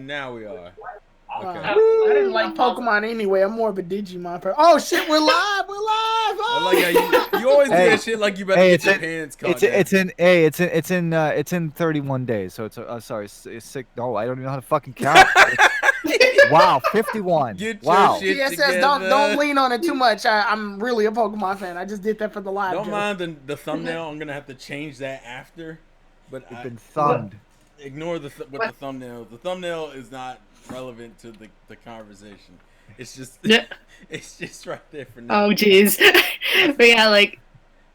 and now we are. Okay. I didn't like Pokemon anyway. I'm more of a Digimon person. Oh shit, we're live. We're live. I like how you always do that shit like you better get your pants caught. It's in 31 days. So it's sorry, it's sick. No, I don't even know how to fucking count. Wow, 51. Get wow. your shit TSS, together. don't lean on it too much. I'm really a Pokemon fan. I just did that for the live. Don't mind the thumbnail. I'm gonna have to change that after. But It's been thumbed. Ignore the thumbnail. The thumbnail is not relevant to the conversation. It's just it's just right there for now. Oh jeez. But yeah, like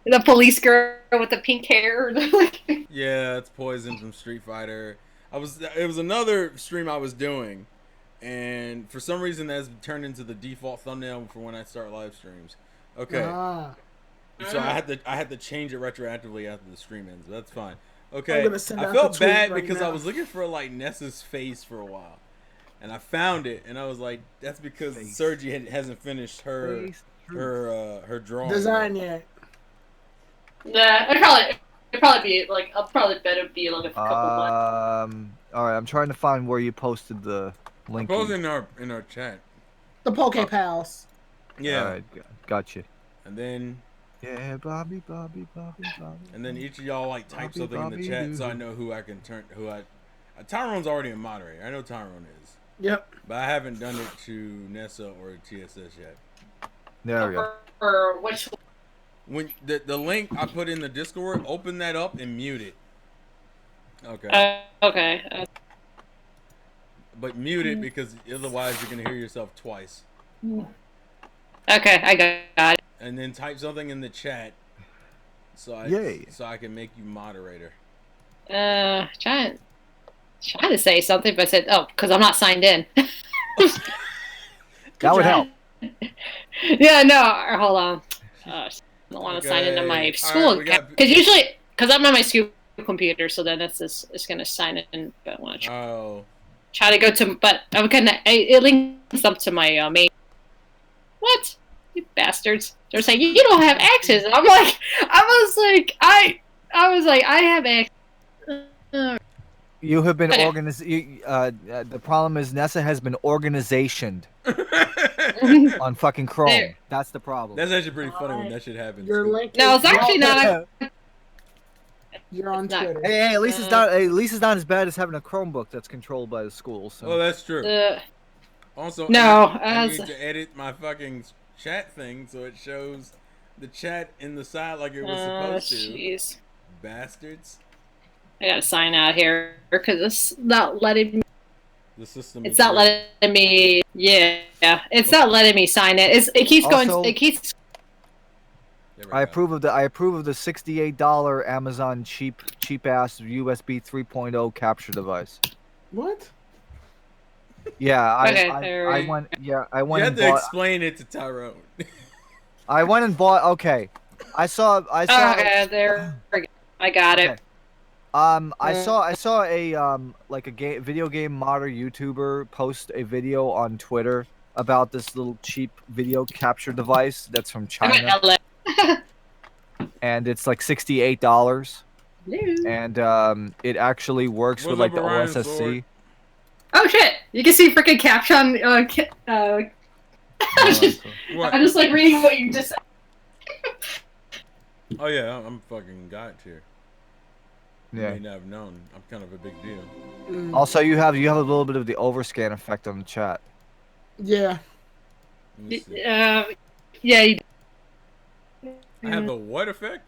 the police girl with the pink hair. Yeah, it's Poison from Street Fighter. It was another stream I was doing, and for some reason that's turned into the default thumbnail for when I start live streams. Okay. So I had to change it retroactively after the stream ends. But that's fine. Okay. I felt bad because I was looking for like Nessa's face for a while, and I found it, and I was like, that's because Sergi hasn't finished her drawing design yet. Nah, it'd probably be like I'll probably better be like a couple months. All right, I'm trying to find where you posted the link. Post in our chat. The Poke Pals. Yeah. All right, gotcha. And then. Yeah, Bobby. And then each of y'all like type something in the chat so I know who I can turn. Tyrone's already a moderator. I know Tyrone is. Yep. But I haven't done it to Nessa or TSS yet. There we go. Or which? When the link I put in the Discord, open that up and mute it. Okay. Okay. But mute it because otherwise you're gonna hear yourself twice. Okay, I got it. And then type something in the chat, so I can make you moderator. Trying to say something, but I said, oh, because I'm not signed in. That would help. Yeah, no, hold on. I don't want to sign into my school account because usually, because I'm on my school computer, so then it's going to sign in. But I want to try to go to, but I'm gonna. It links up to my main. What? You bastards! They're saying you don't have access. And I was like, I have access. You have been organized. The problem is Nessa has been organizationed on fucking Chrome. There. That's the problem. That's actually pretty funny when that shit happens. No, it's actually not. You're on Twitter. Hey, at least it's not. At least it's not as bad as having a Chromebook that's controlled by the school. So. Oh, that's true. Also, no, I need to edit my fucking chat thing so it shows the chat in the side like it was supposed to. Jeez. Bastards. I gotta sign out here because it's not letting me. The system. It's not letting me. Yeah, it's not letting me sign it. It keeps going. It keeps. I approve of the $68 Amazon cheap ass USB 3.0 capture device. What? Yeah, I went. Yeah, I You went. have to explain it to Tyrone. I went and bought. Okay, I saw. Okay, there. I got it. I saw a like a video game modder YouTuber post a video on Twitter about this little cheap video capture device that's from China. And it's like $68. And it actually works with like the OSSC. Oh shit! You can see freaking caption. I'm just like reading what you just said. Oh yeah, I'm fucking got here. Yeah. You may not have known. I'm kind of a big deal. Also, you have a little bit of the overscan effect on the chat. Yeah. Yeah. I have a what effect?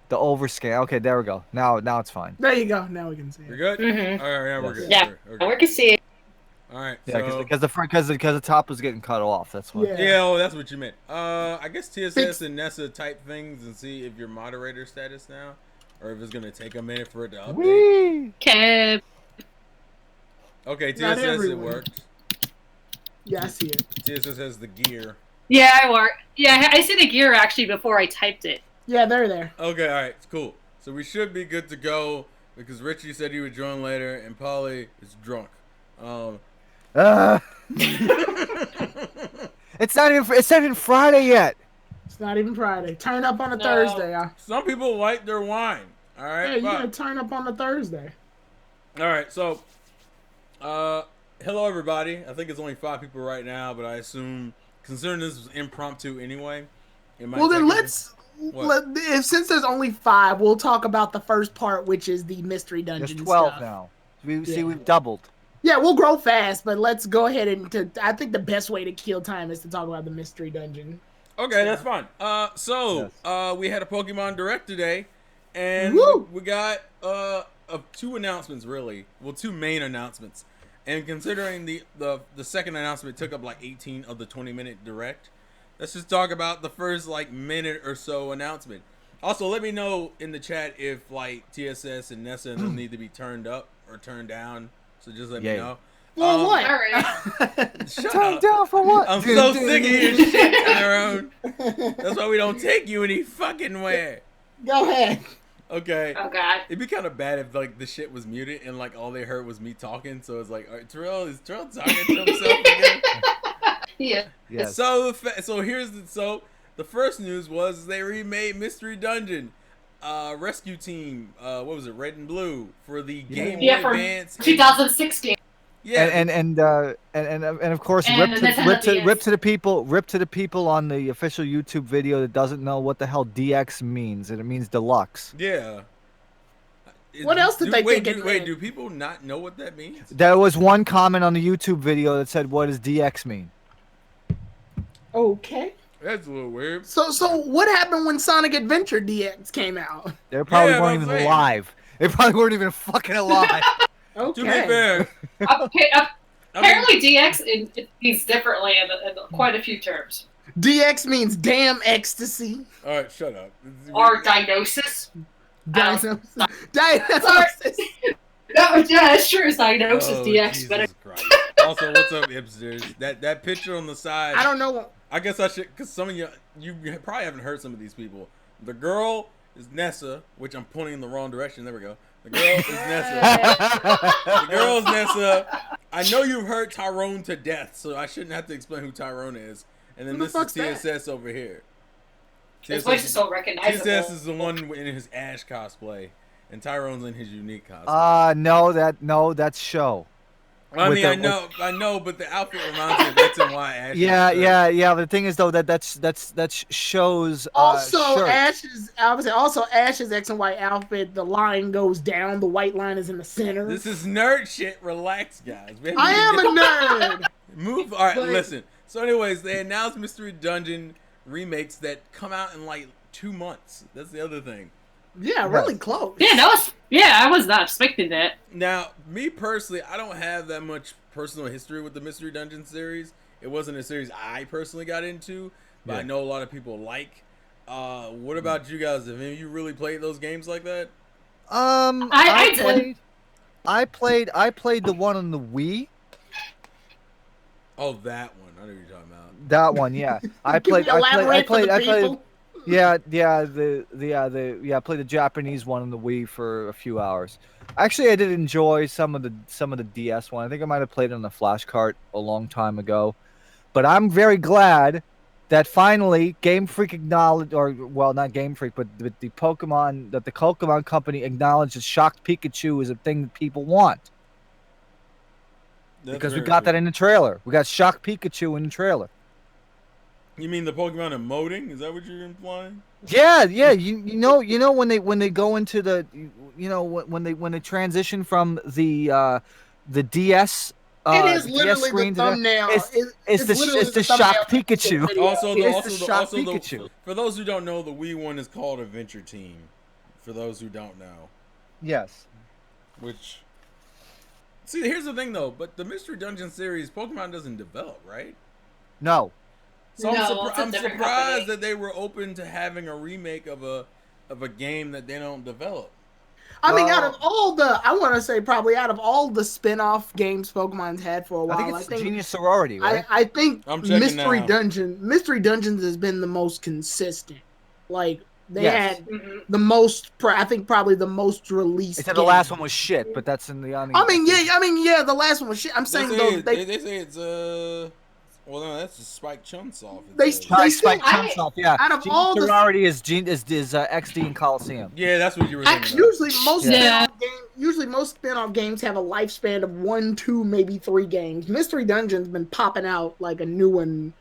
The overscan. Okay, there we go. Now it's fine. There you go. Now we can see it. We're good. Mm-hmm. All right, yeah, we're good. Yeah, we can see it. All right. Yeah, so... because the top was getting cut off. That's why. Yeah. Oh, that's what you meant. I guess TSS and Nessa type things and see if your moderator status now, or if it's gonna take a minute for it to update. Okay. Okay, TSS it worked. Yeah, I see it. TSS has the gear. Yeah, I work. Yeah, I see the gear actually before I typed it. Yeah, they're there. Okay, all right, cool. So we should be good to go because Richie said he would join later, and Polly is drunk. It's not even Friday yet. It's not even Friday. Turn up on a Thursday. Some people like their wine. All right. Yeah, you gotta turn up on a Thursday. All right, so hello everybody. I think it's only 5 people right now, but I assume, considering this was impromptu anyway, it might. Well, then since there's only 5, we'll talk about the first part, which is the mystery dungeon. There's 12 stuff. now. We've doubled. Yeah, we'll grow fast, but let's go ahead and I think the best way to kill time is to talk about the mystery dungeon. Okay, that's fine. We had a Pokemon Direct today, and we got 2 announcements really. Well, 2 main announcements, and considering the second announcement took up like 18 of the 20-minute Direct, let's just talk about the first like minute or so announcement. Also, let me know in the chat if like TSS and Nessa and them need to be turned up or turned down. So just let me know. For what? All right. Turn down for what? I'm so sick of your shit, Tyrone. That's why we don't take you any fucking where. Go ahead. Okay. Oh God. It'd be kind of bad if like the shit was muted and like all they heard was me talking. So it's like, all right, is Terrell talking to himself again? Yeah. Yes. So the first news was they remade Mystery Dungeon. Rescue Team, what was it, Red and Blue, for the Game Boy Advance 2016. Yeah, and of course, rip to the people on the official YouTube video that doesn't know what the hell DX means, and it means deluxe. Yeah. What else did they think? Do people not know what that means? There was one comment on the YouTube video that said, "What does DX mean?" Okay. That's a little weird. So what happened when Sonic Adventure DX came out? They probably weren't even alive. They probably weren't even fucking alive. Okay. To be fair. Apparently DX means differently in quite a few terms. DX means damn ecstasy. All right, shut up. Or diagnosis. Diagnosis. Yeah, it's true. It's diagnosis, DX. Jesus But Christ. Also, what's up, hipsters? That picture on the side. I don't know. I guess I should, because some of you probably haven't heard some of these people. The girl is Nessa, which I'm pointing in the wrong direction. There we go. The girl is Nessa. The girl is Nessa. I know you've heard Tyrone to death, so I shouldn't have to explain who Tyrone is. And then this is TSS over here. His voice is so recognizable. TSS is the one in his Ash cosplay, and Tyrone's in his unique cosplay. No, that's Show. I mean, I know, but the outfit reminds me of X and Y Ash. Yeah. The thing is, though, that's Show's. Also, shirt. Ash's X and Y outfit. The line goes down. The white line is in the center. This is nerd shit. Relax, guys. I am a nerd. Move. All right, listen. So, anyways, they announced Mystery Dungeon remakes that come out in like 2 months. That's the other thing. Yeah, really close. Yeah, I was not expecting that. Now, me personally, I don't have that much personal history with the Mystery Dungeon series. It wasn't a series I personally got into, but I know a lot of people like. What about you guys? Have any of you really played those games like that? I did. I played the one on the Wii. Oh, that one. I know what you're talking about. That one, yeah. I played. I played. Yeah, I played the Japanese one on the Wii for a few hours. Actually, I did enjoy some of the DS one. I think I might have played it on the flash cart a long time ago. But I'm very glad that finally Game Freak acknowledged, or well, not Game Freak, but the Pokemon company acknowledged that Shocked Pikachu is a thing that people want. Because we got that in the trailer. We got Shocked Pikachu in the trailer. You mean the Pokemon emoting? Is that what you're implying? Yeah. You know when they go into the when they transition from the DS. It is literally the thumbnail. It's the Shocked Pikachu. Also, for those who don't know, the Wii one is called Adventure Team. For those who don't know. Yes. Which. See, here's the thing though. But the Mystery Dungeon series, Pokemon doesn't develop, right? No. So I'm surprised that they were open to having a remake of a game that they don't develop. I mean, out of all the spin-off games Pokemon's had for a while, I think Genius Sorority, right? I think Mystery Dungeons has been the most consistent. Like they had the most, I think probably the most released. They said the last one was shit, but that's in the. I mean, the last one was shit. I'm saying they say it's Well, no, that's just Spike Chunsoft. They Spike Chunsoft, yeah. Out of all the sorority is XD and Coliseum. Yeah, that's what you were thinking. Usually most spin-off games have a lifespan of 1, 2, maybe 3 games. Mystery Dungeon's been popping out like a new one,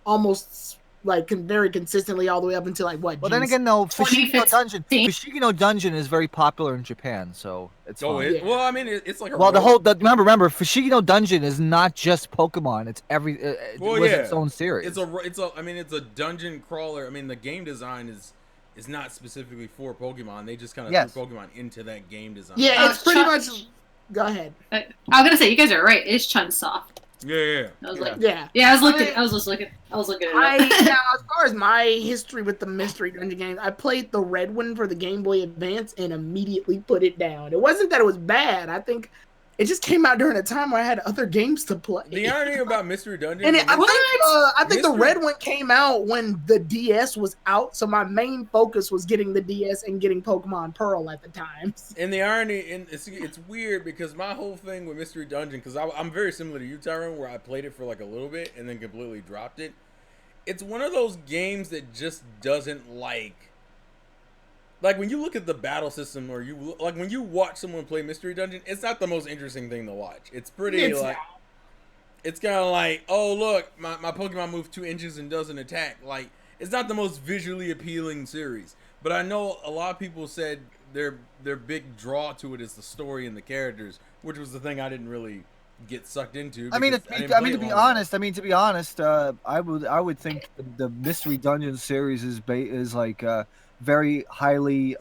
almost like very consistently all the way up until like what? Well, then again, no, Fushigi Dungeon is very popular in Japan, so it's fine. Yeah. Well, I mean, it's like remember, Fushigi Dungeon is not just Pokemon; it's its own series. It's a dungeon crawler. I mean, the game design is not specifically for Pokemon. They just kind of threw Pokemon into that game design. Yeah, it's pretty much. Go ahead. I was gonna say you guys are right. It's Chunsoft. Yeah. I was like, yeah. I was looking. I was looking at it. Now, as far as my history with the Mystery Dungeon games, I played the red one for the Game Boy Advance and immediately put it down. It wasn't that it was bad. I think it just came out during a time where I had other games to play. The irony about Mystery Dungeon, and I think the red one came out when the DS was out, so my main focus was getting the DS and getting Pokemon Pearl at the time. And the irony, and it's weird because my whole thing with Mystery Dungeon, because I'm very similar to you, Tyrone, where I played it for like a little bit and then completely dropped it. It's one of those games that just doesn't like when you look at the battle system, or when you watch someone play Mystery Dungeon, it's not the most interesting thing to watch. It's pretty it's kind of like, oh look, my Pokemon moves 2 inches and doesn't attack. Like, it's not the most visually appealing series. But I know a lot of people said their big draw to it is the story and the characters, which was the thing I didn't really get sucked into. To be honest, I would think the Mystery Dungeon series is like very highly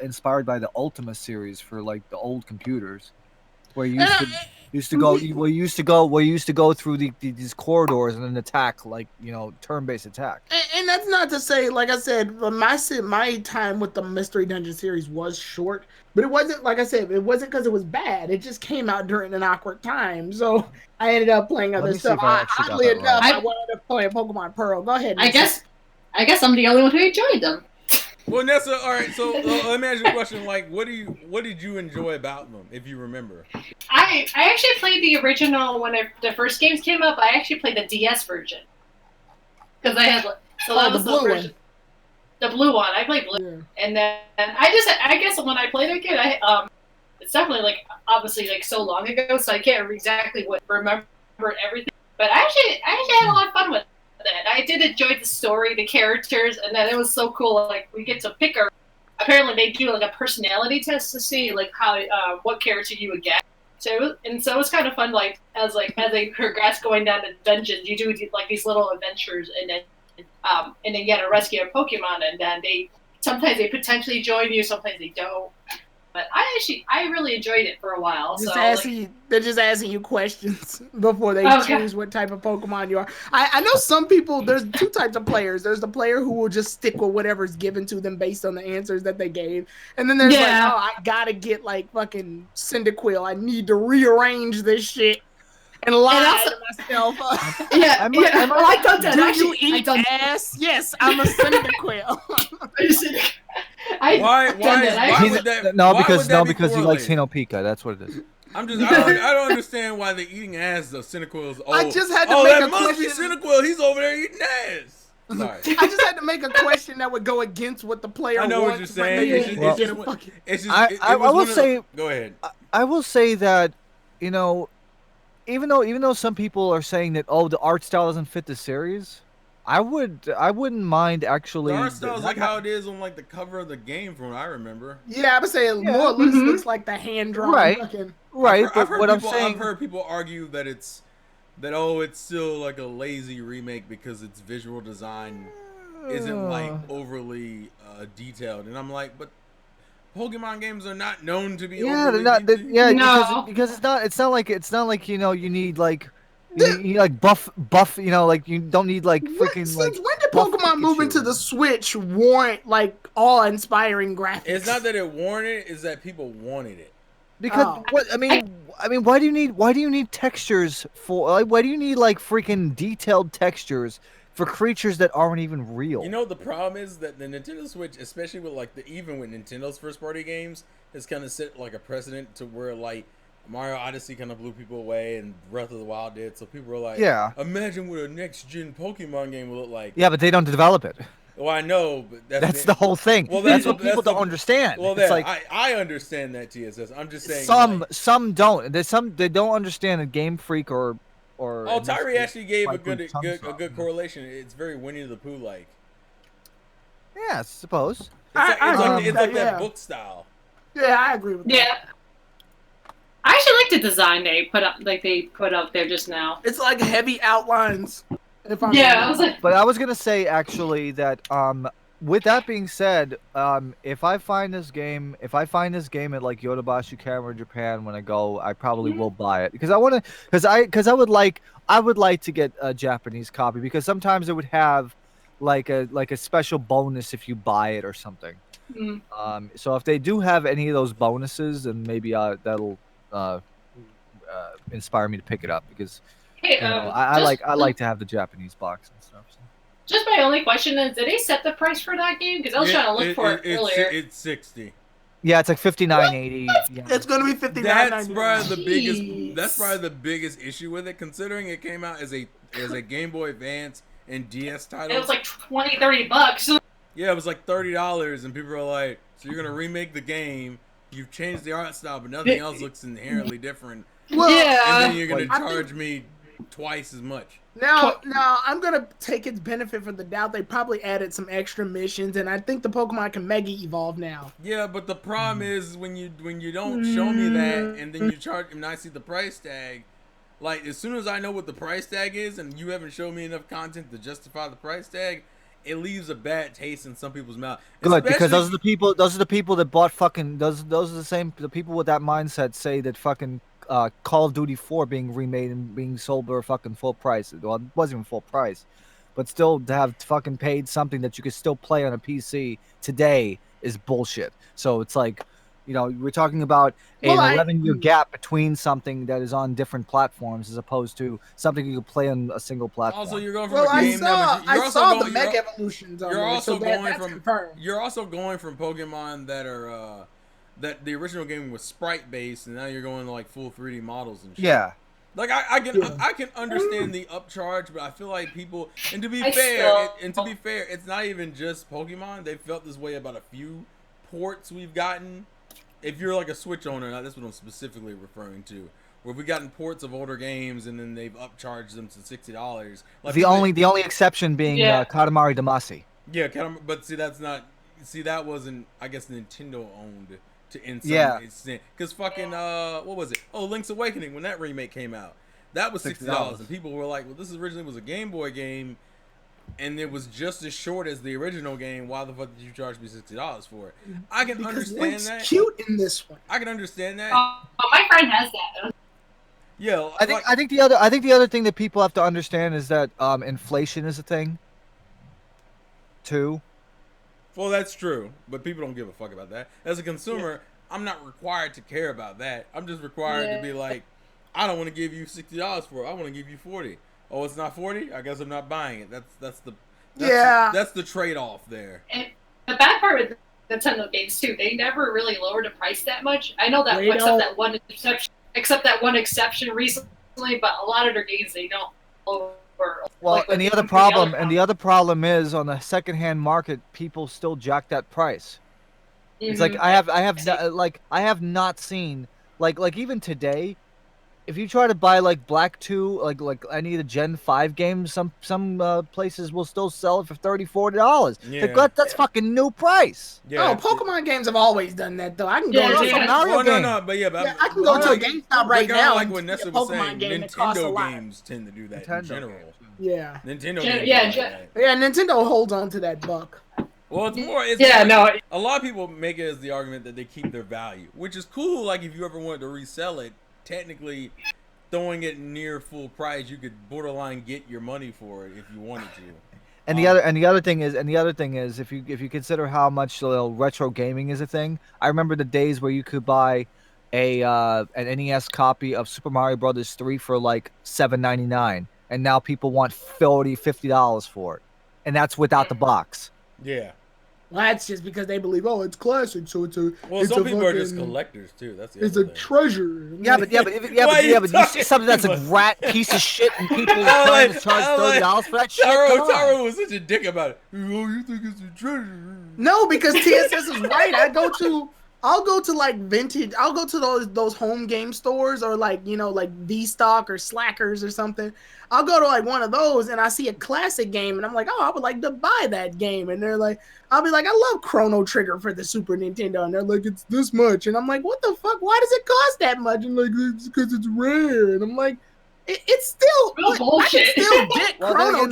inspired by the Ultima series for like the old computers, where you used to go through these corridors and then attack, like, turn-based attack. And that's not to say, like I said, my time with the Mystery Dungeon series was short, but it wasn't, like I said, it wasn't because it was bad. It just came out during an awkward time, so I ended up playing other stuff. Oddly enough, I wound up playing Pokemon Pearl. Go ahead. I guess I'm the only one who enjoyed them. Well, Nessa, all right. So let me ask you a question. Like, what did you enjoy about them, if you remember? I actually played the original when the first games came up. I actually played the DS version because I had the blue one. The blue one. I played blue, and then I guess when I played it again, it's definitely like obviously like so long ago, so I can't exactly remember everything. But I actually had a lot of fun with it. I did enjoy the story, the characters, and then it was so cool. Like, we get to pick apparently they do like a personality test to see like how what character you would get. So it was kind of fun. Like as they progress going down the dungeons, you do like these little adventures, and then you got to rescue a Pokemon, and then sometimes they potentially join you, sometimes they don't. But I really enjoyed it for a while. They're just asking you questions before they choose what type of Pokemon you are. I know some people, there's 2 types of players. There's the player who will just stick with whatever's given to them based on the answers that they gave. And then there's I gotta get like fucking Cyndaquil. I need to rearrange this shit and lie to myself. I done that. Do you eat ass? Yes, I'm a Cyndaquil. Why would that? Because he likes Hinopika. That's what it is. I don't understand why the eating ass of Cyndaquil is. I just had to make a question. Must be Cyndaquil. He's over there eating ass. Sorry. I just had to make a question that would go against what the player wants. I know what you're saying. I will say. Go ahead. I will say that, even though some people are saying that the art style doesn't fit the series, I wouldn't mind actually. The art style is like how it is on like the cover of the game, from what I remember. Yeah, I would say more looks like the hand drawn. Right. I've heard people argue that it's still like a lazy remake because its visual design isn't like overly detailed, and I'm like, but Pokemon games are not known to be overly detailed. Because it's not like you need like. You need like buff, like you don't need like freaking like. Since when did Pokemon move into the Switch warrant like awe-inspiring graphics? It's not that it warranted; it's that people wanted it. Because why do you need textures for? Like, why do you need like freaking detailed textures for creatures that aren't even real? You know, the problem is that the Nintendo Switch, especially with like even with Nintendo's first-party games, has kind of set like a precedent to where like Mario Odyssey kind of blew people away, and Breath of the Wild did. So people were like, yeah, imagine what a next gen Pokemon game will look like. Yeah, but they don't develop it. Well, I know, but that's the whole thing. Well, that's what people don't understand. Well, it's like I understand that, TSS. I'm just saying some don't. They don't understand a Game Freak or. Oh, Tyree actually gave a good correlation. It's very Winnie the Pooh like. Yeah, I suppose. It's like that book style. Yeah, I agree with that. Yeah. I actually like the design they put up there just now. It's like heavy outlines. I was like. But I was gonna say actually that with that being said, if I find this game at like Yodobashi Camera Japan when I go, I probably will buy it because I would like to get a Japanese copy because sometimes it would have like a special bonus if you buy it or something. So if they do have any of those bonuses, then maybe that'll inspire me to pick it up because I like to have the Japanese box and stuff. So. Just my only question is, did they set the price for that game? Because I was trying to look for it earlier. It's $60. Yeah, it's like $59.80. Yeah. It's gonna be $59.90. That's probably the biggest issue with it, considering it came out as a Game Boy Advance and DS title. It was like $20-$30. Yeah, it was like $30, and people were like, "So you're gonna remake the game? You've changed the art style, but nothing else looks inherently different. Well, and then you're gonna charge me twice as much." Now, I'm gonna take its benefit for the doubt. They probably added some extra missions, and I think the Pokemon can Mega Evolve now. Yeah, but the problem is when you don't show me that, and then you charge, and I see the price tag. Like as soon as I know what the price tag is, and you haven't shown me enough content to justify the price tag, it leaves a bad taste in some people's mouth. Good, because those are the people that bought fucking those are the people with that mindset say that fucking Call of Duty 4 being remade and being sold for fucking full price. Well, it wasn't even full price, but still to have fucking paid something that you could still play on a PC today is bullshit. So it's like, we're talking about an 11-year gap between something that is on different platforms as opposed to something you could play on a single platform. Also, you're going from a game I saw the Mega Evolutions. You're also going from Pokemon that are that the original game was sprite based, and now you're going to like full 3D models and shit. Yeah. Like I can understand the upcharge, but I feel like people, and to be fair, it's not even just Pokemon. They felt this way about a few ports we've gotten. If you're like a Switch owner, that's what I'm specifically referring to. Where we've gotten ports of older games and then they've upcharged them to $60. Like the only exception being Katamari Damacy. Yeah, but that wasn't, I guess, Nintendo owned to in some extent. Because fucking what was it? Oh, Link's Awakening, when that remake came out, that was $60, and people were like, well, this originally was a Game Boy game. And it was just as short as the original game. Why the fuck did you charge me $60 for it? I can understand Link's that. Cute in this one. I can understand that. My friend has that. Yeah, I think the other thing that people have to understand is that inflation is a thing. Too. Well, that's true, but people don't give a fuck about that. As a consumer, I'm not required to care about that. I'm just required to be like, I don't want to give you $60 for it. I want to give you $40. Oh, it's not $40? I guess I'm not buying it. That's the trade-off there. And the bad part with Nintendo games too, they never really lowered the price that much. I know that except that one exception recently, but a lot of their games they don't lower. Well, and the other problem is on the secondhand market, people still jack that price. Mm-hmm. It's like I have not seen like even today. If you try to buy like Black 2, like any of the Gen 5 games, some places will still sell it for $30-$40. Yeah. That's fucking new price. Yeah. Oh, Pokemon games have always done that though. I can go to a I can go to a GameStop right now. Like what Nessa was saying, Nintendo games tend to do that in general. Yeah. Nintendo. Nintendo holds on to that buck. Well, it's more. A lot of people make it as the argument that they keep their value, which is cool. Like if you ever wanted to resell it. Technically, throwing it near full price, you could borderline get your money for it if you wanted to. And the other thing is, if you consider how much retro gaming is a thing, I remember the days where you could buy an NES copy of Super Mario Brothers 3 for like $7.99, and now people want $50 for it, and that's without the box. Yeah. Well, that's just because they believe, oh, it's classic, so it's a. Well, some people are just collectors too. That's the it's other a thing. treasure. But you see something that's a rat piece of shit, and people are trying to charge $30 for that shit. Taro was such a dick about it. Oh, you think it's a treasure? No, because TSS is right. I'll go to like vintage. I'll go to those home game stores or like like V-Stock or Slackers or something. I'll go to like one of those and I see a classic game and I'm like, oh, I would like to buy that game. And they're like, I'll be like, I love Chrono Trigger for the Super Nintendo, and they're like, it's this much, and I'm like, what the fuck? Why does it cost that much? And like, it's because it's rare, and I'm like. It's still bullshit. I can still get Chrono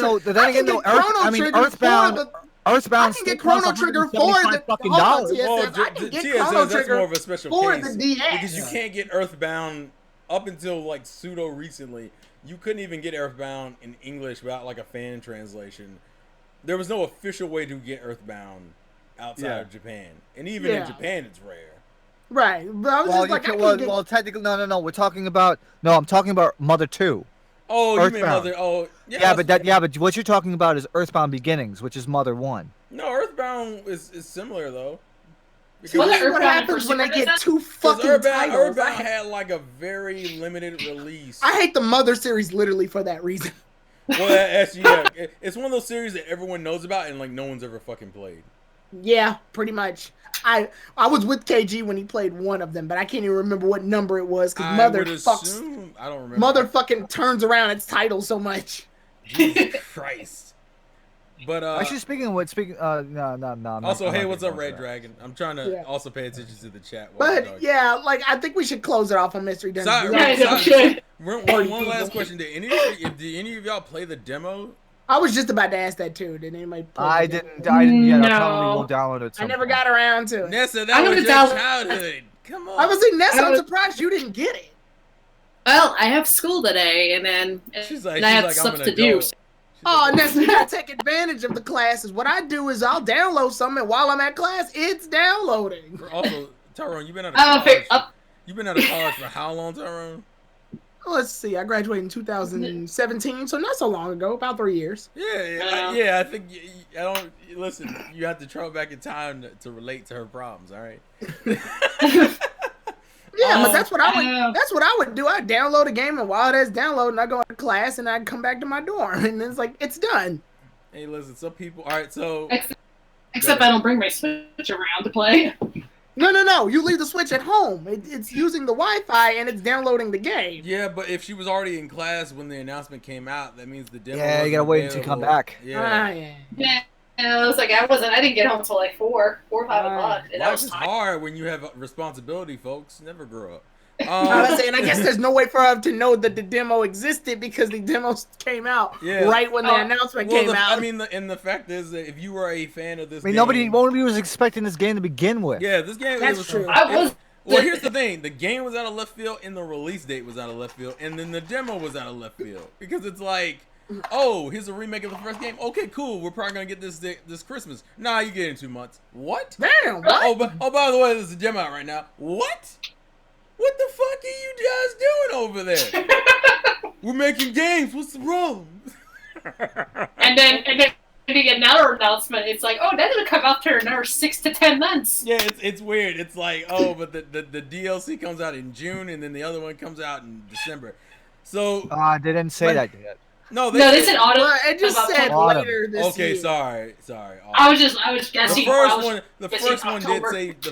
Trigger. Earthbound. I can get Chrono Trigger for the fucking dollars. I can get Chrono Trigger more of a special for case the DS because you can't get Earthbound up until like pseudo recently. You couldn't even get Earthbound in English without like a fan translation. There was no official way to get Earthbound outside of Japan, and even in Japan, it's rare. Right, but I was just like, technically, no. We're talking about I'm talking about Mother 2. Oh, Earthbound. You mean Mother? Oh, yeah. But what you're talking about is Earthbound Beginnings, which is Mother 1. No, Earthbound is similar though. What happens when they get two fucking titles? Earthbound had like a very limited release. I hate the Mother series literally for that reason. Well, it's one of those series that everyone knows about and like no one's ever fucking played. Yeah, pretty much. I was with KG when he played one of them, but I can't even remember what number it was because I don't remember. Mother fucking turns around its title so much. Jesus Christ. But actually, no. Also, hey, what's up, Red Dragon? I'm trying to also pay attention to the chat. But yeah, like I think we should close it off on Mystery Dungeon. One last question: Did any of y'all play the demo? I was just about to ask that too. Did anybody play I didn't yet. I probably will download it. I never got around to it. Nessa, that was your childhood. Come on. I was saying, Nessa, I'm surprised you didn't get it. Well, I have school today, and then I have stuff to do. Oh, Nessa, you gotta take advantage of the classes. What I do is I'll download something while I'm at class. It's downloading. Also, Tyrone, you've been out of college. You've been out of college for how long, Tyrone? Let's see. I graduated in 2017, so not so long ago, about 3 years. Yeah. I think I don't listen. You have to travel back in time to relate to her problems. All right. Yeah, but that's what I would do. I download a game, and while that's downloading, I go to class, and I come back to my dorm, and it's like it's done. Hey, listen. Some people. All right, so. Except I don't bring my Switch around to play. No. You leave the Switch at home. It's using the Wi-Fi and it's downloading the game. Yeah, but if she was already in class when the announcement came out, that means the demo. Yeah, you gotta wait until you come back. Yeah. Yeah. I was like, I didn't get home until like 4 or 5 o'clock. Life is hard when you have responsibility, folks. Never grow up. I was saying, I guess there's no way for her to know that the demo existed because the demos came out right when the announcement came out. I mean, and the fact is that if you were a fan of this game... nobody was expecting this game to begin with. Yeah, this game... That's true. Well, here's the thing. The game was out of left field and the release date was out of left field. And then the demo was out of left field. Because it's like... Oh, here's a remake of the first game. Okay, cool. We're probably gonna get this Christmas. Nah, you get it in 2 months. What? Damn. What? Oh, by the way, there's a demo out right now. What? What the fuck are you guys doing over there? We're making games. What's the problem? and then you get another announcement. It's like, oh, that's gonna come out for another 6 to 10 months. Yeah, it's weird. It's like, oh, but the DLC comes out in June, and then the other one comes out in December. So they didn't say that yet. No, they said autumn. Well, it just said later this year. Okay, sorry. I was guessing. The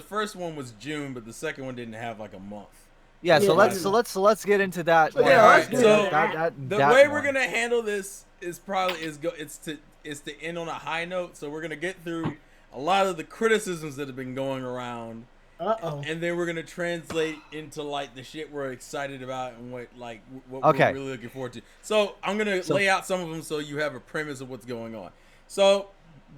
first one was June, but the second one didn't have like a month. Yeah, so let's get into that. Yeah, all right. So the way we're gonna handle this is to end on a high note. So we're gonna get through a lot of the criticisms that have been going around. And then we're gonna translate into like the shit we're excited about and what we're really looking forward to. So I'm gonna lay out some of them so you have a premise of what's going on. So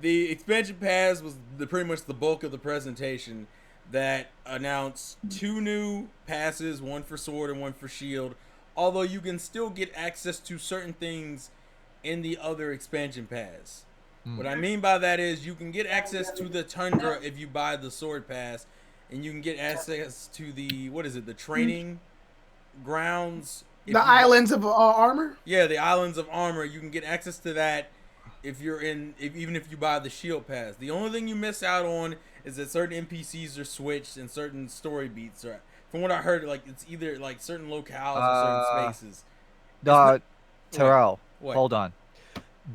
the expansion pass was pretty much the bulk of the presentation that announced 2 new passes, one for sword and one for shield. Although you can still get access to certain things in the other expansion pass. What I mean by that is you can get access to the Tundra if you buy the sword pass. And you can get access to the training grounds. The Islands of Armor? Yeah, the Islands of Armor. You can get access to that even if you buy the Shield Pass. The only thing you miss out on is that certain NPCs are switched and certain story beats are. From what I heard, like it's either like certain locales or certain spaces. Terrell, hold on.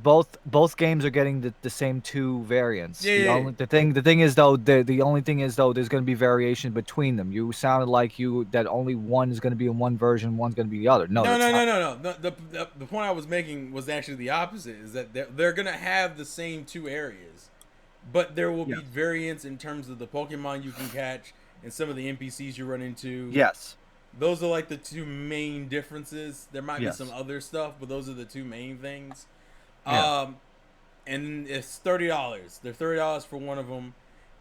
Both games are getting the same 2 variants. The thing is though, the only thing is though, there's going to be variation between them. You sounded like that only one is going to be in one version, one's going to be the other. No. The point I was making was actually the opposite. Is that they're going to have the same 2 areas, but there will be variants in terms of the Pokemon you can catch and some of the NPCs you run into. Yes. Those are like the 2 main differences. There might be some other stuff, but those are the 2 main things. Yeah. And it's $30. They're $30 for one of them.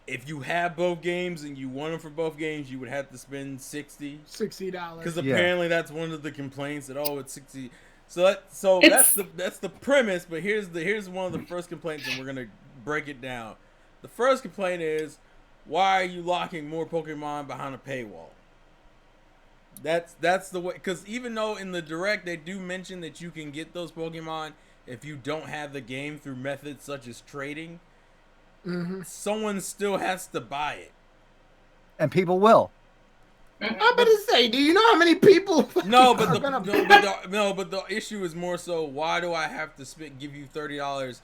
If you have both games and you want them for both games, you would have to spend $60. Because apparently that's one of the complaints that it's $60. So that's the premise. But here's one of the first complaints, and we're gonna break it down. The first complaint is, why are you locking more Pokemon behind a paywall? That's the way. Because even though in the Direct they do mention that you can get those Pokemon if you don't have the game through methods such as trading, someone still has to buy it. And people will. I'm about to say, do you know how many people? But the issue is more so, why do I have to give you $30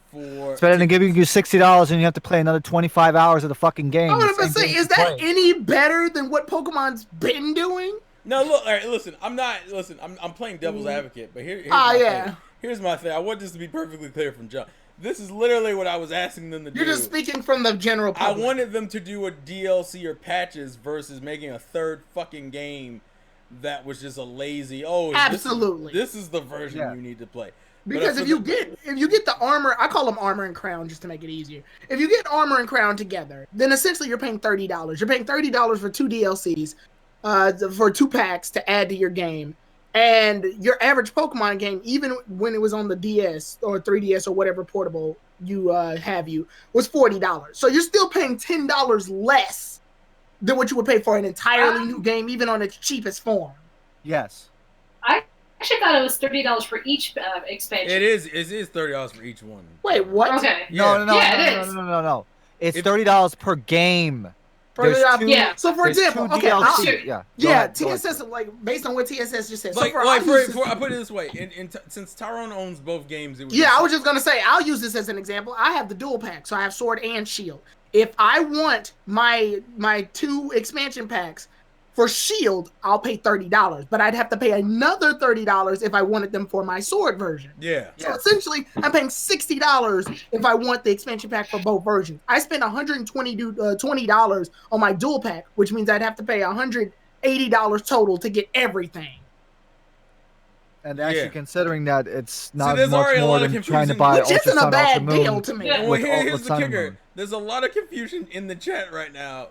for? It's better than giving you $60 and you have to play another 25 hours of the fucking game. I'm about to say, is that any better than what Pokemon's been doing? No, look, all right, listen. I'm playing devil's advocate, but here's my thing. Here's my thing. I want this to be perfectly clear from John. This is literally what I was asking them to do. You're just speaking from the general public. I wanted them to do a DLC or patches versus making a third fucking game that was just a lazy. Absolutely. This is the version you need to play. Because if you get the armor, I call them armor and crown just to make it easier. If you get armor and crown together, then essentially you're paying $30. You're paying $30 for 2 DLCs, for 2 packs to add to your game. And your average Pokemon game, even when it was on the DS or 3DS or whatever portable you was $40. So you're still paying $10 less than what you would pay for an entirely new game, even on its cheapest form. Yes. I actually thought it was $30 for each expansion. It is $30 for each one. Wait, what? Okay. No. It's $30 per game. So for example, TSS, like based on what TSS just said. I put it this way, since Tyrone owns both games, I was just gonna say, I'll use this as an example. I have the dual pack, so I have Sword and Shield. If I want my 2 expansion packs for Shield, I'll pay $30, but I'd have to pay another $30 if I wanted them for my Sword version. Yeah. So essentially, I'm paying $60 if I want the expansion pack for both versions. I spent $120 on my dual pack, which means I'd have to pay $180 total to get everything. And actually, considering that it's not much more than trying to buy Ultra Sun, Ultra Moon. Which isn't a bad deal to me. Well, here's the kicker. There's a lot of confusion in the chat right now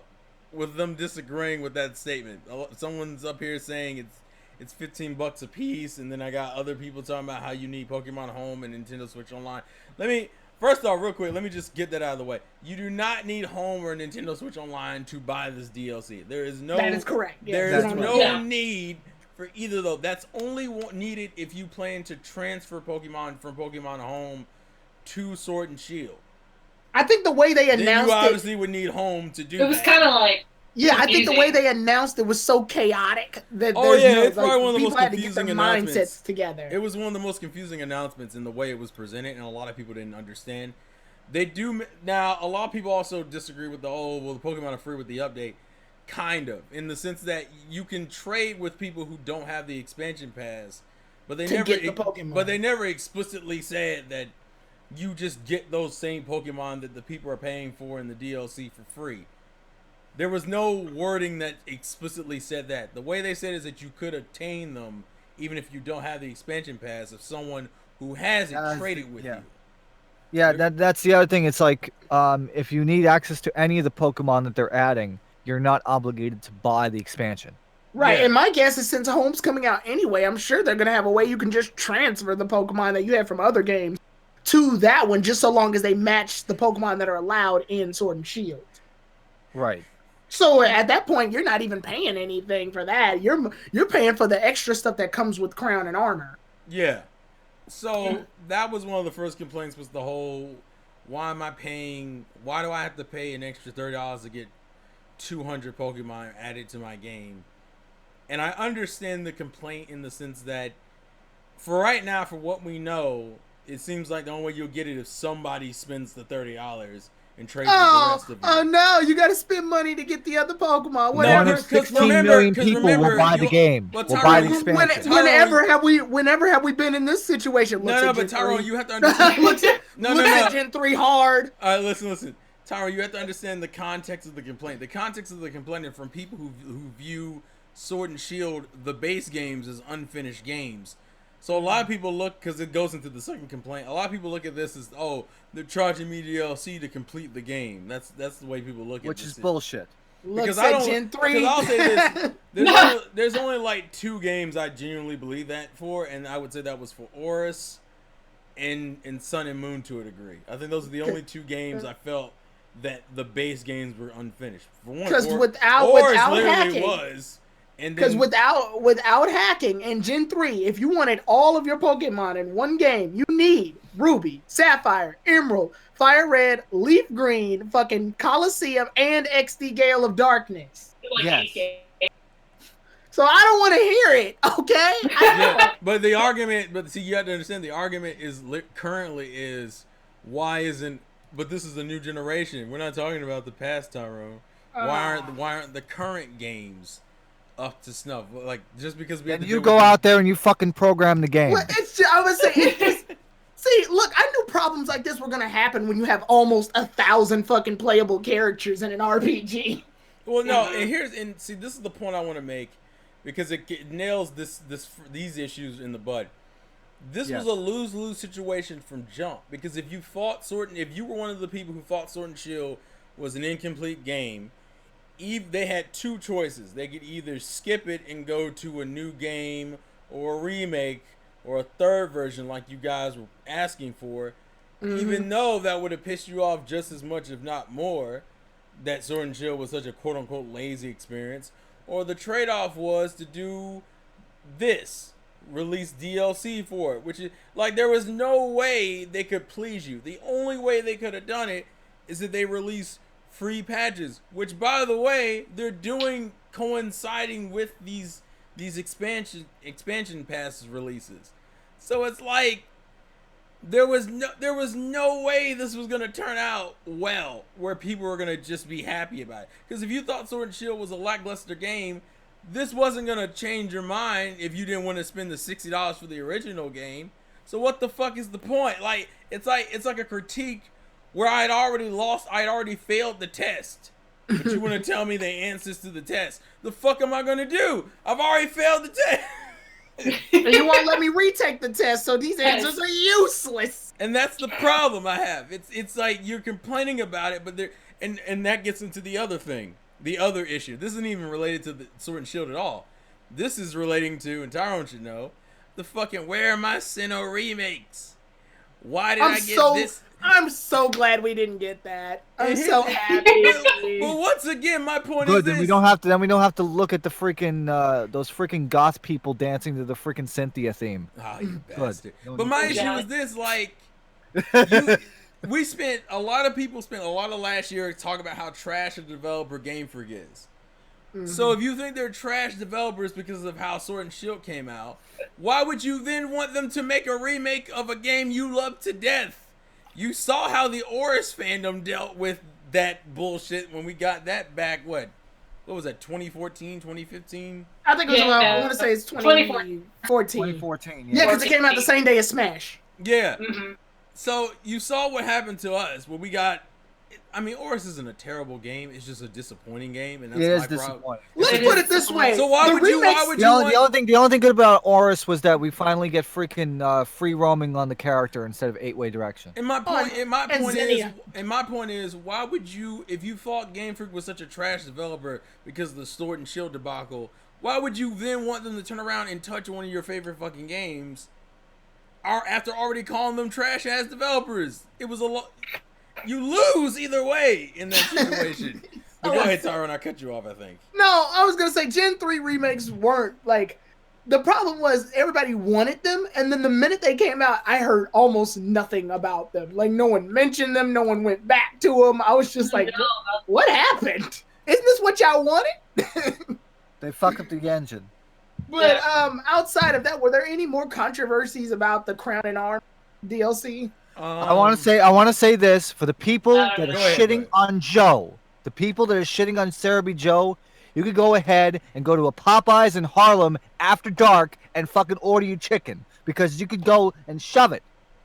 with them disagreeing with that statement. Someone's up here saying it's $15 a piece, and then I got other people talking about how you need Pokemon Home and Nintendo Switch Online. First off, real quick, let me just get that out of the way. You do not need Home or Nintendo Switch Online to buy this DLC. That is correct. There is no need for either though. That's only needed if you plan to transfer Pokemon from Pokemon Home to Sword and Shield. I think the way they announced you obviously would need Home to do that. It was kind of like... Yeah, I think the way they announced it was so chaotic that it's probably one of the most confusing announcements. Mindsets together. It was one of the most confusing announcements in the way it was presented, and a lot of people didn't understand. They do now. A lot of people also disagree with the Pokemon are free with the update, kind of, in the sense that you can trade with people who don't have the expansion pass, but they never explicitly said that you just get those same Pokemon that the people are paying for in the DLC for free. There was no wording that explicitly said that. The way they said is that you could obtain them even if you don't have the expansion pass if someone who has it traded with you. Yeah, that's the other thing. It's like if you need access to any of the Pokemon that they're adding, you're not obligated to buy the expansion. Right, and my guess is since Home's coming out anyway, I'm sure they're going to have a way you can just transfer the Pokemon that you have from other games to that one, just so long as they match the Pokemon that are allowed in Sword and Shield. Right. So at that point, you're not even paying anything for that. You're paying for the extra stuff that comes with Crown and Armor. Yeah. So that was one of the first complaints, was the whole, why do I have to pay an extra $30 to get 200 Pokemon added to my game? And I understand the complaint in the sense that for right now, for what we know, it seems like the only way you'll get it if somebody spends the $30 and trades with the rest of you. Oh no, you gotta spend money to get the other Pokemon. Whatever. No, 16 million people will buy the game. Will buy the expansion. Whenever have we been in this situation? No, but Tyrone, you have to understand. Look at Gen 3 hard. All right, listen. Tyrone, you have to understand the context of the complaint. The context of the complaint is from people who view Sword and Shield, the base games, as unfinished games. So a lot of people look, because it goes into the second complaint, a lot of people look at this as, oh, they're charging me DLC to complete the game. That's the way people look at it. Which is bullshit. Because Gen 3. Because I'll say this, there's only like 2 games I genuinely believe that for, and I would say that was for Oris and Sun and Moon to a degree. I think those are the only 2 games I felt that the base games were unfinished. Because without hacking. Was. Because without hacking in Gen 3, if you wanted all of your Pokemon in one game, you need Ruby, Sapphire, Emerald, Fire Red, Leaf Green, fucking Coliseum, and XD Gale of Darkness. Yes. So I don't want to hear it, okay? Yeah, but the argument, you have to understand, the argument currently is, why isn't, but this is a new generation. We're not talking about the past, Tyrone. Why aren't the current games up to snuff? Like, just because we you go out there and you fucking program the game. Well, I would say it's just, see, look, I knew problems like this were gonna happen when you have almost 1,000 fucking playable characters in an RPG. Well, no, and see, this is the point I want to make, because it nails these issues in the bud. This was a lose-lose situation from jump, because if you were one of the people who thought Sword and Shield was an incomplete game, they had 2 choices. They could either skip it and go to a new game or a remake or a third version like you guys were asking for, even though that would have pissed you off just as much, if not more, that Sword and Shield was such a quote-unquote lazy experience. Or the trade-off was to do this, release DLC for it, which is, like, there was no way they could please you. The only way they could have done it is that they release free patches, which, by the way, they're doing coinciding with these expansion passes releases. So it's like there was no way this was gonna turn out well, where people were gonna just be happy about it. Because if you thought Sword and Shield was a lackluster game, this wasn't gonna change your mind if you didn't want to spend the $60 for the original game. So what the fuck is the point? Like it's like a critique where I'd already failed the test. But you want to tell me the answers to the test. The fuck am I going to do? I've already failed the test. And you won't let me retake the test, so these answers are useless. And that's the problem I have. It's like you're complaining about it, but and that gets into the other thing. The other issue. This isn't even related to the Sword and Shield at all. This is relating to, and Tyrone should know, the fucking Where Are My Sinnoh remakes? Why did I get this? I'm so glad we didn't get that. I'm so happy. But once again, my point is this. Then we don't have to look at the freaking those freaking goth people dancing to the freaking Cynthia theme. Oh, you bastard. But my issue is this, like, a lot of people spent a lot of last year talking about how trash a developer Game Freak is. So if you think they're trash developers because of how Sword and Shield came out, why would you then want them to make a remake of a game you love to death? You saw how the Oris fandom dealt with that bullshit when we got that back, what was that, 2014, 2015? I think it was I want to say it's 2014. 2014, yeah, because it came out the same day as Smash. Yeah. So you saw what happened to us when we got, I mean, Oris isn't a terrible game. It's just a disappointing game, and that's my problem. Let's put it this way. So why would you the only thing good about Oris was that we finally get freaking free roaming on the character instead of 8-way direction. And my point is, why would you, if you thought Game Freak was such a trash developer because of the Sword and Shield debacle, why would you then want them to turn around and touch one of your favorite fucking games after already calling them trash ass developers? It was a lot. You lose either way in that situation. But go ahead, Tyrone. I cut you off, I think. No, I was going to say Gen 3 remakes weren't, like, the problem was everybody wanted them, and then the minute they came out, I heard almost nothing about them. Like, no one mentioned them, no one went back to them. I was just like, what happened? Isn't this what y'all wanted? They fuck up the engine. But outside of that, were there any more controversies about the Crown and Arms DLC? I want to say this for the people that are shitting on Joe. The people that are shitting on Cerebi Joe, you could go ahead and go to a Popeyes in Harlem after dark and fucking order your chicken, because you could go and shove it.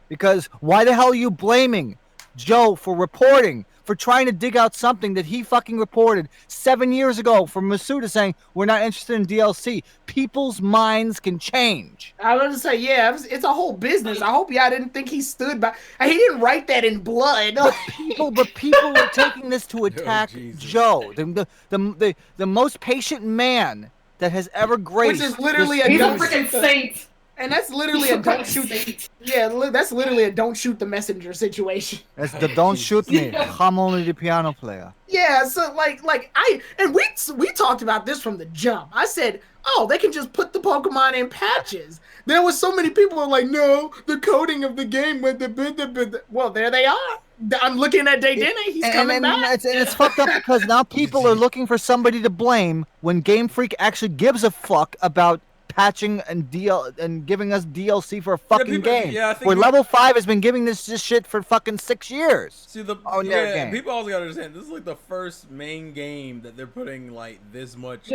Because why the hell are you blaming Joe for reporting, for trying to dig out something that he fucking reported 7 years ago from Masuda saying we're not interested in DLC? People's minds can change. I was going to say, yeah, it's a whole business. I hope y'all didn't think he stood by. He didn't write that in blood. But people were taking this to attack Joe, the most patient man that has ever graced. Which is literally he's a freaking saint. And that's literally a don't shoot. Yeah, that's literally a don't shoot the messenger situation. That's the don't shoot me. I'm only the piano player. Yeah, so we talked about this from the jump. I said, oh, they can just put the Pokemon in patches. There was so many people who were like, no, the coding of the game with the well, there they are. I'm looking at Daydena. He's coming back. It's fucked up because now people are looking for somebody to blame when Game Freak actually gives a fuck about patching and giving us DLC for a fucking game. Yeah, where Level 5 has been giving this shit for fucking 6 years. See, people also gotta understand, this is like the first main game that they're putting like this much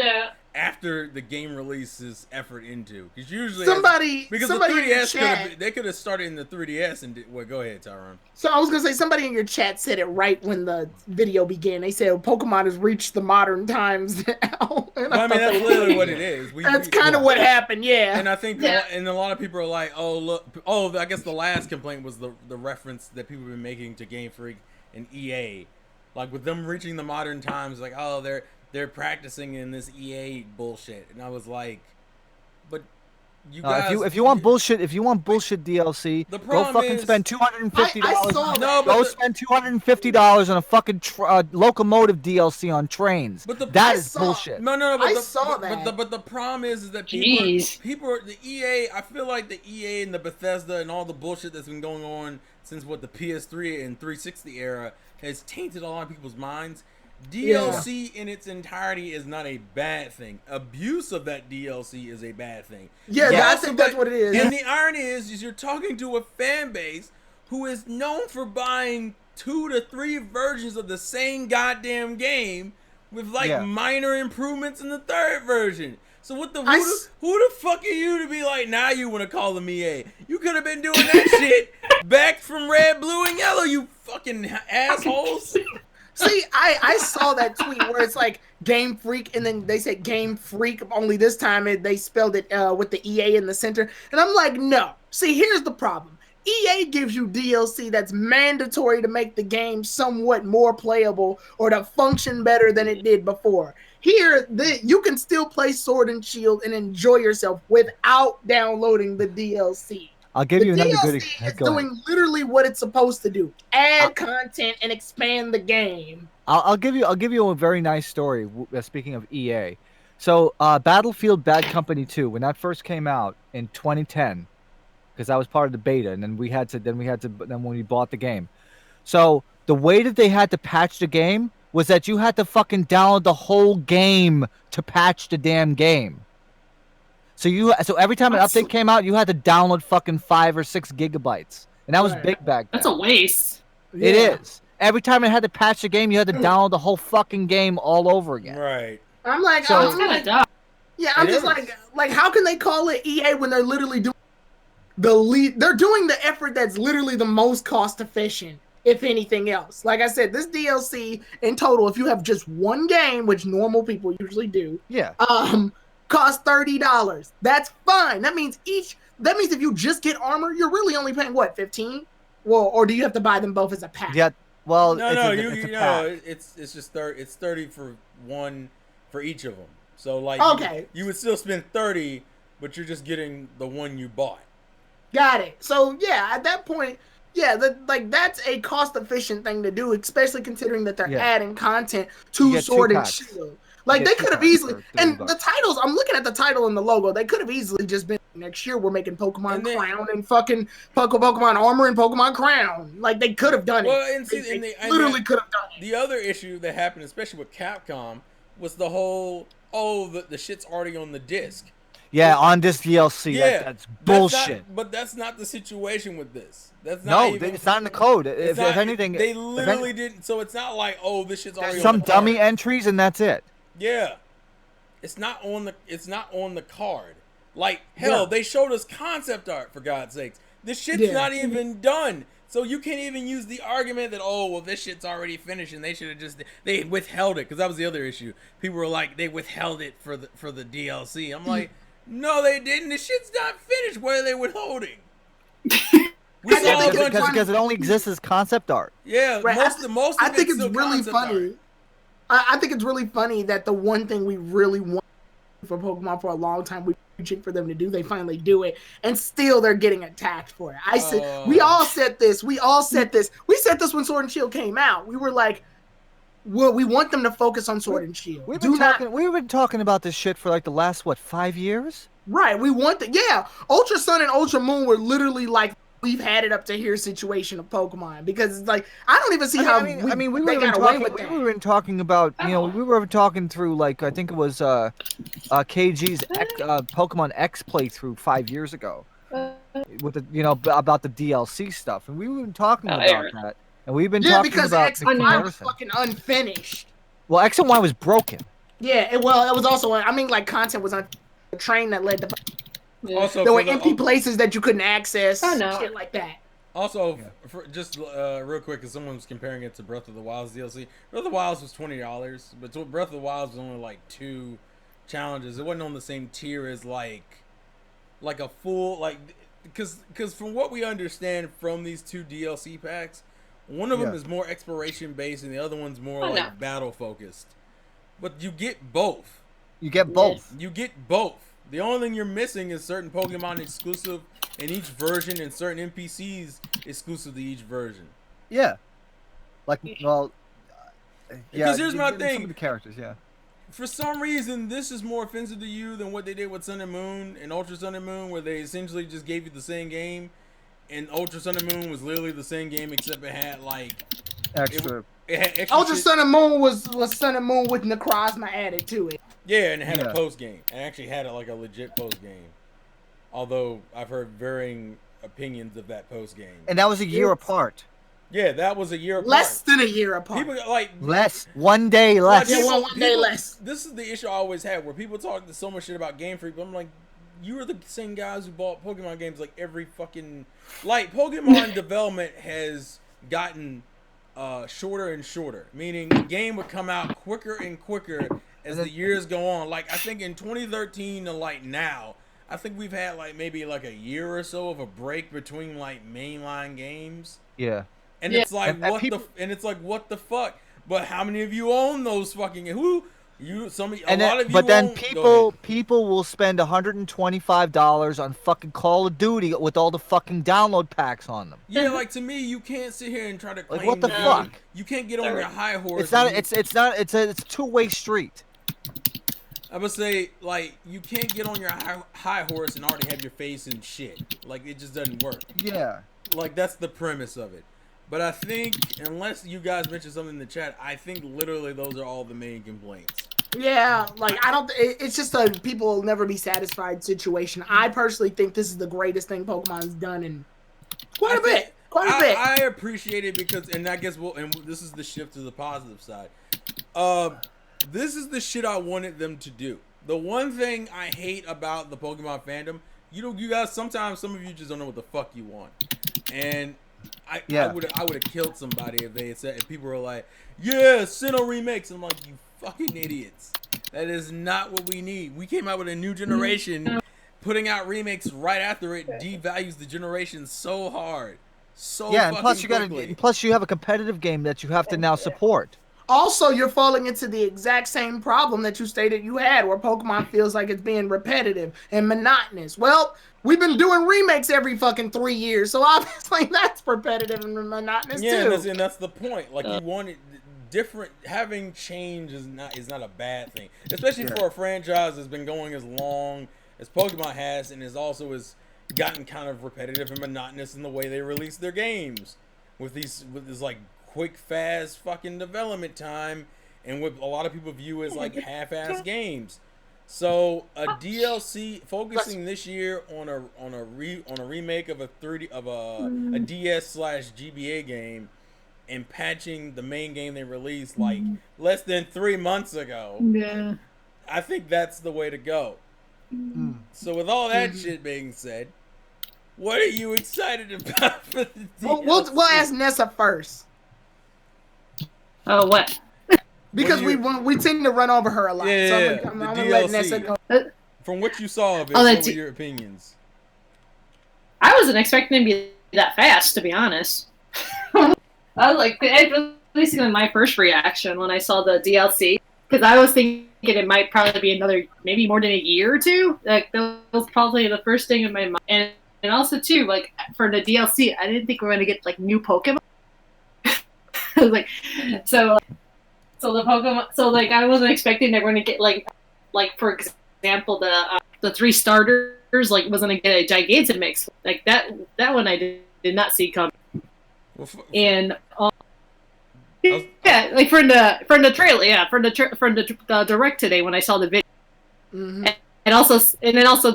after the game releases effort into. Because usually the 3DS they could have started in the 3DS and go ahead, Tyrone. So I was gonna say, somebody in your chat said it right when the video began. They said Pokemon has reached the modern times now. I mean, that's literally what it is. That's kind of what happened, yeah. And I think, and a lot of people are like, oh look, I guess the last complaint was the reference that people have been making to Game Freak and EA, like with them reaching the modern times, like, oh, they're practicing in this EA bullshit, and I was like, but you guys, if you want bullshit DLC, go fucking spend $250. Go spend $250 on a fucking locomotive DLC on trains. That is bullshit. No. But the problem is that people, the EA. I feel like the EA and the Bethesda and all the bullshit that's been going on since the PS3 and 360 era has tainted a lot of people's minds. DLC in its entirety is not a bad thing. Abuse of that DLC is a bad thing. I think that's what it is. And the irony is you're talking to a fan base who is known for buying 2 to 3 versions of the same goddamn game with minor improvements in the 3rd version. So who the fuck are you to be like, now you want to call them EA? You could have been doing that shit back from Red, Blue, and Yellow, you fucking assholes. See, I saw that tweet where it's like Game Freak, and then they said Game Freak, only this time they spelled it with the EA in the center. And I'm like, no. See, here's the problem. EA gives you DLC that's mandatory to make the game somewhat more playable or to function better than it did before. Here, you can still play Sword and Shield and enjoy yourself without downloading the DLC. I'll give you another good example. It's doing literally what it's supposed to do: add content and expand the game. I'll give you a very nice story. Speaking of EA, so Battlefield Bad Company 2, when that first came out in 2010, because I was part of the beta, and then when we bought the game. So the way that they had to patch the game was that you had to fucking download the whole game to patch the damn game. So every time an update came out, you had to download fucking 5 or 6 gigabytes, and that was big back then. That's a waste. It is. Every time it had to patch the game, you had to download the whole fucking game all over again. Right. I'm like, I'm just like, how can they call it EA when they're literally doing they're doing the effort that's literally the most cost efficient, if anything else. Like I said, this DLC in total, if you have just one game, which normal people usually do, costs $30. That's fine. That means if you just get armor, you're really only paying what, $15? Well, or do you have to buy them both as a pack? Yeah. Well, it's just 30. It's 30 for one for each of them. So like, you would still spend 30, but you're just getting the one you bought. Got it. So yeah, at that point, that's a cost efficient thing to do, especially considering that they're adding content to Sword and Shield. Like they could have easily, and the titles. I'm looking at the title and the logo. They could have easily just been next year. We're making Pokemon Crown and fucking Pokemon Armor and Pokemon Crown. Like they could have done it. Well, and see, they literally could have done it. The other issue that happened, especially with Capcom, was the whole the shit's already on the disc. Yeah, on this DLC. Yeah, that's bullshit. But that's not the situation with this. That's not. No, it's not in the code. If anything, they literally didn't. So it's not like, oh, this shit's already some on the dummy card. entries and that's it. Yeah, it's not on the card. Like hell, they showed us concept art for God's sakes. This shit's not even done. So you can't even use the argument that, oh, well, this shit's already finished and they withheld it, because that was the other issue. People were like, they withheld it for the DLC. I'm like, no, they didn't. The shit's not finished. What are they withholding? Because it only exists as concept art. Yeah, right. most I of think it's really funny. I think it's really funny that the one thing we really want for Pokemon for a long time, we've been reaching for them to do, they finally do it, and still they're getting attacked for it. We all said this. We said this when Sword and Shield came out. We were like, well, we want them to focus on Sword and Shield. We've been talking about this shit for like the last 5 years? Right. We want Ultra Sun and Ultra Moon were literally like, we've had it up to here situation of Pokemon, because it's like I don't even see how we were talking about, you know, we were talking through, like, I think it was KG's Pokemon X playthrough 5 years ago with the, you know, about the DLC stuff, and we were talking about that, and we've been talking because about X and Y was fucking unfinished. Well, X and Y was broken. Yeah, it was also, I mean, like, content was on the train that led to. Yeah. Also, there were empty places that you couldn't access. Shit like that. Also, for just real quick, because someone was comparing it to Breath of the Wild's DLC. Breath of the Wild was $20, but Breath of the Wild was only like 2 challenges. It wasn't on the same tier as like a full, because from what we understand from these 2 DLC packs, one of them is more exploration based and the other one's more battle focused. But you get both. You get both. You get both. The only thing you're missing is certain Pokemon exclusive in each version and certain NPCs exclusive to each version. Yeah. Like, well, because here's my thing. Some of the characters, For some reason, this is more offensive to you than what they did with Sun and Moon and Ultra Sun and Moon, where they essentially just gave you the same game. And Ultra Sun and Moon was literally the same game, except it had, like, extra. It had extra Ultra Sun and Moon was Sun and Moon with Necrozma added to it. Yeah, and it had a post game. It actually had like a legit post game. Although I've heard varying opinions of that post game. And that was a year apart. Yeah, that was a year apart. Less than a year apart. People like less. 1 day less. One day less. This is the issue I always had, where people talk so much shit about Game Freak, but I'm like, you are the same guys who bought Pokemon games like every fucking, like, Pokemon development has gotten shorter and shorter. Meaning the game would come out quicker and quicker as the years go on. Like, I think in 2013 to like now, I think we've had like maybe like a year or so of a break between like mainline games. Yeah. And it's like what the fuck? But how many of you own those fucking people will spend $125 on fucking Call of Duty with all the fucking download packs on them. Yeah, like, to me, you can't sit here and try to claim, like, what the fuck? You can't get on your high horse. It's a two-way street. I would say, like, you can't get on your high horse and already have your face in shit. Like, it just doesn't work. Yeah. Like, that's the premise of it. But I think, unless you guys mention something in the chat, I think literally those are all the main complaints. Yeah, like, it's just a people will never be satisfied situation. I personally think this is the greatest thing Pokemon's done in quite a bit. I appreciate it because, and I guess this is the shift to the positive side. This is the shit I wanted them to do. The one thing I hate about the Pokemon fandom, you guys, sometimes some of you just don't know what the fuck you want. And I would have killed somebody if they had said, if people were like, yeah, Sinnoh remakes. I'm like, you fucking idiots. That is not what we need. We came out with a new generation. Putting out remakes right after it devalues the generation so hard. And plus you have a competitive game that you have to now support. Also, you're falling into the exact same problem that you stated you had, where Pokemon feels like it's being repetitive and monotonous. Well, we've been doing remakes every fucking 3 years, so obviously that's repetitive and monotonous too. Yeah, and that's the point. Like, you wanted different. Having change is not a bad thing, especially for a franchise that's been going as long as Pokemon has, and has gotten kind of repetitive and monotonous in the way they release their games, with this like quick, fast fucking development time, and what a lot of people view as like half-ass games. So a DLC focusing this year on a remake of a DS/GBA game, and patching the main game they released like less than 3 months ago. Yeah, I think that's the way to go. So with all that shit being said, what are you excited about for the DLC? We'll ask Nessa first. Oh, what? Because we tend to run over her a lot. Yeah, so I'm gonna let Nessa go. From what you saw of it, what were your opinions? I wasn't expecting it to be that fast, to be honest. I was like, it was basically my first reaction when I saw the DLC, because I was thinking it might probably be maybe more than a year or two. Like, that was probably the first thing in my mind. And also, too, like, for the DLC, I didn't think we were going to get, like, new Pokemon. I was like, so the Pokemon, so, like, I wasn't expecting they were going to get, like, for example, the 3 starters, like, wasn't going to get a Gigantamax. Like, that one I did not see coming. Well, and yeah, like from the trailer, from the direct today when I saw the video, and then also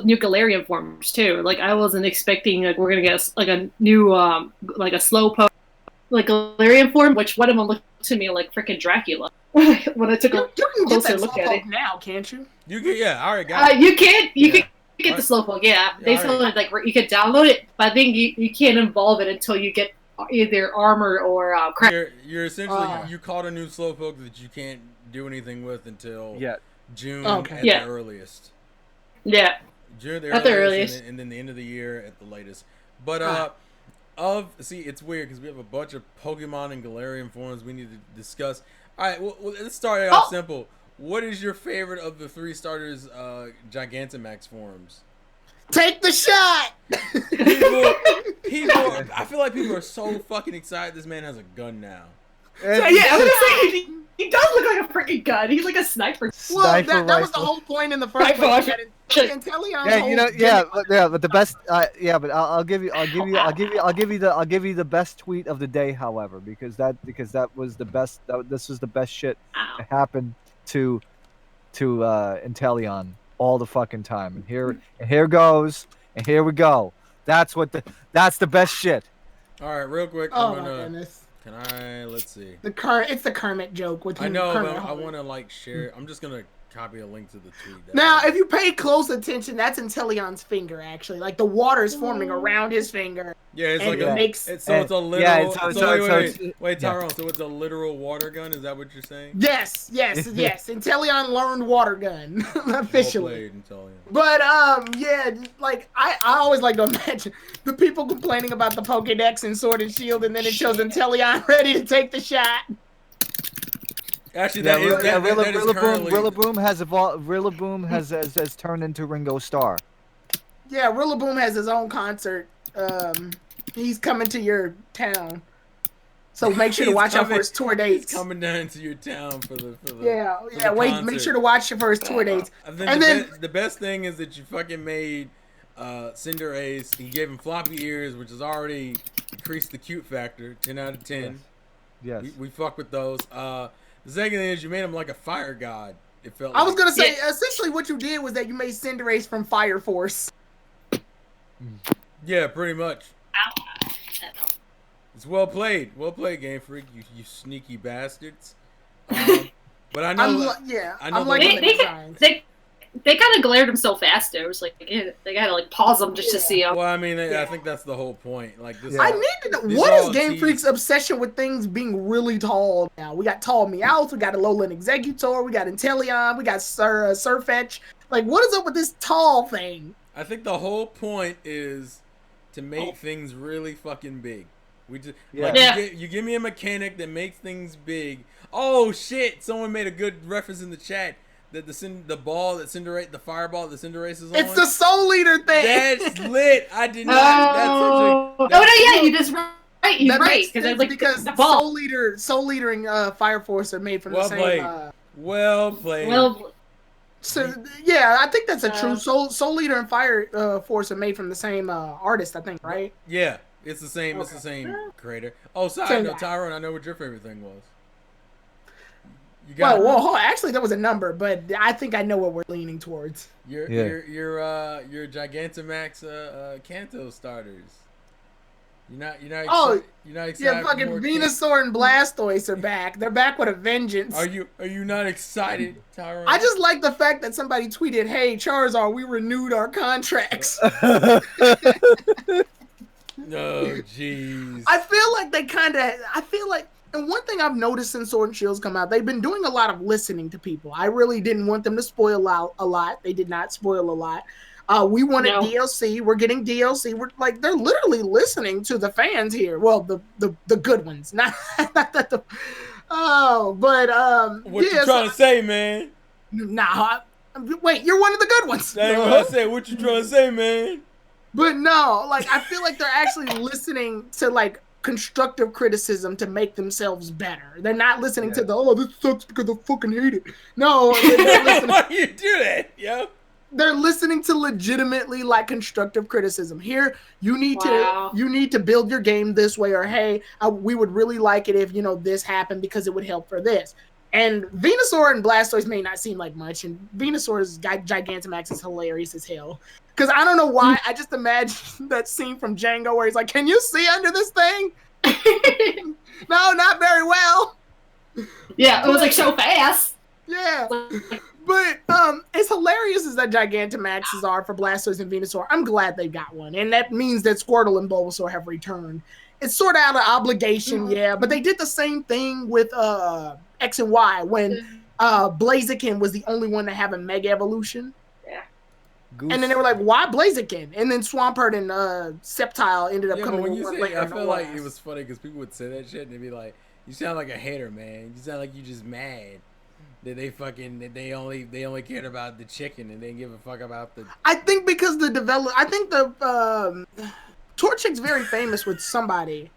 new Galarian forms too. Like, I wasn't expecting like we're gonna get like a new like a Slowpoke, like Galarian form, which one of them looked to me like freaking Dracula when I took a closer look at it. Now, can't you? You can, I already got it. You can get the Slowpoke. Yeah, they told me like you could download it, but I think you can't involve it until you get either armor or craft. You're essentially you caught a new Slowpoke that you can't do anything with until June at the earliest. Yeah, June at the earliest, and then the end of the year at the latest. But it's weird because we have a bunch of Pokemon and Galarian forms we need to discuss. All right, well let's start out simple. What is your favorite of the 3 starters Gigantamax forms? Take the shot! People, I feel like people are so fucking excited this man has a gun now. So, yeah, I was gonna say, he does look like a freaking gun. He's like a sniper. Well, that was the whole point in the first place. But the best, I'll give you the best tweet of the day, however, because that was the best. This was the best shit that happened to Inteleon all the fucking time, and here goes, and here we go. That's the best shit. All right, real quick. Oh my goodness. Can I? Let's see. It's the Kermit joke with him. I know, Kermit but I want to like share. I'm just gonna copy a link to the tweet. Now, if you pay close attention, that's Inteleon's finger actually. Like the water is forming around his finger. Yeah, it's like it's a literal. Wait, Tyrone. So it's a literal water gun? Is that what you're saying? Yes. Inteleon learned water gun officially. Well played, Inteleon. But like I always like to imagine the people complaining about the Pokédex and Sword and Shield, and then it shows Inteleon ready to take the shot. Actually, Rillaboom has turned into Ringo Starr. Yeah, Rillaboom has his own concert. He's coming to your town, so make sure to watch out for his tour dates. He's coming down to your town for the make sure to watch for his tour dates. The best thing is that you fucking made Cinderace. You gave him floppy ears, which has already increased the cute factor, 10 out of 10. Yes. We fuck with those. The second thing is you made him like a fire god. It felt. I was gonna say essentially what you did was that you made Cinderace from Fire Force. Yeah, pretty much. It's well played, Game Freak. You sneaky bastards. But I know. I'm liking the designs. They kind of glared him so fast. It was like they gotta like pause him just to see him. Well, I mean, I think that's the whole point. Like this. I need to know what is Game Freak's obsession with things being really tall now. We got tall Meowth, we got a Alolan Exeggutor, we got Inteleon, we got Sirfetch'd. Like, what is up with this tall thing? I think the whole point is to make things really fucking big. You give me a mechanic that makes things big. Oh shit! Someone made a good reference in the chat. That the ball that Cinderace, the fireball that Cinderace is on. It's the Soul Leader thing. That's lit. I did not. You just right. right. He's right because Soul Leader, and Fire Force are made from the same. Well played. So yeah, I think that's a true Soul Leader and Fire Force are made from the same artist. I think, right? Yeah, it's the same. Okay. It's the same creator. Oh, sorry, no, Tyrone. I know what your favorite thing was. You got well, actually, that was a number, but I think I know what we're leaning towards. Your Gigantamax Kanto starters. You're not excited. Yeah, fucking Venusaur and Blastoise are back. They're back with a vengeance. Are you not excited, Tyrone? I just like the fact that somebody tweeted, "Hey, Charizard, we renewed our contracts." No, jeez. I feel like, and one thing I've noticed since Sword and Shield's come out, they've been doing a lot of listening to people. I really didn't want them to spoil out a lot. They did not spoil a lot. We wanted DLC. We're getting DLC. We're like, they're literally listening to the fans here. Well, the good ones, not that the. Oh, but what you trying to say, man? Nah, wait, you're one of the good ones. That's what I said. What you trying to say, man? But no, like I feel like they're actually listening to like constructive criticism to make themselves better. They're not listening to this sucks because I fucking hate it. No, why do you do that, yo? They're listening to legitimately like constructive criticism. Here, you need to build your game this way, or hey, we would really like it if this happened because it would help for this. And Venusaur and Blastoise may not seem like much, and Venusaur's Gigantamax is hilarious as hell. Because I don't know why, I just imagine that scene from Django where he's like, "Can you see under this thing?" No, not very well. Yeah, it was like so fast. Yeah. But as hilarious as that Gigantamaxes are for Blastoise and Venusaur, I'm glad they got one. And that means that Squirtle and Bulbasaur have returned. It's sort of out of obligation, but they did the same thing with X and Y when Blaziken was the only one to have a Mega Evolution. Yeah. Goose. And then they were like, why Blaziken? And then Swampert and Sceptile ended up coming when you in say, later. I feel like it was funny because people would say that shit and they'd be like, you sound like a hater, man. You sound like you just mad. That they only cared about the chicken and they didn't give a fuck about the. I think because the Torchic's very famous with somebody.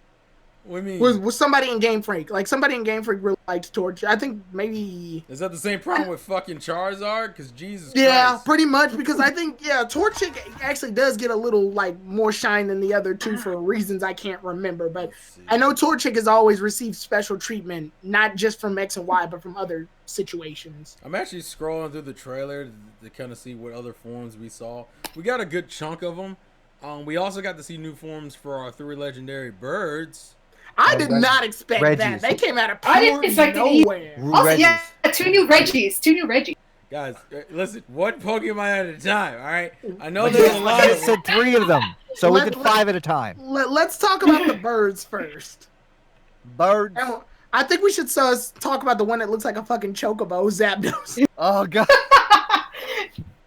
What do you mean? Was somebody in Game Freak. Like somebody in Game Freak really liked Torchic. I think maybe. Is that the same problem with fucking Charizard? Because Jesus Christ. Yeah, pretty much. Because I think Torchic actually does get a little like more shine than the other two for reasons I can't remember. But I know Torchic has always received special treatment, not just from X and Y, but from other situations. I'm actually scrolling through the trailer to kind of see what other forms we saw. We got a good chunk of them. We also got to see new forms for our 3 legendary birds. I did not expect that. They came out of pure nowhere. Also, yeah, 2 new Reggies. Guys, listen, one Pokemon at a time, all right? I know there's a lot of them. said 3 of them, so we did 5 at a time. Let's talk about the birds first. Birds. I think we should talk about the one that looks like a fucking chocobo, Zapdos. Oh, God.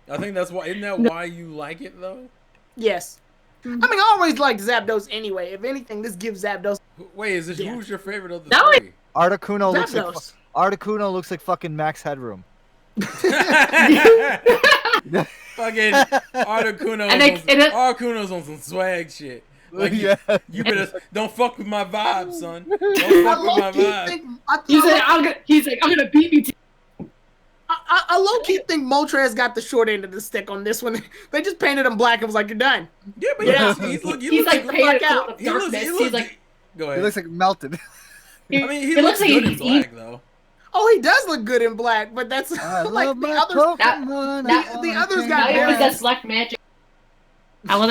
I think that's why. Isn't that why you like it, though? Yes. I mean, I always liked Zapdos anyway. If anything, this gives Zapdos. Wait, who's your favorite of the 3? Articuno looks like fucking Max Headroom. Fucking Articuno's on some swag shit. Like you better don't fuck with my vibe, son. Don't fuck with my vibe. He's like, I'm gonna beat you. I low-key think Moltres got the short end of the stick on this one. They just painted him black and was like, "You're done." Yeah, but he looks like go ahead. He looks like melted. I mean, he looks good in black though. Oh, he does look good in black, but that's like the others. The others got. Now he possesses black magic.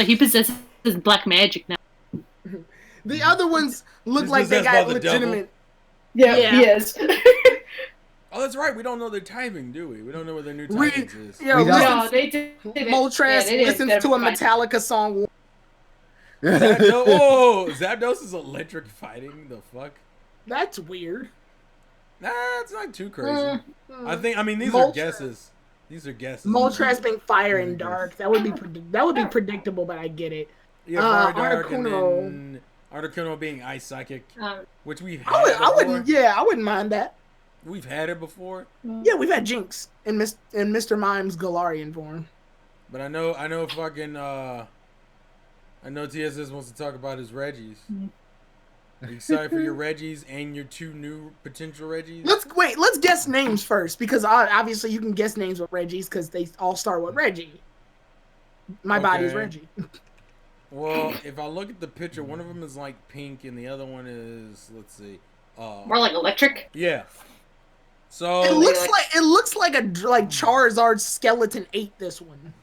He possesses black magic now. The other ones look like they got legitimate. Yeah, he is. Oh, that's right. We don't know their timing, do we? We don't know what their new timing is. No, they did. Moltres listens to a Metallica song. Zapdos is electric fighting. The fuck? That's weird. Nah, it's not too crazy. I mean, these are guesses. These are guesses. Moltres being fire and dark. That would be predictable, but I get it. Yeah, dark and then Articuno being ice psychic, which we've had. I wouldn't mind that. We've had it before. Yeah, we've had Jinx in Mr. Mime's Galarian form. But I know fucking I know TSS wants to talk about his Reggies. Are you excited for your Reggies and your 2 new potential Reggies? Let's guess names first because obviously you can guess names with Reggies because they all start with Reggie. My body's Reggie. Well, if I look at the picture, one of them is like pink and the other one is, let's see, more like electric. Yeah. So it looks like Charizard's skeleton ate this one.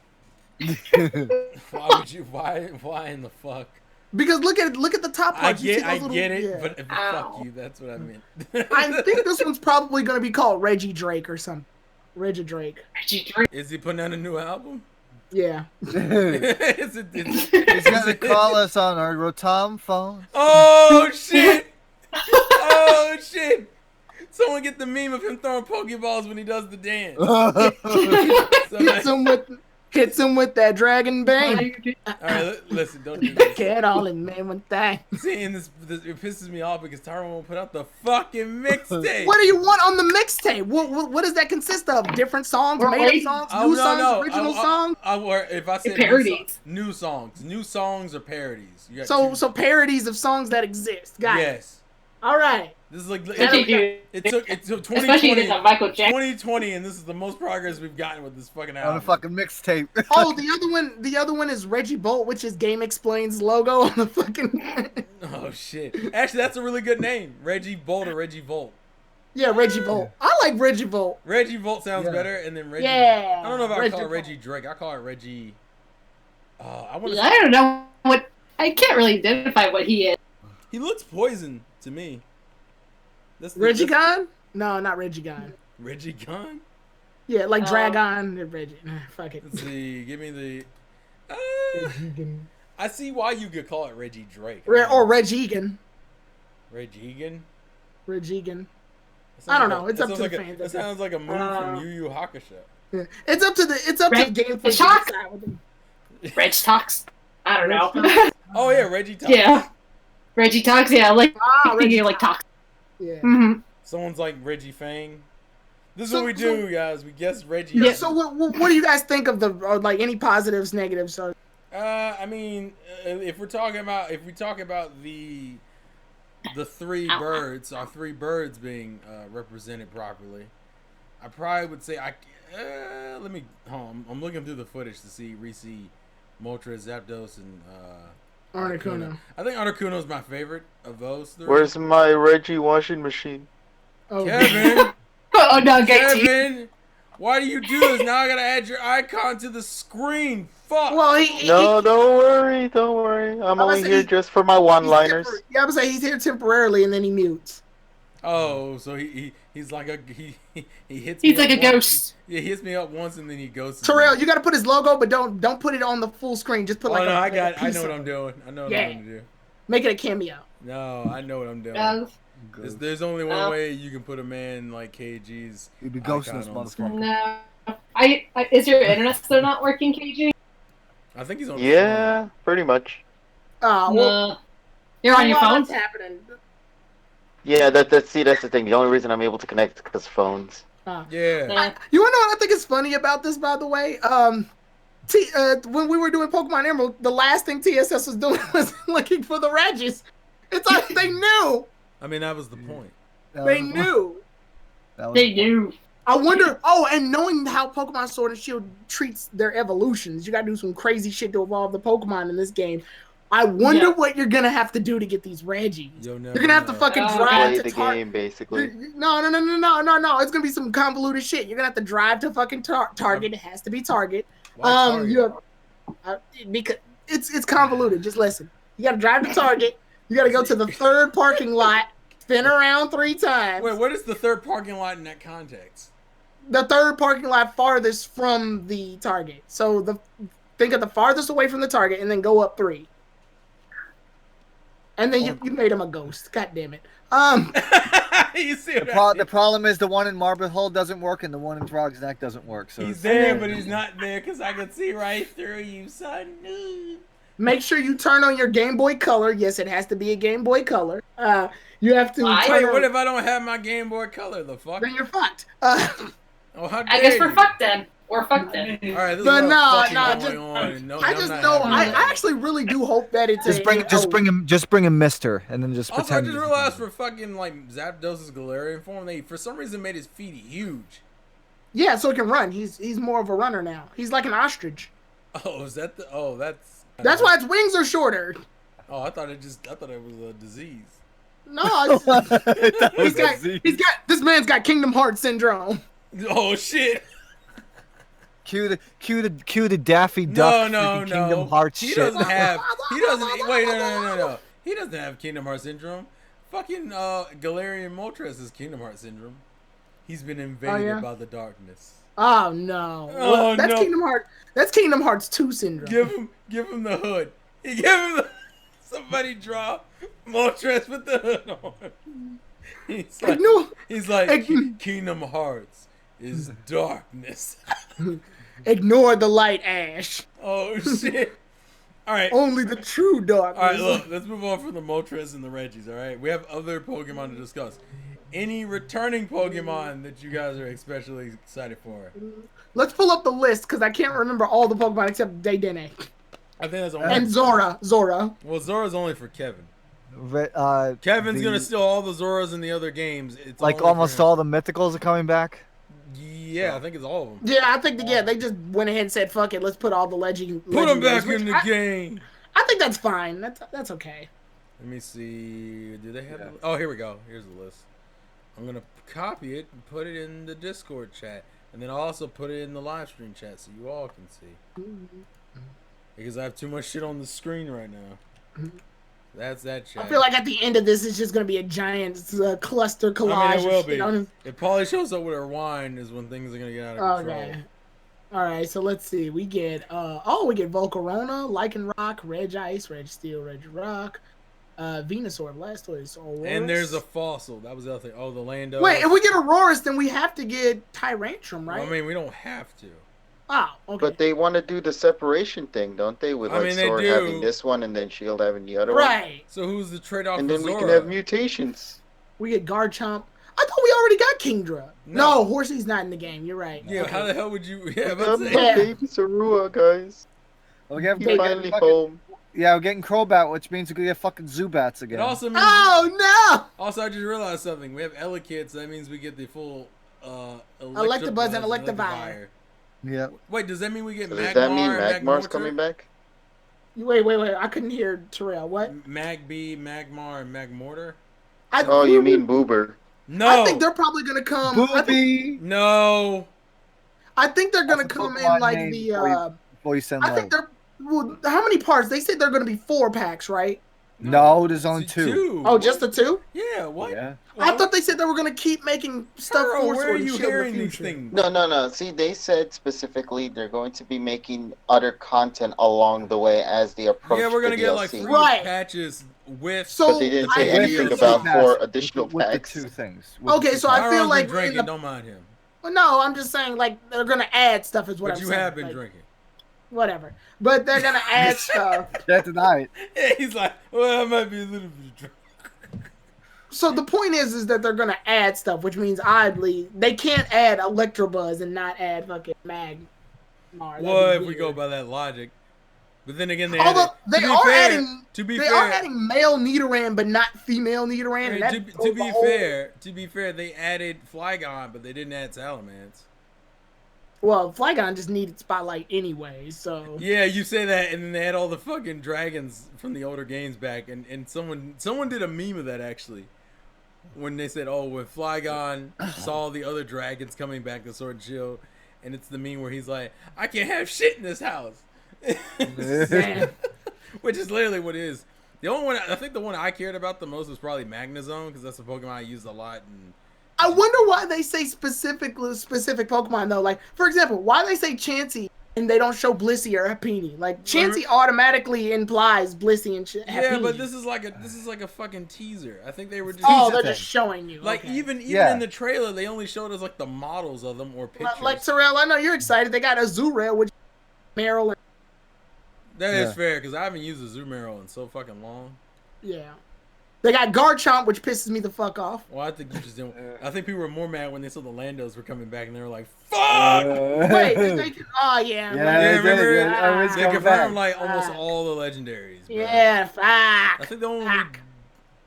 Why would you? Why in the fuck? Because look at the top part. I get it, but fuck you. That's what I meant. I think this one's probably gonna be called Reggie Drake or something. Reggie Drake. Is he putting out a new album? Yeah. He's gonna call us on our Rotom phone. Oh shit! Oh shit! Someone get the meme of him throwing Pokeballs when he does the dance. Hits him with that dragon bang. All right, listen, don't do this. Get all in man one thing. See, and this it pisses me off because Tyrone won't put out the fucking mixtape. What do you want on the mixtape? What does that consist of? Different songs, made-up songs, new songs, original songs? If I said parodies, new songs or parodies. So parodies of songs that exist. Got it. All right. This is like it took 2020, Michael Jackson. 2020, and this is the most progress we've gotten with this fucking album. On a fucking mixtape. Oh, the other one is Reggie Bolt, which is Game Explain's logo on the fucking. Oh shit! Actually, that's a really good name, Reggie Bolt or Reggie Volt. Yeah, Reggie Bolt. I like Reggie Bolt. Reggie Volt sounds better, and then Reggie. Yeah. I don't know if I call it Reggie Drake. I call it Reggie. I don't know what. I can't really identify what he is. He looks poison to me. Reggie Gon? No, not Reggie Gon. Reggie Gon? Yeah, like Dragon and Reggie. Fuck it. Let's see. Give me the. I see why you could call it Reggie Drake. Or Regigan. Regigan? Regigan. I don't know. It's up to the fans. That sounds like a move from Yu Yu Hakusho. Yeah. It's up to the game for Reg Talks. I don't know. Oh yeah, Reggie Talks. Yeah. Reggie Talks. Yeah, like Reggie like Talks. Yeah. Mm-hmm. Someone's like Reggie Fang. This is what we do, guys. We guess Reggie. Yeah. So what do you guys think of like any positives, negatives? I mean, if we talk about the 3 birds, our 3 birds being represented properly, I probably would say let me. I'm looking through the footage to see Reese, Moltres, Zapdos, and Articuno. I think Articuno is my favorite of those 3. Where's my Reggie washing machine? Oh. Kevin. Oh no, Kevin. Why do you do this? Now I gotta add your icon to the screen. Fuck. Well, don't worry. I'm only here just for my one-liners. Yeah, I was saying he's here temporarily and then he mutes. Oh, so he's like he hits. He's like a ghost. Yeah, he hits me up once and then he goes. Terrell, you got to put his logo, but don't put it on the full screen. Just put like. Oh no, I know what I'm doing. I know what I'm going to do. Make it a cameo. No, I know what I'm doing. There's only one way you can put a man like KG's. You'd be ghosting this motherfucker. No, is your internet still not working, KG? I think he's on. Yeah, pretty much. Well, you're on your phone. What's happening? Yeah, that's the thing. The only reason I'm able to connect is because phones. Yeah. You wanna know what I think is funny about this, by the way? When we were doing Pokemon Emerald, the last thing TSS was doing was looking for the Regis. It's like they knew. I mean, that was the point. They knew. They knew. I wonder. Oh, and knowing how Pokemon Sword and Shield treats their evolutions, you gotta do some crazy shit to evolve the Pokemon in this game. I wonder what you're gonna have to do to get these Regis. You're gonna have to fucking drive to game, basically. No. It's gonna be some convoluted shit. You're gonna have to drive to fucking Target. It has to be Target. Because it's convoluted. Just listen. You gotta drive to Target. You gotta go to the 3rd parking lot. Spin around 3 times. Wait, what is the 3rd parking lot in that context? The 3rd parking lot farthest from the Target. So think of the farthest away from the Target and then go up 3. And then you made him a ghost. God damn it. You see the problem is the one in Marble Hole doesn't work and the one in Frog's Neck doesn't work. So he's there, but he's not there because I can see right through you, son. Make sure you turn on your Game Boy Color. Yes, it has to be a Game Boy Color. You have to. Wait, what if I don't have my Game Boy Color? The fuck? Then you're fucked. Oh, how dare I guess we're fucked then. Or fuck them. All right, this But is no, going on. No, I just know. I actually really do hope that it's just bring him Mister, and then just also, pretend. I just realized for fucking like Zapdos' Galarian form, they for some reason made his feet huge. Yeah, so he can run. He's more of a runner now. He's like an ostrich. Oh, is that the? Oh, That's why its wings are shorter. Oh, I thought it was a disease. No, he's got. This man's got Kingdom Hearts syndrome. Oh shit. Cue the Daffy Duck. No. Kingdom Hearts he shit. Doesn't have. He doesn't. Wait, no. He doesn't have Kingdom Hearts syndrome. Fucking Galarian Moltres is Kingdom Hearts syndrome. He's been invaded by the darkness. Oh no. Oh that's no. Kingdom Hearts. That's Kingdom Hearts 2 syndrome. Give him the hood. Give him the. Somebody draw Moltres with the hood on. He's like Kingdom Hearts is darkness. Ignore the light, Ash. Oh shit! All right. Only the true darkness. All right, look. Let's move on from the Moltres and the Reggies. All right, we have other Pokemon to discuss. Any returning Pokemon that you guys are especially excited for? Let's pull up the list because I can't remember all the Pokemon except Daydene. I think that's only. And Zora. Well, Zora's only for Kevin. Kevin's gonna steal all the Zoras in the other games. It's like almost all the mythicals are coming back. Yeah, I think it's all of them. Yeah, I think they just went ahead and said, "Fuck it, let's put all the legend." Put them back in the game. I think that's fine. That's okay. Let me see. Do they have? Yeah. Oh, here we go. Here's the list. I'm gonna copy it and put it in the Discord chat, and then I'll also put it in the live stream chat so you all can see. Because I have too much shit on the screen right now. That's that chat. I feel like at the end of this, it's just gonna be a giant cluster collage. I mean, it will be. If Polly shows up with her wine, is when things are gonna get out of control. Okay. All right, so let's see. We get we get Volcarona, Lycanroc, Regice, Registeel, Regirock, Venusaur, Blastoise, Aurorus. And there's a fossil. That was the other thing. Oh, the Lando. Wait, if we get Aurorus, then we have to get Tyrantrum, right? Well, I mean, we don't have to. Oh, okay. But they want to do the separation thing, don't they? With Sword having this one and then Shield having the other one. Right. So who's the trade-off? And then Zora? we can have mutations. We get Garchomp. I thought we already got Kingdra. No, Horsey's not in the game. You're right. Yeah, okay. How the hell would you? Yeah, baby Sarua, guys. Well, we have finally home. Yeah, we're getting Crobat, which means we're gonna get fucking Zubats again. It also means, no! Also, I just realized something. We have Elekid, so that means we get the full Electabuzz and Electivire. Yeah. Wait, does that mean we get Magmar? Does that mean Magmar's coming back? Wait. I couldn't hear Terrell. What? Magby, Magmar, and Magmortar? You mean Boober. No. I think they're probably going to come. Boobie. No. I think they're going to come in like the... Voice and I think they're... Well, how many parts? They said they're going to be 4 packs, right? No, there's only 2. Oh, just the 2? Yeah, what? Yeah. I thought they said they were going to keep making stuff for where are you hearing the these things? No. See, they said specifically they're going to be making other content along the way as they approach. Yeah, we're going to get like 3 patches with. But they didn't say anything about 4 additional packs. With the 2 things. Okay, so I feel like drinking. Don't mind him. Well, no, I'm just saying like they're going to add stuff is what I'm saying. But you have been drinking. Whatever. But they're going to add stuff. That's tonight. Yeah, he's like, well, I might be a little bit drunk. So the point is that they're going to add stuff, which means oddly, they can't add Electabuzz and not add fucking Magmar. Well, if we go by that logic. But then again, they are adding male Nidoran, but not female Nidoran. To be fair, they added Flygon, but they didn't add Salamence. Well, Flygon just needed spotlight anyway, so... Yeah, you say that, and then they had all the fucking dragons from the older games back, and someone did a meme of that, actually. When they said, oh, when Flygon saw the other dragons coming back to Sword and Shield, and it's the meme where he's like, I can't have shit in this house. Which is literally what it is. The only one, I think the one I cared about the most was probably Magnezone, because that's a Pokemon I used a lot, and... I wonder why they say specific Pokemon though. Like, for example, why they say Chansey and they don't show Blissey or Happiny. Like, Chansey automatically implies Blissey and Happiny. Yeah, but this is like a fucking teaser. I think they were just they're just showing you. Like even in the trailer, they only showed us like the models of them or pictures. Like Terrell, I know you're excited. They got Azurill, which Meryl. That is fair because I haven't used Azumarill in so fucking long. Yeah. They got Garchomp, which pisses me the fuck off. Well, I think you just didn't. I think people were more mad when they saw the Landos were coming back, and they were like, "Fuck!" Wait, oh yeah, remember? They confirmed like almost all the legendaries. Bro. Yeah, fuck. I think the only.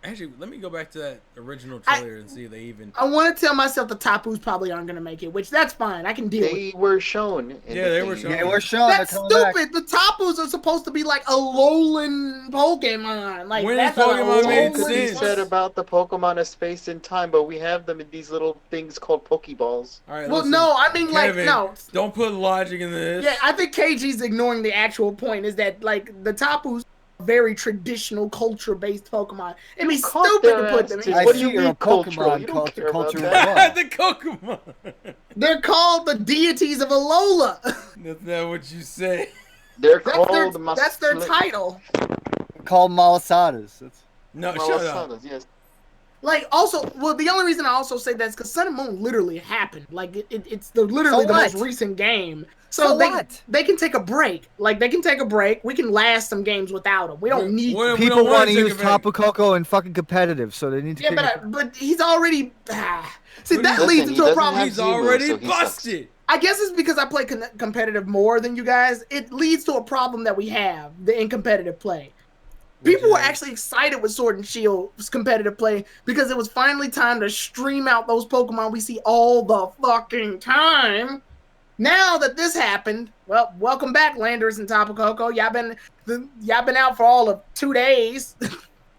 Actually, let me go back to that original trailer and see if they even. I want to tell myself the Tapus probably aren't gonna make it, which that's fine. I can deal with it. They were shown. They were shown. They were shown. That's stupid. The Tapus are supposed to be like a Alolan Pokemon. Like when that's Pokemon made What you sense. said about the Pokemon of space and time, but we have them in these little things called Pokeballs. All right. Well, listen, no, I mean Kevin, like no. Don't put logic in this. Yeah, I think KG's ignoring the actual point. Is that like the Tapus? Very traditional culture-based Pokemon. It'd be stupid to put them in. What do you mean cultural? You don't care about that. The Pokemon. They're called the deities of Alola. That's not what you say. They're called that's their title. Called Malasadas. No, shut up. Yes. Like also, well, the only reason I also say that is because Sun and Moon literally happened. Like it's literally the most recent game. So they can take a break. Like they can take a break. We can last some games without him. We don't need. People want to use Tapu Koko in fucking competitive, so they need to. Yeah, but he's already. See, that leads into a problem. He's already busted. I guess it's because I play competitive more than you guys. It leads to a problem that we have in competitive play. People were actually excited with Sword and Shield's competitive play because it was finally time to stream out those Pokemon we see all the fucking time. Now that this happened, well, welcome back, Landers and Tapu Koko. Y'all been out for all of 2 days.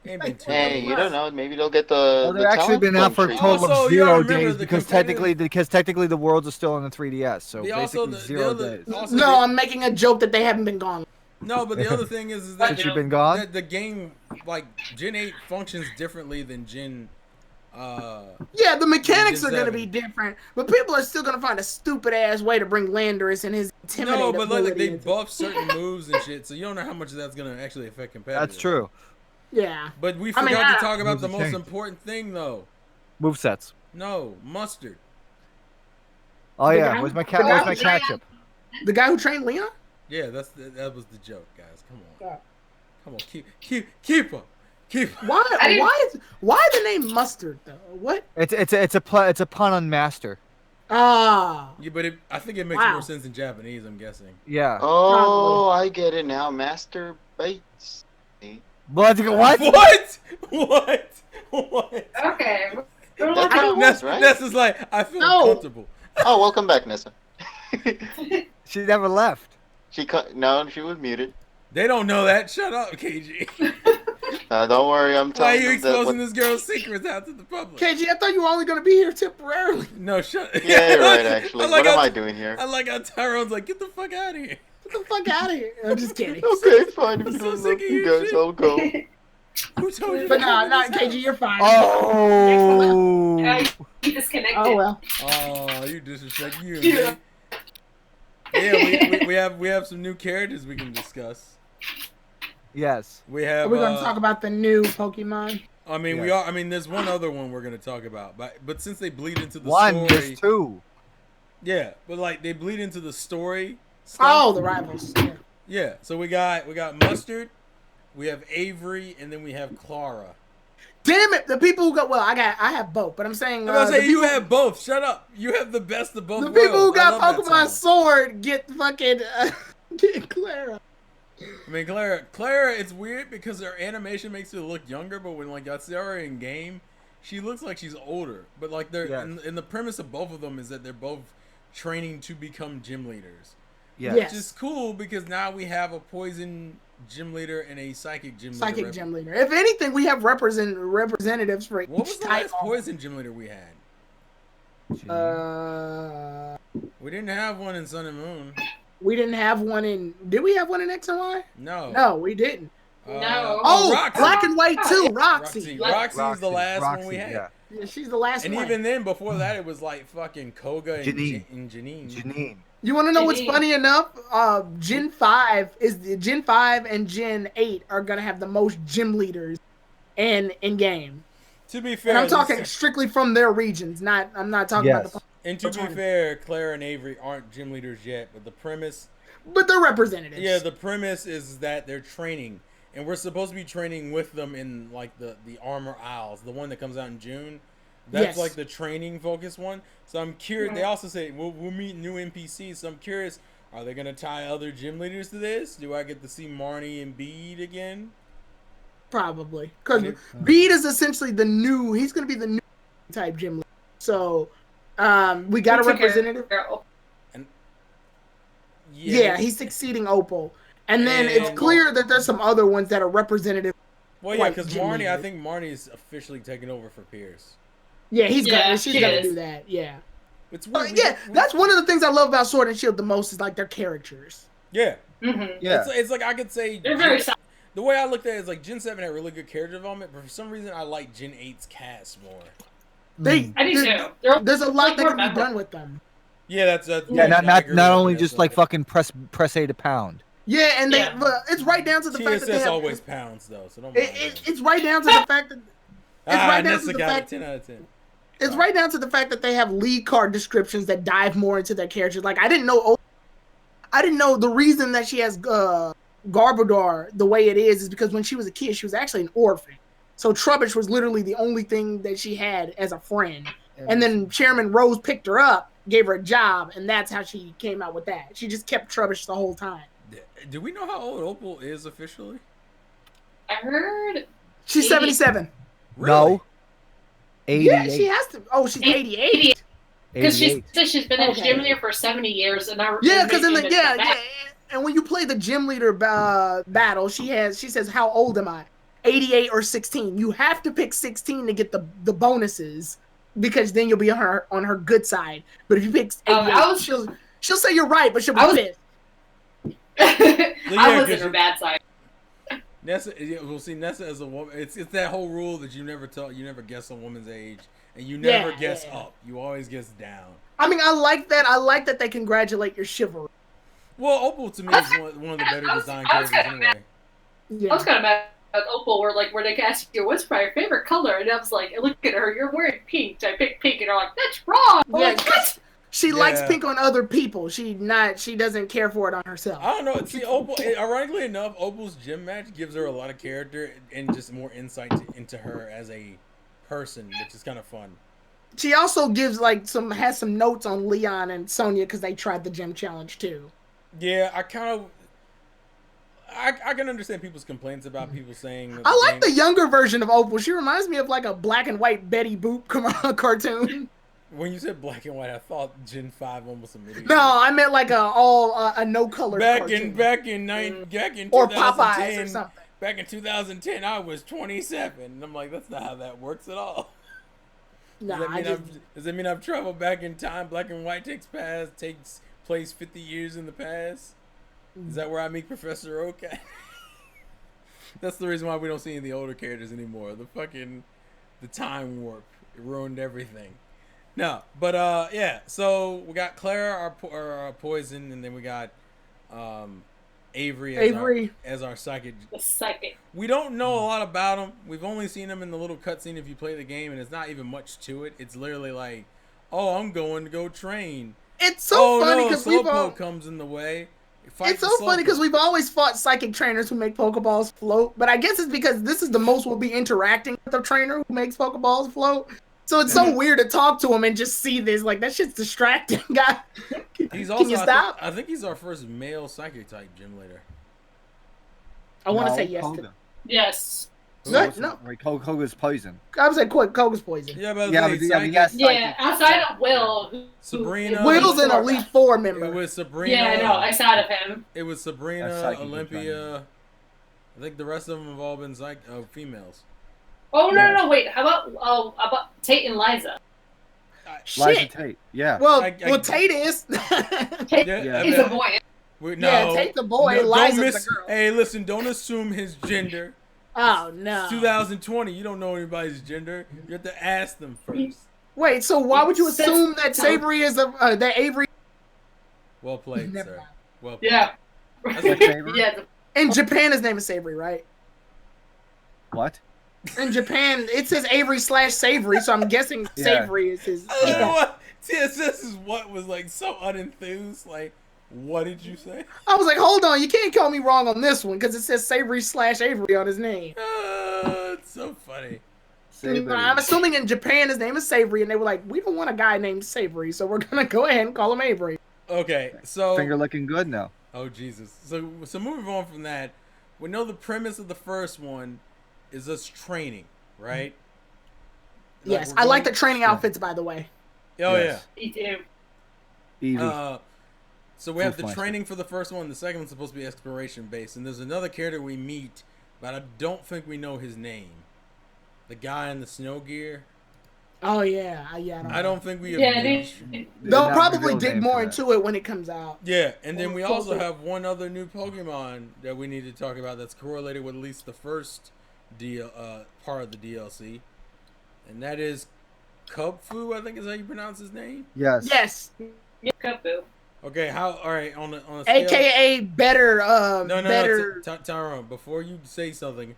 Hey, you don't know. Maybe they'll get the. Well, they've actually been out for a total of 0 days because technically the worlds are still on the 3DS. So basically 0 days. No, I'm making a joke that they haven't been gone. No, but the other thing is that since you've been gone, that the game like Gen 8 functions differently than Gen. Yeah, the mechanics are gonna be different, but people are still gonna find a stupid ass way to bring Landorus and his intimidating. No, but like they buff certain moves and shit, so you don't know how much that's gonna actually affect competitive. That's true. Yeah, but we forgot to talk about the most important thing though. Movesets. No, Mustard. Oh yeah, where's my ketchup? The guy who trained Leon? Yeah, that was the joke, guys. Come on, keep up. Why the name Mustard though? What? It's a pun on master. Ah. Yeah, but I think it makes more sense in Japanese. I'm guessing. Yeah. Oh, probably. I get it now. Master Bates. What? Okay. Nessa's like, I feel uncomfortable. Oh, welcome back, Nessa. She never left. She was muted. They don't know that. Shut up, KG. Don't worry, I'm telling you. Why are you exposing this girl's secrets out to the public? KG, I thought you were only going to be here temporarily. No, shut up. Yeah, you're right, actually. What am I doing here? I like how Tyrone's like, get the fuck out of here. Get the fuck out of here. I'm just kidding. Okay, fine. If you don't love you guys, I'll go. Who told you? But not KG, you're fine. Oh. You disconnected. Oh, well. Oh, you disrespect you. Yeah. Yeah, we have some new characters we can discuss. Yes. We're going to talk about the new Pokemon. I mean, we are. I mean, there's one other one we're going to talk about, but since they bleed into the story, there's 2. Yeah, but like they bleed into the story. Stuff. Oh, the rivals. Yeah. So we got Mustard, we have Avery, and then we have Clara. Damn it! The people who got I have both, but I'm saying. You have both. Shut up. You have the best of both. The people who got Pokemon Sword get fucking get Clara. I mean, Clara, it's weird because her animation makes her look younger, but when like I see her in game, she looks like she's older. But like they're in the premise of both of them is that they're both training to become gym leaders. Yeah. Which is cool because now we have a poison gym leader and a psychic gym leader. Gym leader. If anything, we have representatives for each type. What was the last poison gym leader we had? We didn't have one in Sun and Moon. We didn't have one in. Did we have one in X and Y? No. No, we didn't. No. Oh, Roxy. Black and White too. Roxy. Roxy's the last one we had. Yeah, she's the last one. And even then, before that, it was like fucking Koga and Janine. You want to know what's funny enough? Gen 5 and Gen 8 are gonna have the most gym leaders in game. To be fair, and I'm talking strictly from their regions. I'm not talking about the. And to be fair, Clara and Avery aren't gym leaders yet, but the premise. But they're representatives. Yeah, the premise is that they're training, and we're supposed to be training with them in like the Armor Isles, the one that comes out in June. That's like the training focused one. So I'm curious. They also say we'll meet new NPCs. So I'm curious. Are they gonna tie other gym leaders to this? Do I get to see Marnie and Bede again? Probably, because Bede is essentially the new. He's gonna be the new type gym leader. So, we got a representative. And yeah, he's succeeding Opal, and then it's clear that there's some other ones that are representative. Well, yeah, because Marnie, I think Marnie is officially taking over for Pierce. Yeah, she's gonna do that. Yeah. It's weird. That's one of the things I love about Sword and Shield the most is like their characters. Yeah. Mm-hmm. Yeah. It's like I could say they're very solid. The way I looked at it is like Gen 7 had really good character development, but for some reason I like Gen 8's cast more. I do too. There's a lot that can be done with them. Yeah, that's not only just like fucking press A to pound. Yeah, and it's right down to the fact that they have, always pounds though, so don't mind it's right down to the fact that Nessa got 10 out of 10. It's right down to the fact that they have lead card descriptions that dive more into their characters. Like I didn't know the reason that she has Garbodor the way it is because when she was a kid, she was actually an orphan. So Trubbish was literally the only thing that she had as a friend. And then Chairman Rose picked her up, gave her a job, and that's how she came out with that. She just kept Trubbish the whole time. Do we know how old Opal is officially? I heard she's 77. Really? No. 88. Yeah, she has to. Oh, she's 88. Because she said she's been a gym leader for 70 years, and because and when you play the gym leader battle, she says, "How old am I? 88 or 16?" You have to pick 16 to get the bonuses because then you'll be on her good side. But if you pick 88, she'll say you're right, but she'll be pissed. I was in her bad side. Nessa, we'll see. Nessa as a woman, it's that whole rule that you never guess a woman's age, and you never guess up. You always guess down. I mean, I like that. I like that they congratulate your chivalry. Well, Opal to me is one of the better design characters anyway. I was kind of mad at Opal, where they asked you, "What's my favorite color?" And I was like, "Look at her, you're wearing pink." So I picked pink, and they're like, "That's wrong." I'm like, what? She likes pink on other people. She doesn't care for it on herself. I don't know. See, Opal. Ironically enough, Opal's gym match gives her a lot of character and just more insight into her as a person, which is kind of fun. She also has some notes on Leon and Sonya because they tried the gym challenge too. Yeah, I can understand people's complaints about people saying that I like the younger version of Opal. She reminds me of like a black and white Betty Boop cartoon. When you said black and white, I thought Gen 5 almost immediately. No, I meant like a no color cartoon. Back in 2010, or Popeyes or something. Back in 2010, I was 27, and I'm like, that's not how that works at all. Nah, does that mean I've traveled back in time? Black and white takes place 50 years in the past. Is that where I meet Professor Oak? That's the reason why we don't see any of the older characters anymore. The time warp, it ruined everything. No, but so we got Clara, our poison, and then we got Avery as our psychic. The psychic. We don't know a lot about him. We've only seen him in the little cutscene if you play the game, and it's not even much to it. It's literally like, oh, I'm going to go train. It's so funny because Slowpoke comes in the way. It's so funny because we've always fought psychic trainers who make Pokeballs float, but I guess it's because this is the most we'll be interacting with a trainer who makes Pokeballs float. So it's so weird to talk to him and just see this. Like, that shit's distracting, guy. Can you stop? I think he's our first male psychic type gym leader. I want to say yes. Yes. No. Koga's poison. I was like, Koga's poison. Yeah, but outside of Will. Sabrina. Will's an Elite Four member. It was Sabrina. Yeah, I know. Outside of him. It was Sabrina, Olympia. I think the rest of them have all been females. Oh no, wait. How about Tate and Liza? Liza Tate. Yeah. Well, Tate is. Tate is a boy. Tate the boy. Liza's the girl. Hey, listen! Don't assume his gender. Oh no. It's 2020. You don't know anybody's gender. You have to ask them first. Wait. So why would you assume that Savory is that Avery? Well played, sir. Well played. Yeah. Yeah. In Japan, his name is Savory, right? What? In Japan, it says Avery/Savory, so I'm guessing Savory is his. I don't know what TSS is. What was like so unenthused, like, What did you say? I was like, hold on, you can't call me wrong on this one because it says Savory/Avery on his name. It's so funny. I'm assuming in Japan his name is Savory, and they were like, we don't want a guy named Savory, so we're gonna go ahead and call him Avery. Okay, so finger looking good now. Oh Jesus! So moving on from that, we know the premise of the first one is us training, right? Yes, I like the training outfits, by the way. Oh yes. Yeah, me too. Eevee. So we have the training for the first one. The second one's supposed to be exploration based, and there's another character we meet, but I don't think we know his name. The guy in the snow gear. Oh yeah, I don't think we have. Yeah, they'll probably dig more into it when it comes out. Yeah, and then we also have one other new Pokemon that we need to talk about that's correlated with at least the first part of the DLC, and that is Kubfu. I think is how you pronounce his name. Yes. Yes. Yeah, Kubfu. Okay, how? All right, on a scale, AKA better. No, Tyrone. Before you say something,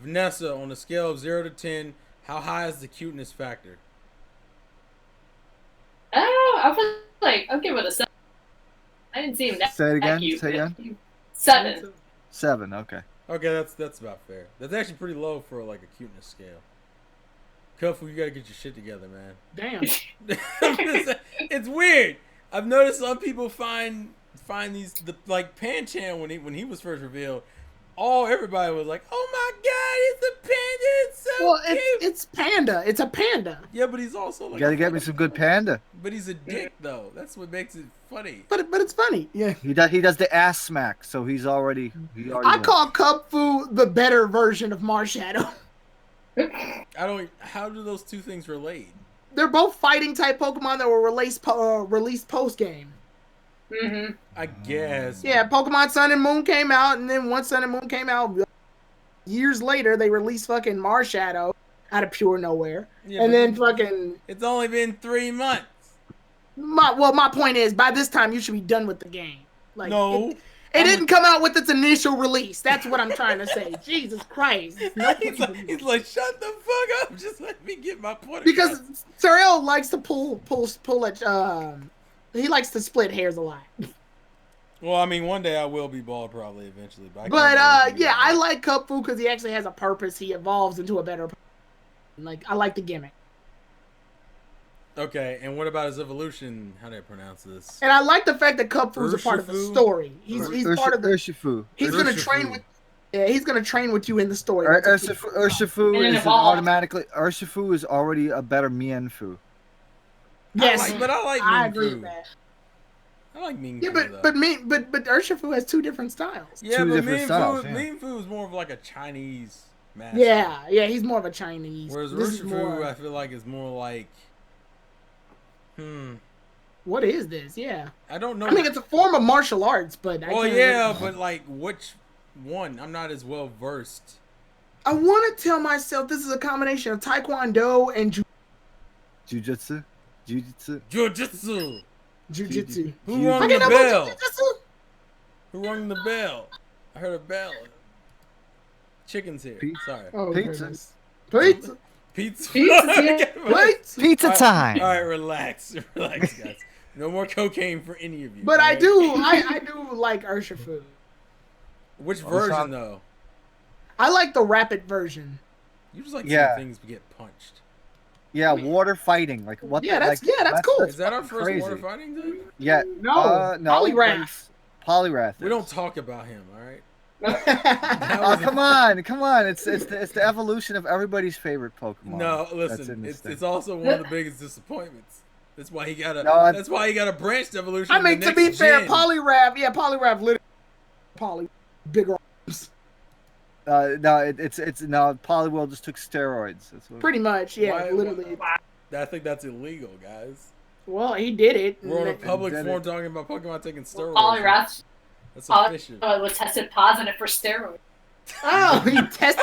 Vanessa, on a scale of 0 to 10, how high is the cuteness factor? Oh, I feel like I'll give it a 7. I didn't see him that. Say it again. Cute, Say it again. 7. 7. Okay. Okay, that's about fair. That's actually pretty low for like a cuteness scale. Kufu, you gotta get your shit together, man. Damn. It's weird. I've noticed some people find these like Pan-chan when he was first revealed. Everybody was like, "Oh my God, it's a panda! It's so cute!" It's panda. It's a panda. Yeah, but he's also like. You gotta get me some good panda. But he's a dick, though. That's what makes it funny. But it's funny. Yeah. He does the ass smack, so he's already. I call Kubfu the better version of Marshadow. How do those two things relate? They're both fighting type Pokemon that were released post game. Mm-hmm. I guess. Yeah, Pokemon Sun and Moon came out, and then once Sun and Moon came out, years later they released fucking Marshadow out of pure nowhere, Yeah, and then fucking. It's only been 3 months. My point is, by this time you should be done with the game. Like, no. It didn't come out with its initial release. That's what I'm trying to say. Jesus Christ. He's like, shut the fuck up. Just let me get my point. Because Terrell likes to pull it. He likes to split hairs a lot. Well, I mean, one day I will be bald probably eventually. But I like Kubfu because he actually has a purpose. He evolves into a better. Like, I like the gimmick. Okay, and what about his evolution? How do I pronounce this? And I like the fact that Kubfu is a part of the story. He's part of the. Urshifu. He's gonna train with. Yeah, he's gonna train with you in the story. Urshifu is already a better Mienfoo. Yes, I agree with that. I like Mienfoo. Yeah, but Urshifu has 2 different styles. Yeah, but Mienfoo is more of like a Chinese master. Yeah, he's more of a Chinese. Whereas Urshifu, I feel like is more like. What is this? Yeah. I don't know. I mean, it's a form of martial arts, but but like which one? I'm not as well versed. I want to tell myself this is a combination of Taekwondo and Jiu-Jitsu. Who rung the bell? Who rung the bell? I heard a bell. Chicken's here. Sorry. Oh, Pizza. Pizza time. All right, relax, guys. No more cocaine for any of you. But right? I do like Urshifu. Which version though? I like the rapid version. You just like seeing things get punched. Yeah, water fighting. Like what? Yeah, that's cool. Is that our first water fighting thing? Yeah. No. Poliwrath. We don't talk about him, all right? Come on! It's the evolution of everybody's favorite Pokemon. No, listen, it's also one of the biggest disappointments. That's why he got a branched evolution. I mean, to be fair, Poliwrath literally big arms. Poliwhirl just took steroids. Pretty much, yeah, literally. I think that's illegal, guys. Well, he did it. We're on a public forum talking about Pokemon taking steroids. Poliwrath. That's official. Was tested positive for steroids. Oh, how do you test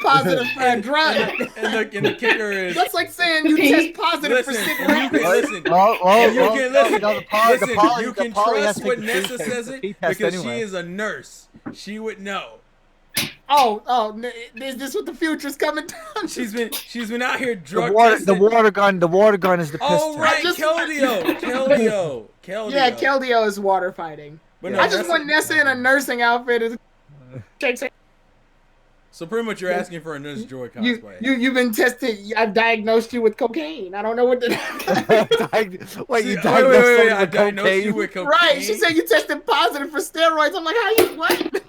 positive for a drug? And the kicker is that's like saying you test positive for cigarettes. You can trust what Nessa says it because she is a nurse. She would know. Oh, is this what the future's coming down? She's been out here drug the water gun is the pistol. Oh right, Keldeo. Keldeo. Yeah, Keldeo is water fighting. But I just want Nessa in a nursing outfit. So pretty much you're asking for a Nurse Joy cosplay. You've been tested. I've diagnosed you with cocaine. I don't know what to Wait, you diagnosed you with cocaine? Right, she said you tested positive for steroids. I'm like, how you what?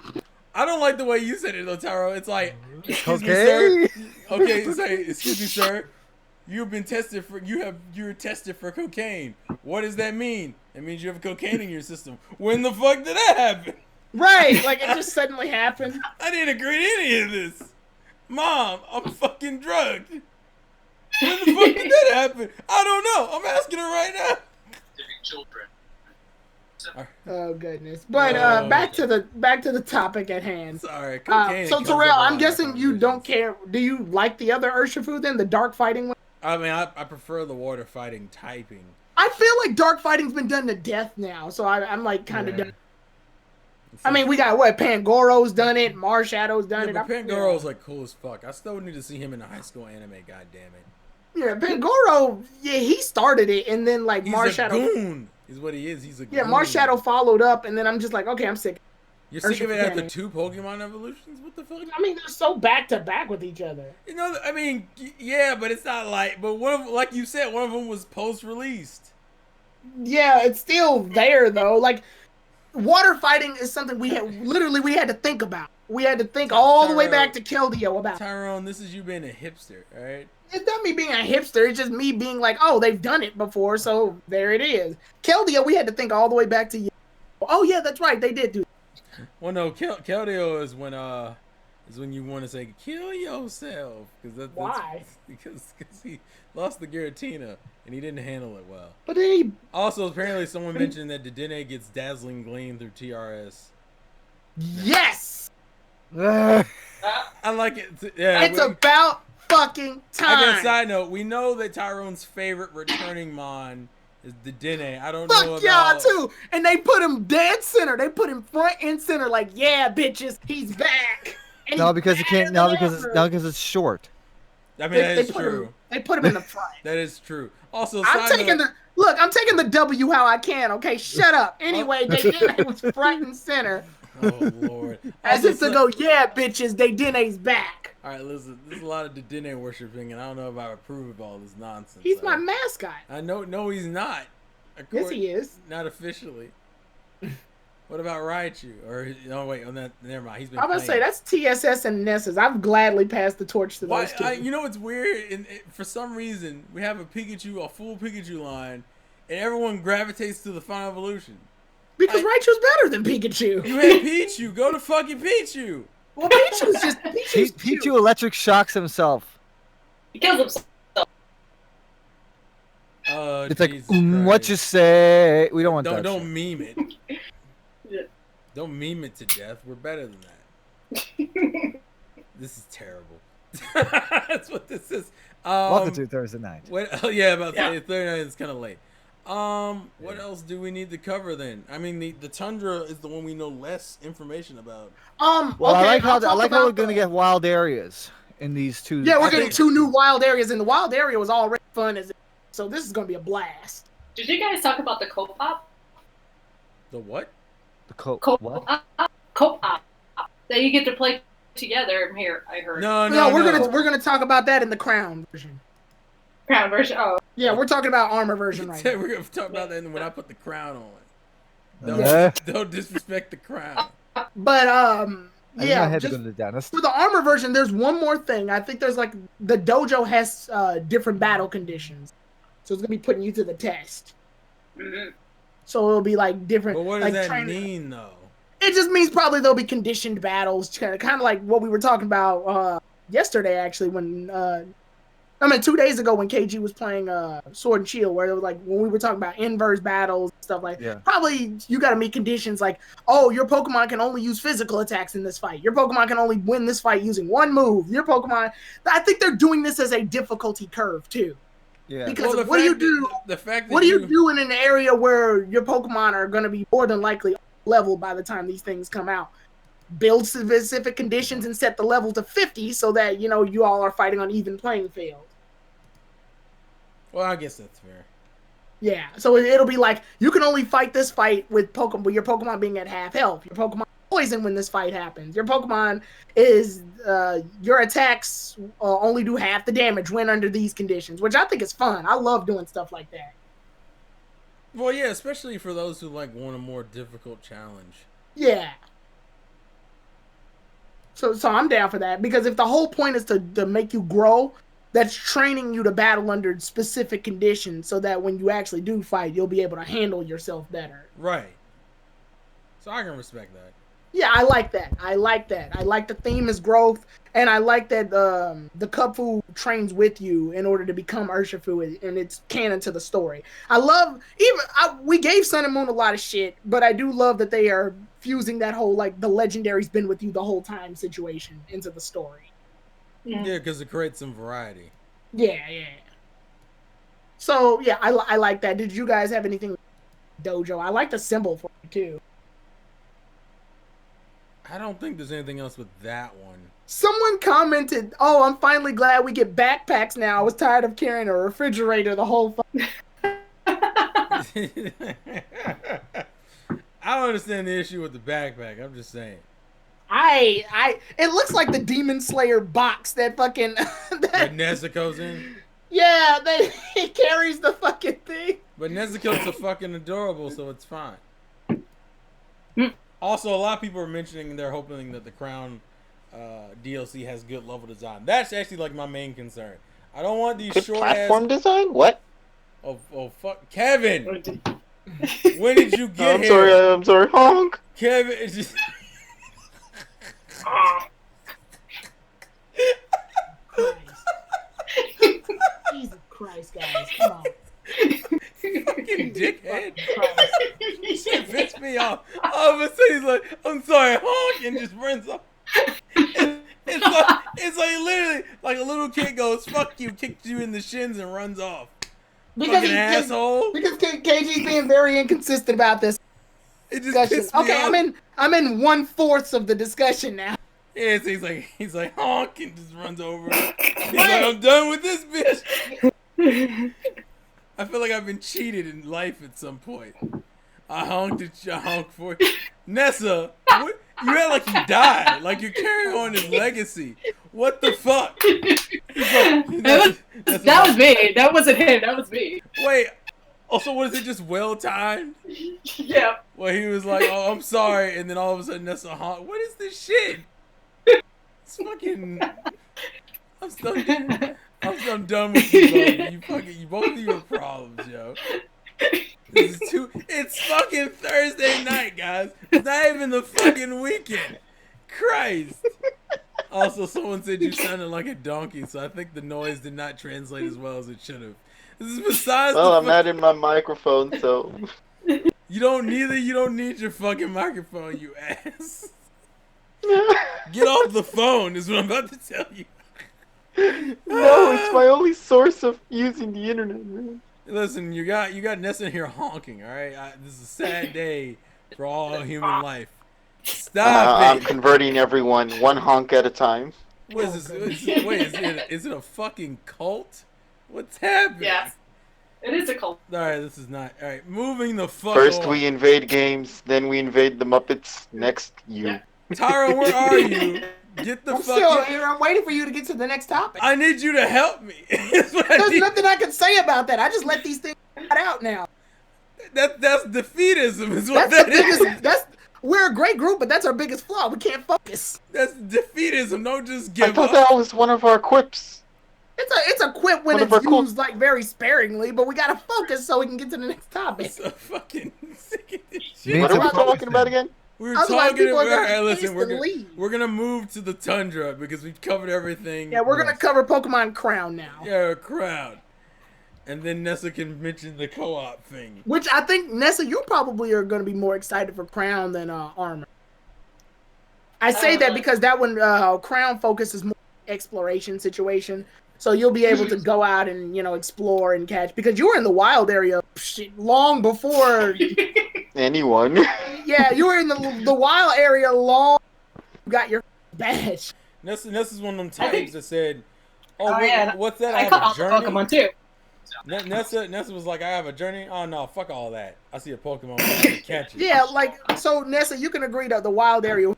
I don't like the way you said it, though, Tyro. It's like, excuse me, Okay. sir. Okay, say, excuse me, sir. You've been tested for you're tested for cocaine. What does that mean? It means you have cocaine in your system. When the fuck did that happen? Right, like it just suddenly happened. I didn't agree to any of this. Mom, I'm fucking drugged. When the fuck did that happen? I don't know. I'm asking her right now. Children. Oh goodness! But back to the topic at hand. Sorry, cocaine. So Terrell, I'm guessing you don't care. Do you like the other Urshifu then, the dark fighting one? I mean, I prefer the water fighting typing. I feel like dark fighting's been done to death now, so I'm like kind of done. I mean, we got Pangoro's done it, Marshadow's done it. But Pangoro's like cool as fuck. I still need to see him in a high school anime. God damn it. Yeah, Pangoro. Yeah, he started it, and then like Marshadow. He's a goon. Is what he is. He's a goon. Yeah, Marshadow followed up, and then I'm just like, okay, I'm sick. You're sick of it after 2 Pokemon evolutions? What the fuck? I mean, they're so back to back with each other. You know, I mean, yeah, but it's not like. But one of, like you said, one of them was post-released. Yeah, it's still there though. Like. Water fighting is something we had to think about. We had to think all the way back to Keldeo about. Tyrone, this is you being a hipster, all right? It's not me being a hipster. It's just me being like, oh, they've done it before, so there it is. Keldeo, we had to think all the way back to you. Oh yeah, that's right, they did do it. Well, no, Keldeo is when you want to say kill yourself Why? Because he lost the Giratina and he didn't handle it well. But then he also apparently someone mentioned that Dedenne gets Dazzling Gleam through TRS. Yes. I like it. Yeah, it's about fucking time. I guess side note, we know that Tyrone's favorite returning Mon is Dedenne. I don't know about... y'all too. And they put him dead center. They put him front and center. Like, yeah, bitches, he's back. And no, because he can't. No, because it's short. I mean, that is true. They put him in the front. That is true. Also, I'm taking the W how I can. Okay, shut up. Anyway, Dedenne was front and center. Oh Lord! As if to go, yeah, bitches, Dedenne's back. All right, listen. There's a lot of Dedenne worshiping, and I don't know if I approve of all this nonsense. He's my mascot. I know. No, he's not. Yes, he is. Not officially. What about Raichu? Or no, wait. On that, never mind. He's been. I'm gonna say that's TSS and Nessus. I've gladly passed the torch to those two. You know what's weird? For some reason, we have a full Pikachu line, and everyone gravitates to the final evolution. Because Raichu's better than Pikachu. You had Pichu. Go to fucking Pichu. Well, Pichu's just Pichu electric shocks himself. He kills himself. It's like, what you say? We don't want that. Don't meme it. Don't meme it to death. We're better than that. This is terrible. That's what this is. Welcome to Thursday night. Thursday night is kind of late. What else do we need to cover then? I mean, the Tundra is the one we know less information about. Well, okay, I like how we're gonna get wild areas in these two. Yeah, we're getting 2 new wild areas, and the wild area was already fun so this is gonna be a blast. Did you guys talk about the co-op? The what? The co-op that you get to play together. Here, I heard. No, we're gonna talk about that in the Crown version. Crown version. Oh. Yeah, we're talking about armor version right now. We're gonna talk about that when I put the crown on. Don't disrespect the crown. But yeah, I had to go to the dentist. For the armor version, there's one more thing. I think there's like the dojo has different battle conditions, so it's gonna be putting you to the test. Mm-hmm. So it'll be like different. But what does that mean, though? It just means probably there'll be conditioned battles, kind of like what we were talking about yesterday, actually, when 2 days ago when KG was playing Sword and Shield, where it was like when we were talking about inverse battles and stuff like that. Yeah. Probably you got to meet conditions like, oh, your Pokemon can only use physical attacks in this fight. Your Pokemon can only win this fight using one move. Your Pokemon, I think they're doing this as a difficulty curve too. Yeah. Because what do you do? What do you do in an area where your Pokemon are going to be more than likely leveled by the time these things come out? Build specific conditions and set the level to 50 so that you all are fighting on even playing field. Well, I guess that's fair. Yeah, so it'll be like you can only fight this fight with Pokemon, with your Pokemon being at half health. Your Pokemon poison when this fight happens. Your Pokemon is your attacks only do half the damage when under these conditions, which I think is fun. I love doing stuff like that. Well, yeah, especially for those who like want a more difficult challenge. Yeah. So I'm down for that because if the whole point is to make you grow, that's training you to battle under specific conditions so that when you actually do fight, you'll be able to handle yourself better. Right. So I can respect that. Yeah, I like that. I like the theme is growth, and I like that the Kubfu trains with you in order to become Urshifu, and it's canon to the story. I love we gave Sun and Moon a lot of shit, but I do love that they are fusing that whole like the legendary's been with you the whole time situation into the story. Yeah, because it creates some variety. Yeah. So yeah, I like that. Did you guys have anything? Dojo? I like the symbol for it too. I don't think there's anything else with that one. Someone commented, "Oh, I'm finally glad we get backpacks now. I was tired of carrying a refrigerator the whole." I don't understand the issue with the backpack. I'm just saying. It looks like the Demon Slayer box that fucking that Nezuko's in. Yeah, that he carries the fucking thing. But Nezuko's so fucking adorable, so it's fine. Also, a lot of people are mentioning they're hoping that the Crown DLC has good level design. That's actually like my main concern. I don't want these good short platform design. What? Oh fuck, Kevin! When did you get here? I'm sorry, honk. Kevin, it's just. Jesus Christ, guys, come on. Fucking dickhead. Shit pissed me off. All of a sudden he's like, I'm sorry, honk, and just runs off. It's like literally like a little kid goes, fuck you, kicks you in the shins and runs off. Because fucking asshole. Because KG's being very inconsistent about this discussion. Okay, off. I'm in 1/4 of the discussion now. Yeah, so he's like honk and just runs over. He's like, I'm done with this bitch. I feel like I've been cheated in life at some point. I honked for you. Nessa, what? You act like you died. Like you're carrying on his legacy. What the fuck? That was me. That wasn't him. That was me. Wait. Also, was it just well timed? Yeah. Well, he was like, "Oh, I'm sorry," and then all of a sudden, Nessa honk. What is this shit? It's fucking. I'm done with you both. You both of your problems, yo. This is it's fucking Thursday night, guys. It's not even the fucking weekend. Christ. Also, someone said you sounded like a donkey, so I think the noise did not translate as well as it should have. This is besides. Well, I'm not in my microphone, so. You don't need your fucking microphone, you ass. Get off the phone is what I'm about to tell you. No, it's my only source of using the internet, man. Listen, you got Nessa in here honking, all right? This is a sad day for all human life. Stop it. I'm converting everyone one honk at a time. What is this? Wait, is it a fucking cult? What's happening? Yes. It is a cult. All right, this is not. All right, moving the fuck First on. we invade games, then we invade the Muppets. Next, you. Yeah. Tyra, where are you? Get the fuck still here. I'm waiting for you to get to the next topic. I need you to help me. There's nothing I can say about that. I just let these things out now. That's defeatism is what that is. We're a great group, but that's our biggest flaw. We can't focus. That's defeatism. Don't just give I thought up. that was one of our quips. It's a quip when it's used like very sparingly, but we gotta focus so we can get to the next topic. I'm so fucking sick of this shit. What are we talking about again? We were talking about. Right, listen, we're gonna move to the tundra because we've covered everything. Yeah, we're gonna cover Pokemon Crown now. Yeah, Crown. And then Nessa can mention the co-op thing. Which I think, Nessa, you probably are going to be more excited for Crown than Armor. I say that because that one, Crown focuses more on exploration situation. So you'll be able to go out and, explore and catch. Because you were in the wild area long before... anyone. Yeah, you were in the wild area long before you got your badge. Nessa's one of them types that said, what's that? I caught all the Pokemon too. Nessa was like, I have a journey. Oh no, fuck all that. I see a Pokemon, I'm gonna catch it. Yeah, like so, Nessa, you can agree that the wild area was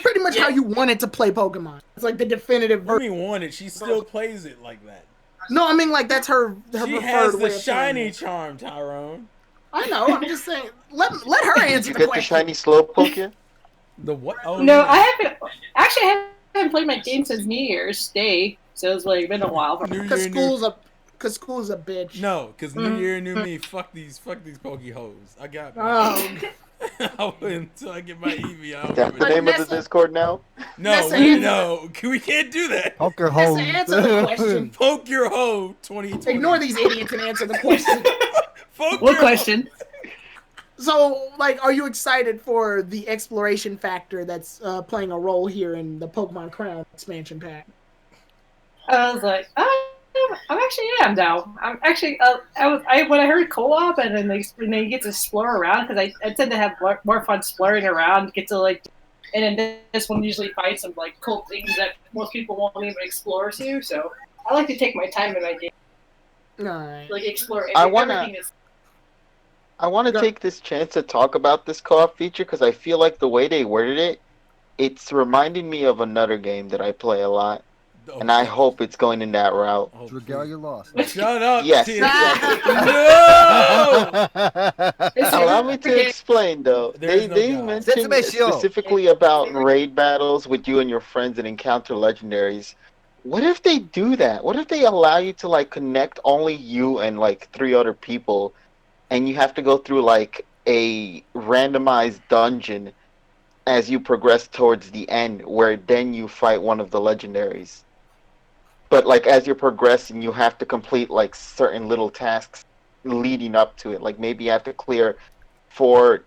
pretty much how you wanted to play Pokemon. It's like the definitive version. What do you want it? She still plays it like that. No, I mean like that's her she preferred has the way of shiny charm, Tyrone. I know. I'm just saying. Let her answer the question. Did you get the shiny Slowpoke yet? The what? Oh, no, yeah. I haven't played my game since New Year's Day, so it's like been a while. Because school's a bitch. No, because New Year, new me. Fuck these Poke hoes. I got. I wait until I get my Eevee. That's the name of the Discord now. No, we can't do that. Poke your hoe. Answer the question. Poke your hoe. 2020. Ignore these idiots and answer the question. What question? So, like, are you excited for the exploration factor that's playing a role here in the Pokemon Crown expansion pack? I was like, I'm actually now. I'm actually when I heard co-op and then they get to explore around because I tend to have more fun exploring around, get to like, and then this one usually finds some like cool things that most people won't even explore to. So I like to take my time in my game, like explore everything. I want to take this chance to talk about this co-op feature because I feel like the way they worded it, it's reminding me of another game that I play a lot. And I hope it's going in that route. Regalia Lost. Shut up. Yes. No! Allow me to explain, though. They mentioned specifically about raid battles with you and your friends and encounter legendaries. What if they do that? What if they allow you to like connect only you and like 3 other people, and you have to go through like a randomized dungeon as you progress towards the end, where then you fight one of the legendaries? But like as you're progressing, you have to complete like certain little tasks leading up to it. Like maybe you have to clear 4,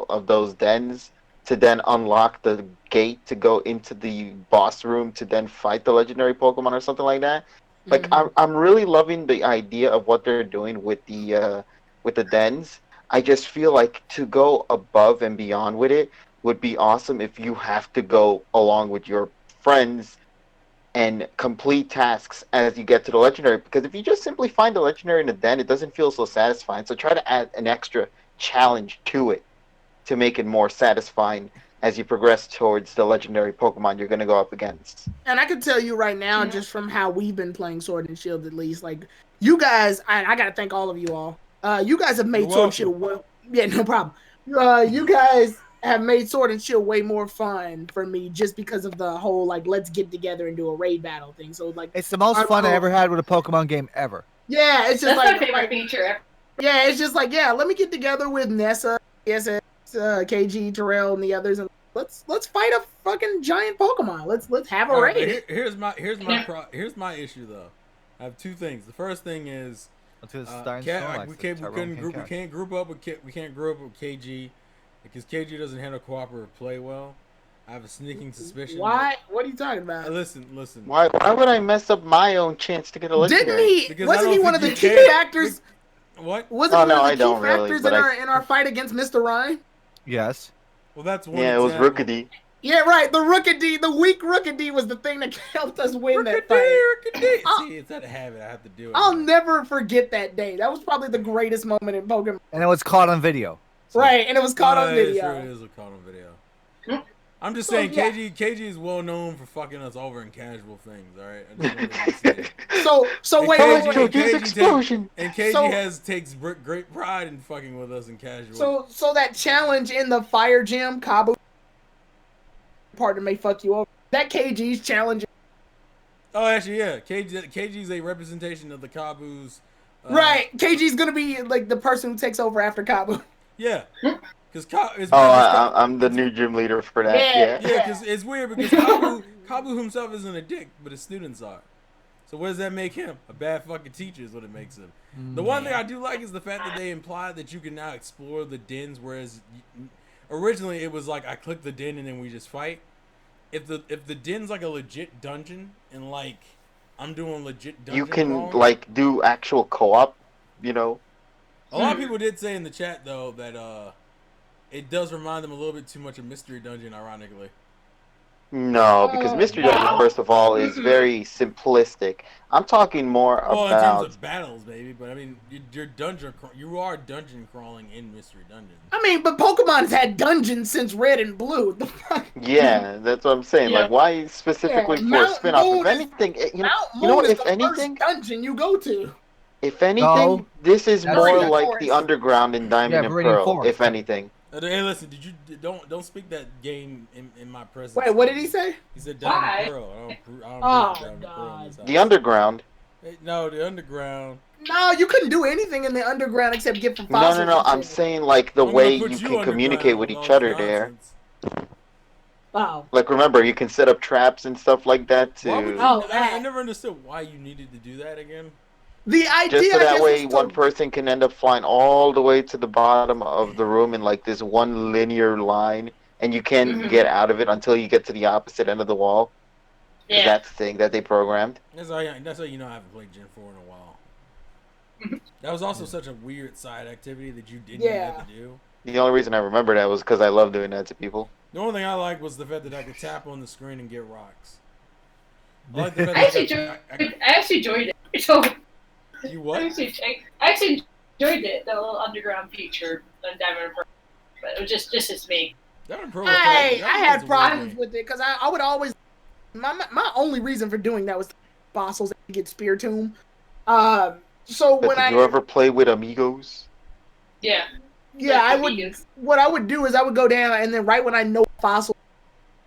of those dens to then unlock the gate to go into the boss room to then fight the legendary Pokemon or something like that. Like I'm really loving the idea of what they're doing with the dens. I just feel like to go above and beyond with it would be awesome if you have to go along with your friends and complete tasks as you get to the legendary, because if you just simply find the legendary in the den, it doesn't feel so satisfying. So try to add an extra challenge to it to make it more satisfying as you progress towards the legendary Pokemon you're going to go up against. And I can tell you right now, just from how we've been playing Sword and Shield, at least, like you guys, I got to thank all of you all. You guys have made Sword and Shield yeah, no problem. You guys have made Sword and Shield way more fun for me just because of the whole like let's get together and do a raid battle thing. So like it's the most fun I ever had with a Pokemon game ever. Yeah, it's just that's my favorite feature ever. Yeah, it's just like let me get together with Nessa, KG, Terrell, and the others, and let's fight a fucking giant Pokemon. Let's have a raid. Here's my issue though. I have 2 things. The first thing is we can't group up with KG. Because KG doesn't handle cooperative play well. I have a sneaking suspicion. Why? What are you talking about? Listen. Why would I mess up my own chance to get a legendary? Didn't he? Wasn't he one of the key factors? What? Wasn't he one of the key factors in our fight against Mr. Ryan? Yes. Well, that's one. Yeah, it was Rookidee. Yeah, right. The Rookidee, the weak Rookidee was the thing that helped us win that fight. See, it's that habit. I have to do it. I'll never forget that day. That was probably the greatest moment in Pokemon. And it was caught on video. So, right, and it was caught on video. Sure, it is caught on video. I'm just saying, KG is well known for fucking us over in casual things. All right. So wait. KG takes great pride in fucking with us in casual. So that challenge in the fire gym, Kabu partner may fuck you over. That KG's challenge. Oh, actually, yeah. KG's a representation of the Kabu's. Right. KG's gonna be like the person who takes over after Kabu. Yeah, because I'm the new gym leader for that. Yeah, because it's weird because Kabu himself isn't a dick, but his students are. So what does that make him? A bad fucking teacher is what it makes him. The one thing I do like is the fact that they imply that you can now explore the dens, whereas originally it was like I click the den and then we just fight. If the den's like a legit dungeon and like I'm doing legit dungeon, you can like do actual co-op, A lot of people did say in the chat though that it does remind them a little bit too much of Mystery Dungeon, ironically. No, because Mystery Dungeon, first of all, is very simplistic. I'm talking more about. In terms of battles, baby. But I mean, you are dungeon crawling in Mystery Dungeon. I mean, but Pokemon's had dungeons since Red and Blue. The fuck? Yeah, that's what I'm saying. Like, why specifically for a spin-off? If anything, you know what? If anything, dungeon you go to. If anything, this is more like the underground in Diamond and Pearl. If anything. Hey, listen! Don't speak that game in my presence? Wait, what did he say? He said Diamond and Pearl. I don't God. The underground. No, the underground. No, you couldn't do anything in the underground except get from fossils. No. I'm saying like the way you can communicate with each other there. Wow. Like remember, you can set up traps and stuff like that too. I never understood why you needed to do that again. The idea, just so that way one person can end up flying all the way to the bottom of the room in like this one linear line, and you can't get out of it until you get to the opposite end of the wall. Yeah. That's the thing that they programmed. That's how you know I haven't played Gen 4 in a while. That was also such a weird side activity that you didn't have to do. The only reason I remember that was because I love doing that to people. The only thing I liked was the fact that I could tap on the screen and get rocks. I actually enjoyed it. So, you what? I actually enjoyed it, the little underground feature on Diamond and Pearl. But it was just as me. I had problems with it because I would always... My only reason for doing that was fossils and get Spear Tomb. So but did you ever play with amigos? Yeah. Yeah, I would. What I would do is I would go down, and then right when I know fossil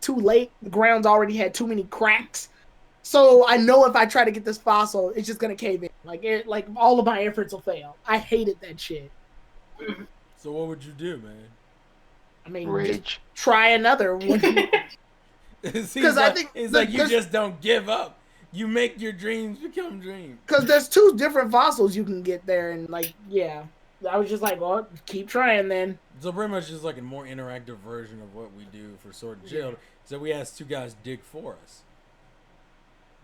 too late, the ground's already had too many cracks. So I know if I try to get this fossil, it's just gonna cave in. Like all of my efforts will fail. I hated that shit. So what would you do, man? I mean, rage. Try another one. Because I think it's like you just don't give up. You make your dreams become dreams. Because there's 2 different fossils you can get there, and I was just like, well, keep trying then. So pretty much just like a more interactive version of what we do for Sword and Shield. So we asked 2 guys dig for us.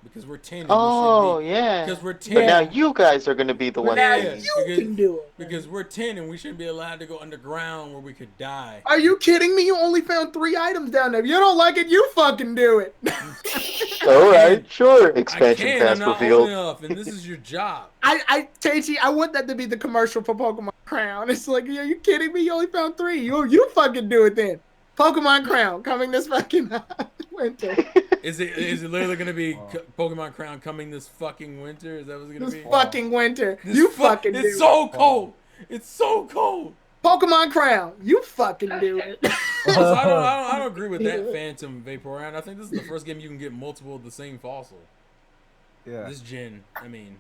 Because we're 10. Yeah. Because we're 10. But now you guys are going to be the ones. Now you can do it. Because we're 10 and we shouldn't be allowed to go underground where we could die. Are you kidding me? You only found 3 items down there. If you don't like it, you fucking do it. Alright, sure. Expansion pass revealed. Enough, and this is your job. Teichi, I want that to be the commercial for Pokemon Crown. It's like, are you kidding me? You only found 3. You fucking do it then. Pokemon Crown coming this fucking winter. Is it literally gonna be Pokemon Crown coming this fucking winter? Is that what's gonna be? This fucking winter. You fucking do it. It's so cold. It's so cold. Pokemon Crown. You fucking do it. So I don't agree with that Phantom Vaporeon. I think this is the first game you can get multiple of the same fossil. Yeah. This gen, I mean,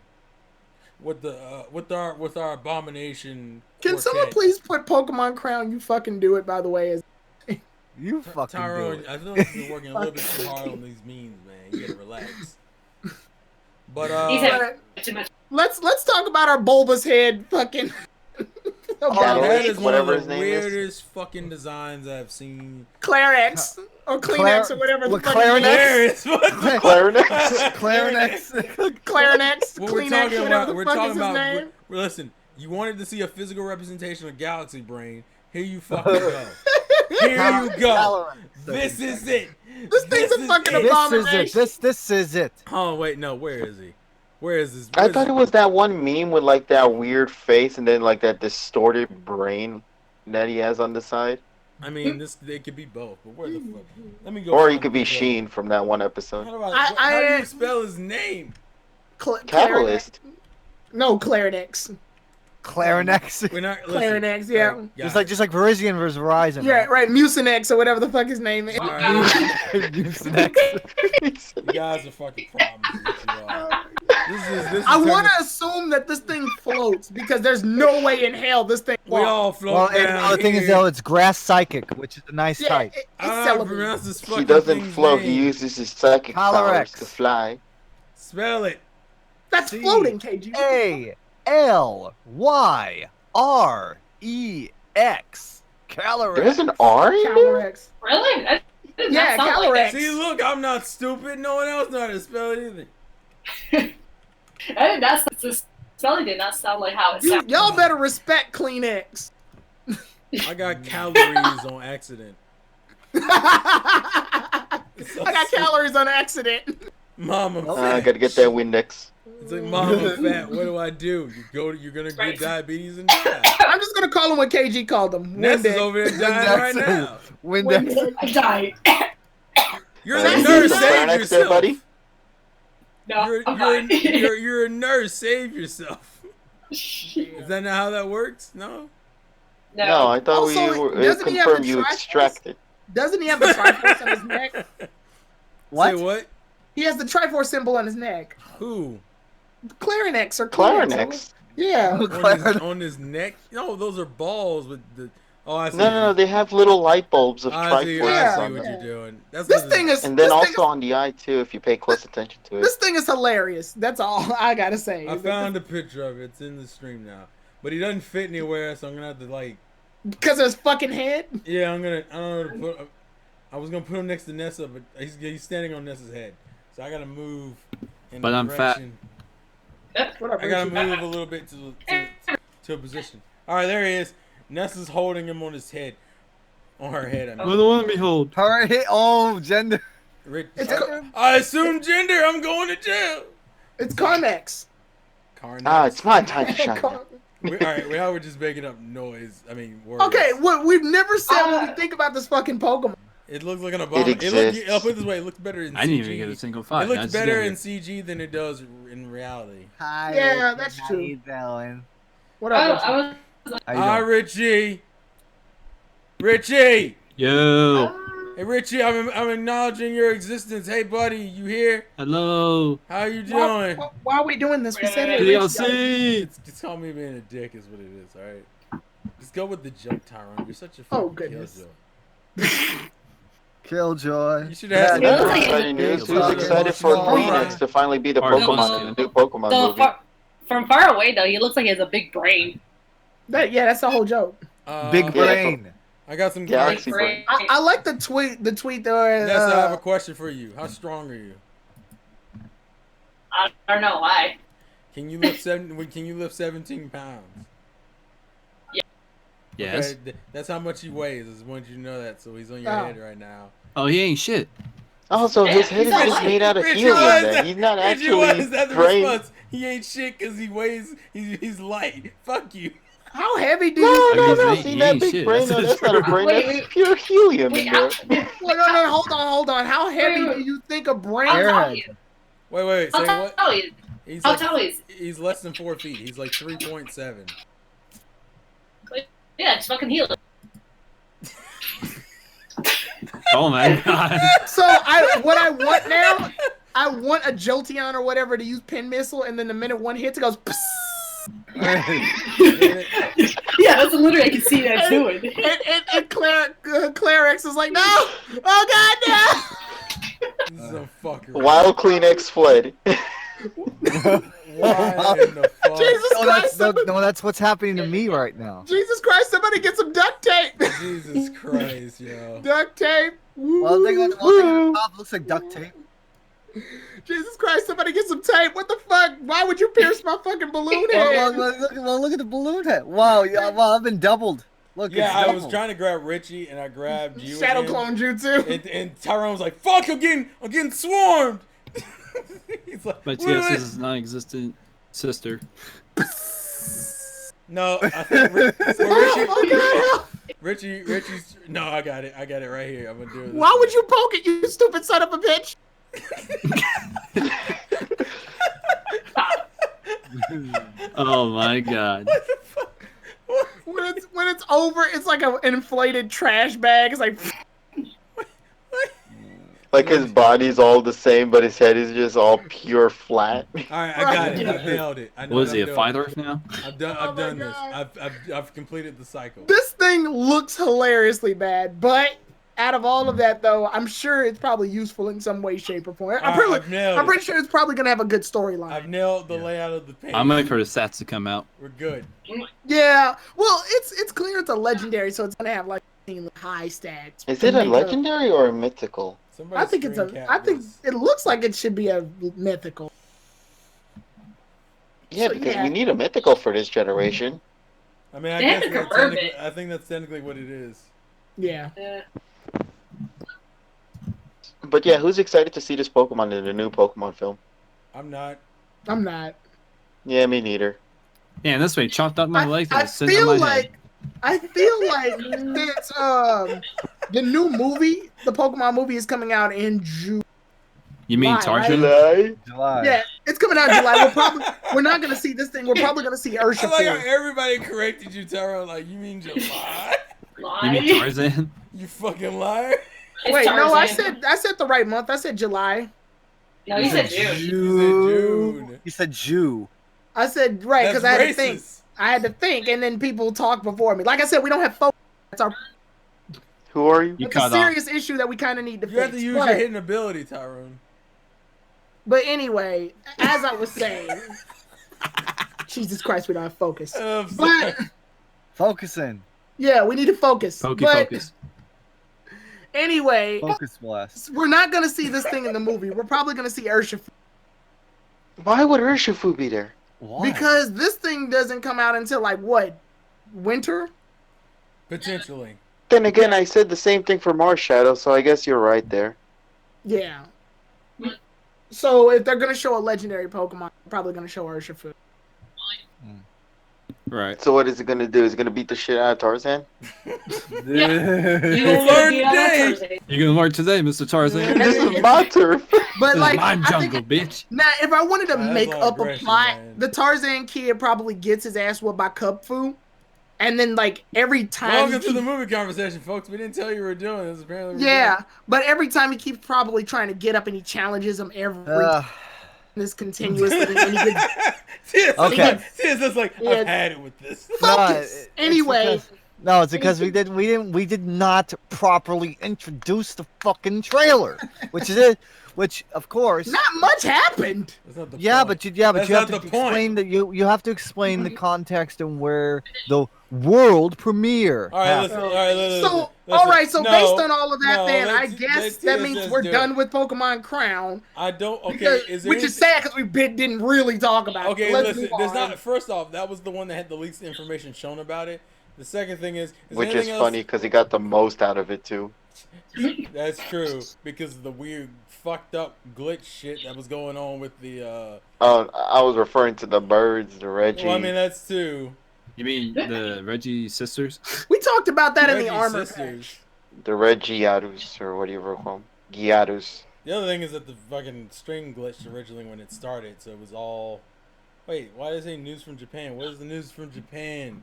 with our abomination. Can someone please put Pokemon Crown? You fucking do it. By the way, as you fucking Tyrone, I feel like you're working a little bit too hard on these memes, man. You gotta relax. But let's talk about our bulbous head fucking. That is one of the weirdest fucking designs I've seen. Clarex or Kleenex or whatever the fuck. Clarinex. What we're talking about, listen, you wanted to see a physical representation of Galaxy Brain. Here you fucking go. Here you go. This is it. This thing's a fucking abomination. This is it. Oh wait, no. Where is he? Where is this? I thought it was that one meme with like that weird face and then like that distorted brain that he has on the side. I mean, it could be both, but where the fuck? Let me go. Or he could be Sheen from that one episode. How do you spell his name? Catalyst. No, Clarinex. Clarinex. We're not Clarinex, yeah. Just like Verizion versus Verizon. Yeah, right. Mucinex or whatever the fuck his name is. Mucinex. You guys are fucking problems. This I want to assume that this thing floats because there's no way in hell this thing floats. We all float down. The thing is though, it's grass psychic, which is a nice type. He doesn't float. He uses his psychic powers to fly. Spell it. That's floating, KG. Calyrex. Calyrex. There's an R in there? Really? Yeah, Calyrex. See, look, I'm not stupid. No one else knows how to spell it either. The spelling did not sound like how it sounded. Y'all better respect Kleenex. I got calories on accident. I got calories on accident. Mom, I'm fat. I gotta get that Windex. It's like, Mom, I'm fat. What do I do? You're gonna get diabetes and die. I'm just gonna call him what KG called him. Ness is over there dying right now. Windex. I died. You're a nurse. Save yourself, there, buddy. No, you're a nurse. Save yourself. Is that not how that works? No. No, I thought we confirmed you extracted. Doesn't he have the Triforce on his neck? What? Say what? He has the Triforce symbol on his neck. Who? Clarinex or Clarinex? Yeah. On his neck? No, those are balls with the. Oh, I see. No, they have little light bulbs of I see Triforce what on them. you're doing. This thing is, and then also on the eye too, if you pay close attention to it. This thing is hilarious. That's all I gotta say. I found a picture of it. It's in the stream now, but he doesn't fit anywhere, so I'm gonna have to like. Because of his fucking head. Yeah, I don't know where to put. I was gonna put him next to Nessa, but he's standing on Nessa's head, so I gotta move. But I'm fat. I gotta move a little bit to a position. All right, there he is. Nessa's holding him on his head, on her head. I mean. Well, the one behold. Her head. Oh, gender. I assume gender. I'm going to jail. It's Carnex. It's my time to shine. All right, now we're just making up noise. I mean, words. Okay, what we've never said when we think about this fucking Pokemon. It looks like an abomination. I'll put it this way: it looks better in CG. I didn't even get a single fight. It looks better in CG than it does in reality. Hi. Yeah, that's true. How you doing? What up? Hi, Richie. Richie. Yo. Hey, Richie. I'm acknowledging your existence. Hey, buddy, you here? Hello. How you doing? Why are we doing this? We said it. DLC. Just call me being a dick is what it is. All right. Just go with the joke, Tyrone. You're such a fucking goodness. killjoy. Killjoy. You should have. Exciting news. Who's excited for Phoenix to finally be the Pokemon in the new Pokemon movie? From far away though, he looks like he has a big brain. That's the whole joke. Big brain. I got some Galaxy brain. I like the tweet. The tweet there. Yes, I have a question for you. How strong are you? I don't know why. Can you lift 17 pounds? Yes. Okay, that's how much he weighs. I just want you to know that. So he's on your head right now. Oh, he ain't shit. Oh, so his head is just made out of helium then. He's not actually that's the response. He ain't shit because he weighs. He's light. Fuck you. How heavy do you? No. See that big brain? No, that's not a brain. That's pure helium in there. No. Hold on. How heavy do you think a brain is? Wait. Say what? I'll tell you. He's less than 4 feet. He's like 3.7. Yeah, it's fucking helium. Oh my god. So what I want now, I want a Jolteon or whatever to use pin missile, and then the minute one hits, it goes. Psss. Yeah, that's literally I can see that doing. And Clarex is like, no! Oh god, no! This is a fucker. While Kleenex fled. Why in the fuck? Jesus Christ! No, that's what's happening to me right now. Jesus Christ! Somebody get some duct tape. Jesus Christ, yo. Duct tape. Well, the top looks like duct tape. Jesus Christ! Somebody get some tape. What the fuck? Why would you pierce my fucking balloon head? Well, look at the balloon head. Wow, I've been doubled. Look, yeah, I was trying to grab Richie and I grabbed you. Shadow clone jutsu. And Tyrone was like, "Fuck! I'm getting swarmed." He's like, but yes, this is non-existent sister. No, I think Richie's. No, I got it right here. I'm gonna do it. Why would you poke it, you stupid son of a bitch? Oh my god. What the fuck? When it's over, it's like an inflated trash bag. It's like. Like his body's all the same, but his head is just all pure flat. All right, I got it. I nailed it. What is he, a fighter now? I've done this. I've completed the cycle. This thing looks hilariously bad, but out of all of that, though, I'm sure it's probably useful in some way, shape, or form. I'm pretty sure it's probably gonna have a good storyline. I've nailed the layout of the page. I'm waiting for the stats to come out. We're good. Yeah, well, it's clear it's a legendary, so it's gonna have like high stats. Is it a legendary or a mythical? I think it looks like it should be a mythical. Yeah, because we need a mythical for this generation. I mean, I think that's technically what it is. Yeah. But yeah, who's excited to see this Pokemon in the new Pokemon film? I'm not. I'm not. Yeah, me neither. Yeah, this way chopped up my legs and I it's sitting on my head. I feel like since the new movie, the Pokemon movie is coming out in June. You mean Tarzan? Right? July. Yeah, it's coming out in July. We're not gonna see this thing. We're probably gonna see Urshifu. I like how everybody corrected you, Taro. Like, you mean July? You mean Tarzan? You fucking liar. Wait, no, I said the right month. I said July. No, you said June. June. You said Jew. I said right because I had to think. I had to think, and then people talk before me. Like I said, we don't have focus. That's our. Who are you? It's a serious issue that we kind of need to fix. You have to use your hidden ability, Tyrone. But anyway, as I was saying, Jesus Christ, we don't have focus. But focusing. Yeah, we need to focus. Focus. Anyway, focus blast. We're not gonna see this thing in the movie. We're probably gonna see Urshifu. Why would Urshifu be there? Why? Because this thing doesn't come out until like what? Winter? Potentially. Then again, I said the same thing for Marshadow, so I guess you're right there. Yeah. So if they're gonna show a legendary Pokemon, they're probably gonna show Urshifu. Right. So what is it gonna do? Is it gonna beat the shit out of Tarzan? Yeah. You gonna learn today. You're gonna learn today, Mr. Tarzan. This is my turf. But like, my jungle, bitch. Now, if I wanted to make up a plot, the Tarzan kid probably gets his ass whooped by Cupfu. And then, like, every time... Welcome to the movie conversation, folks. We didn't tell you we were doing this. Apparently but every time he keeps probably trying to get up and he challenges him every time. This continuously. And he gets, okay. It's like, I've had it with this. Focus. Anyway... No, it's because we did not properly introduce the fucking trailer, which is it. Which, of course, not much happened. But you have to explain that you have to explain the context and where the world premiere. All right, listen. So based on all of that, then I guess that means we're done with Pokemon Crown. I don't. Okay, which is sad because we didn't really talk about it. Okay, listen. There's not. First off, that was the one that had the least information shown about it. The second thing is which is funny because he got the most out of it too. That's true because of the weird, fucked up glitch shit that was going on with the. Oh, I was referring to the birds, the Reggie. Well, I mean that's too. You mean the Reggie sisters? We talked about that in the armor sisters. The Regiatus, or whatever you call them, Giatus. The other thing is that the fucking string glitched originally when it started, so it was all. Wait, why did it say news from Japan? What is the news from Japan?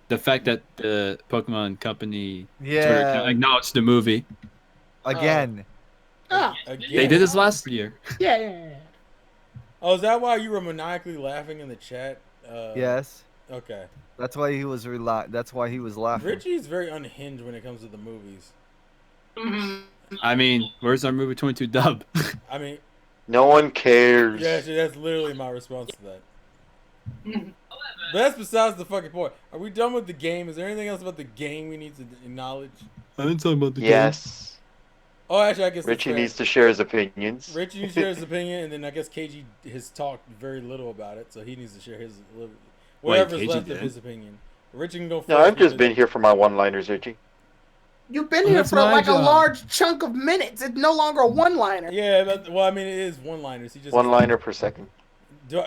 The fact that the Pokemon Company acknowledged the movie. Again. They did this last year. Yeah. Oh, is that why you were maniacally laughing in the chat? Yes. Okay. That's why he was laughing. Richie's very unhinged when it comes to the movies. I mean, where's our movie 22 dub? I mean, no one cares. Yeah, that's literally my response to that. But that's besides the fucking point. Are we done with the game? Is there anything else about the game we need to acknowledge? I didn't talk about the game. Yes. Oh, actually, I guess Richie needs to share his opinions. Richie needs to share his opinion, and then I guess KG has talked very little about it, so he needs to share his whatever's left of his opinion. Richie can go first. No, I've just been here for my one-liners, Richie. You've been here for like a large chunk of minutes. It's no longer a one-liner. Yeah, well, I mean, it is one-liners. He just one-liner per second. Do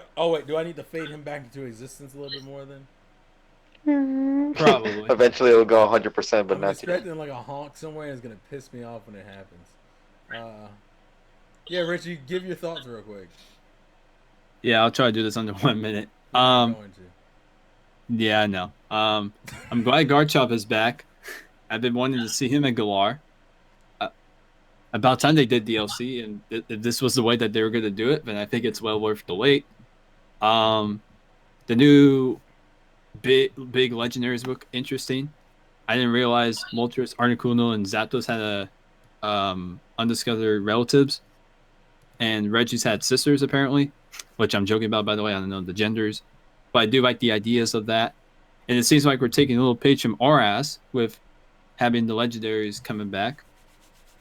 I need to fade him back into existence a little bit more then? Probably. Eventually it'll go 100%, but I'm not today. expecting like a honk somewhere, and it's gonna piss me off when it happens. Yeah, Richie, give your thoughts real quick. Yeah, I'll try to do this under 1 minute. Yeah, I know. I'm glad Garchomp is back. I've been wanting to see him and Galar. About time they did DLC, and if this was the way that they were going to do it, then I think it's well worth the wait. The new big legendaries look interesting. I didn't realize Moltres, Articuno, and Zapdos had undiscovered relatives, and Reggie's had sisters apparently, which I'm joking about, by the way. I don't know the genders, but I do like the ideas of that, and it seems like we're taking a little page from our ass with having the legendaries coming back.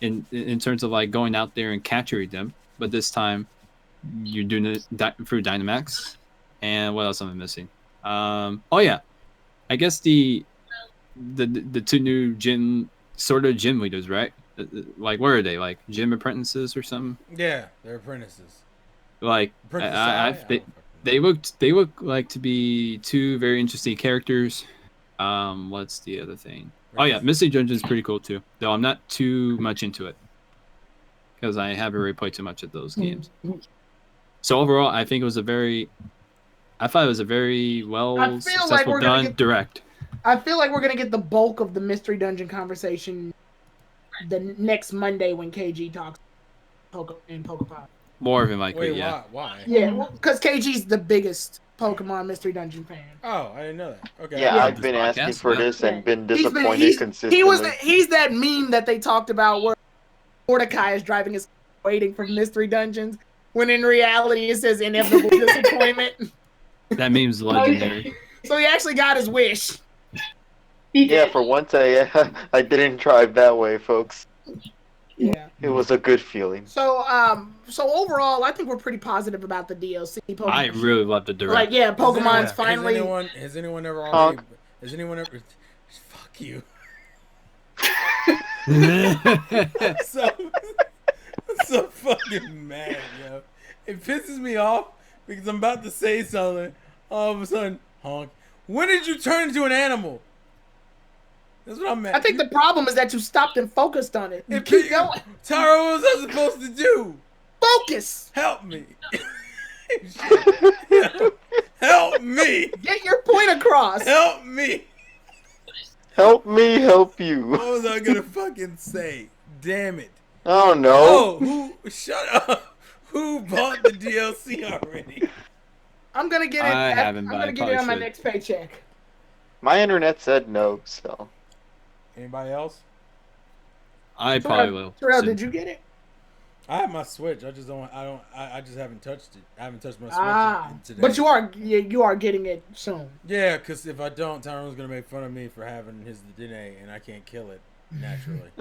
In terms of like going out there and capturing them, but this time you're doing it through Dynamax. And what else am I missing? Oh yeah, I guess the two new gym leaders, right? Like, where are they? Like gym apprentices or something? Yeah, they're apprentices. Like, they look like to be two very interesting characters. What's the other thing? Oh yeah, Mystery Dungeon is pretty cool too. Though I'm not too much into it because I haven't really played too much of those games. So overall, I think it was a very well successful direct. I feel like we're gonna get the bulk of the Mystery Dungeon conversation the next Monday when KG talks in Pokemon. More than likely, Wait, yeah. Why? Yeah, because KG's the biggest Pokemon Mystery Dungeon fan. Oh, I didn't know that. Okay. Yeah, I've been asking for this and been disappointed consistently. He's that meme that they talked about where Mordecai is driving his waiting for Mystery Dungeons, when in reality it says inevitable disappointment. That meme's legendary. So he actually got his wish. Yeah, for once I didn't drive that way, folks. Yeah. It was a good feeling. So overall, I think we're pretty positive about the DLC. Pokemon. I really love the direct. Like, yeah, Pokemon's finally. Fuck you. I'm so fucking mad, yo. It pisses me off because I'm about to say something. All of a sudden, honk. When did you turn into an animal? That's what I'm mad. I think the problem is that you stopped and focused on it. Keep going. Tara, what was I supposed to do? Focus. Help me. Help me. Get your point across. Help me. Help me help you. What was I gonna fucking say? Damn it. Oh no. Oh, shut up. Who bought the DLC already? I'm gonna get it. I'm gonna get it on my next paycheck. My internet said no, so. Anybody else? I probably will. Terrell, did you get it? I have my Switch. I just haven't touched it. I haven't touched my Switch today. But you are getting it soon. Yeah, because if I don't, Tyrone's gonna make fun of me for having his DNA, and I can't kill it naturally.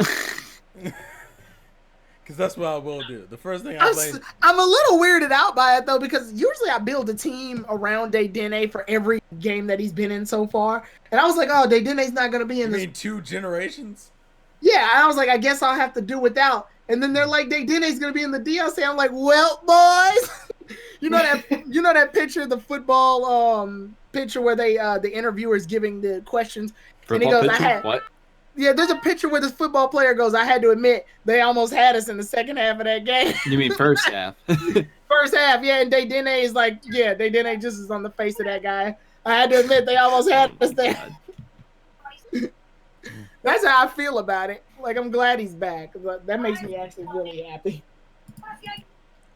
Because that's what I will do. The first thing I play. I'm a little weirded out by it though, because usually I build a team around Dedenne for every game that he's been in so far, and I was like, oh, Dedenne's not gonna be in this. You mean 2 generations? Yeah, I was like, I guess I'll have to do without. And then they're like, Dedenne's gonna be in the DLC. I'm like, well, boys, you know that picture, the football picture where they the interviewer's giving the questions, football and he goes, picture? What? Yeah, there's a picture where this football player goes, I had to admit, they almost had us in the second half of that game. You mean first half? First half, yeah, and Dedenne is like, yeah, Dedenne just is on the face of that guy. I had to admit, they almost had us there. That's how I feel about it. Like, I'm glad he's back. That makes me actually really happy.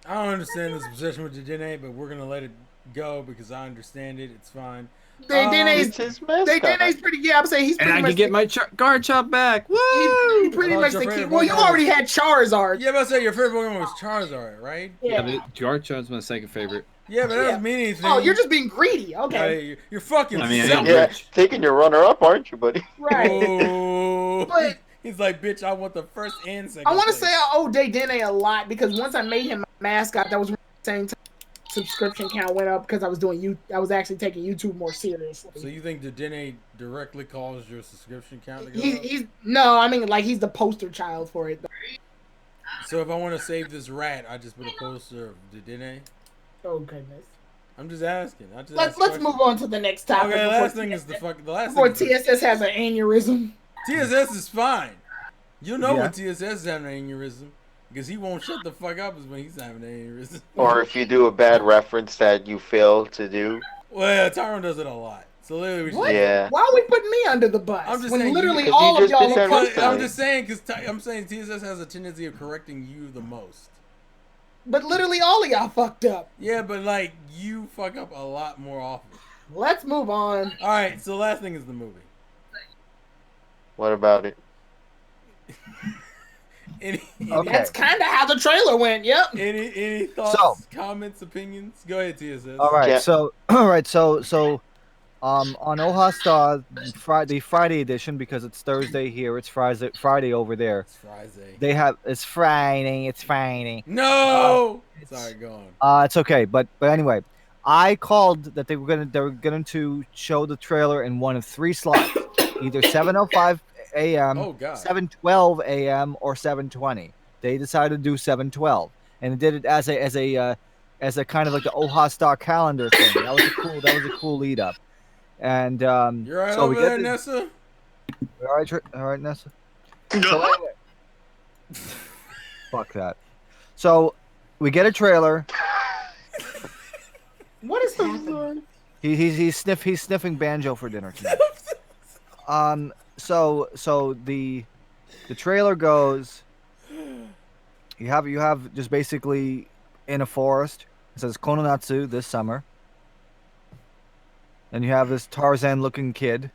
I don't understand this obsession with Dedenne, but we're going to let it go because I understand it. It's fine. Dedenne's pretty. Yeah, I'm saying he's. And I can get my Garchomp back. Woo! He pretty much the key. Well, you already had Charizard. Yeah, but I say your favorite Pokemon was Charizard, right? Yeah, but Garchomp's my second favorite. Yeah, but that doesn't mean anything. Oh, you're just being greedy. Okay. You're fucking. Taking your runner-up, aren't you, buddy? Right. Oh. But he's like, bitch, I want the first and second. I want to say I owe Dedenne a lot because once I made him my mascot, that was the same time subscription count went up because I was actually taking YouTube more seriously. So you think Dedenne directly caused your subscription count to go up? No, I mean like he's the poster child for it. So if I want to save this rat, I just put a poster of Dedenne. Oh goodness. I'm just asking. Let's move on to the next topic. Okay, the last thing is before TSS has an aneurysm. TSS is fine. You know when TSS is having an aneurysm. Because he won't shut the fuck up is when he's having an aneurysm. Or if you do a bad reference that you fail to do. Well, yeah, Tyrone does it a lot. So literally, why are we putting me under the bus? I'm just when saying, literally all of y'all are. I'm just saying because I'm saying TSS has a tendency of correcting you the most. But literally all of y'all fucked up. Yeah, but like you fuck up a lot more often. Let's move on. All right, so the last thing is the movie. What about it? That's kind of how the trailer went. Yep. Any thoughts, comments, opinions? Go ahead, TSS. All right. So, on Oha Star, the Friday edition, because it's Thursday here, it's Friday over there. It's Friday. It's Friday. No. Sorry, go on. It's okay, but anyway, I called that they were going to show the trailer in one of 3 slots, either 7:05 a.m., Oh, God. 7:12 a.m., or 7:20. They decided to do 7:12, and it did it as a kind of like the Oha Star calendar thing. That was a cool lead up. And You're right so over we there, get Nessa? all right, Nessa. So anyway, fuck that. So we get a trailer. What is happening? He's sniffing banjo for dinner tonight. So the trailer goes. You have just basically in a forest. It says Kononatsu this summer. And you have this Tarzan looking kid.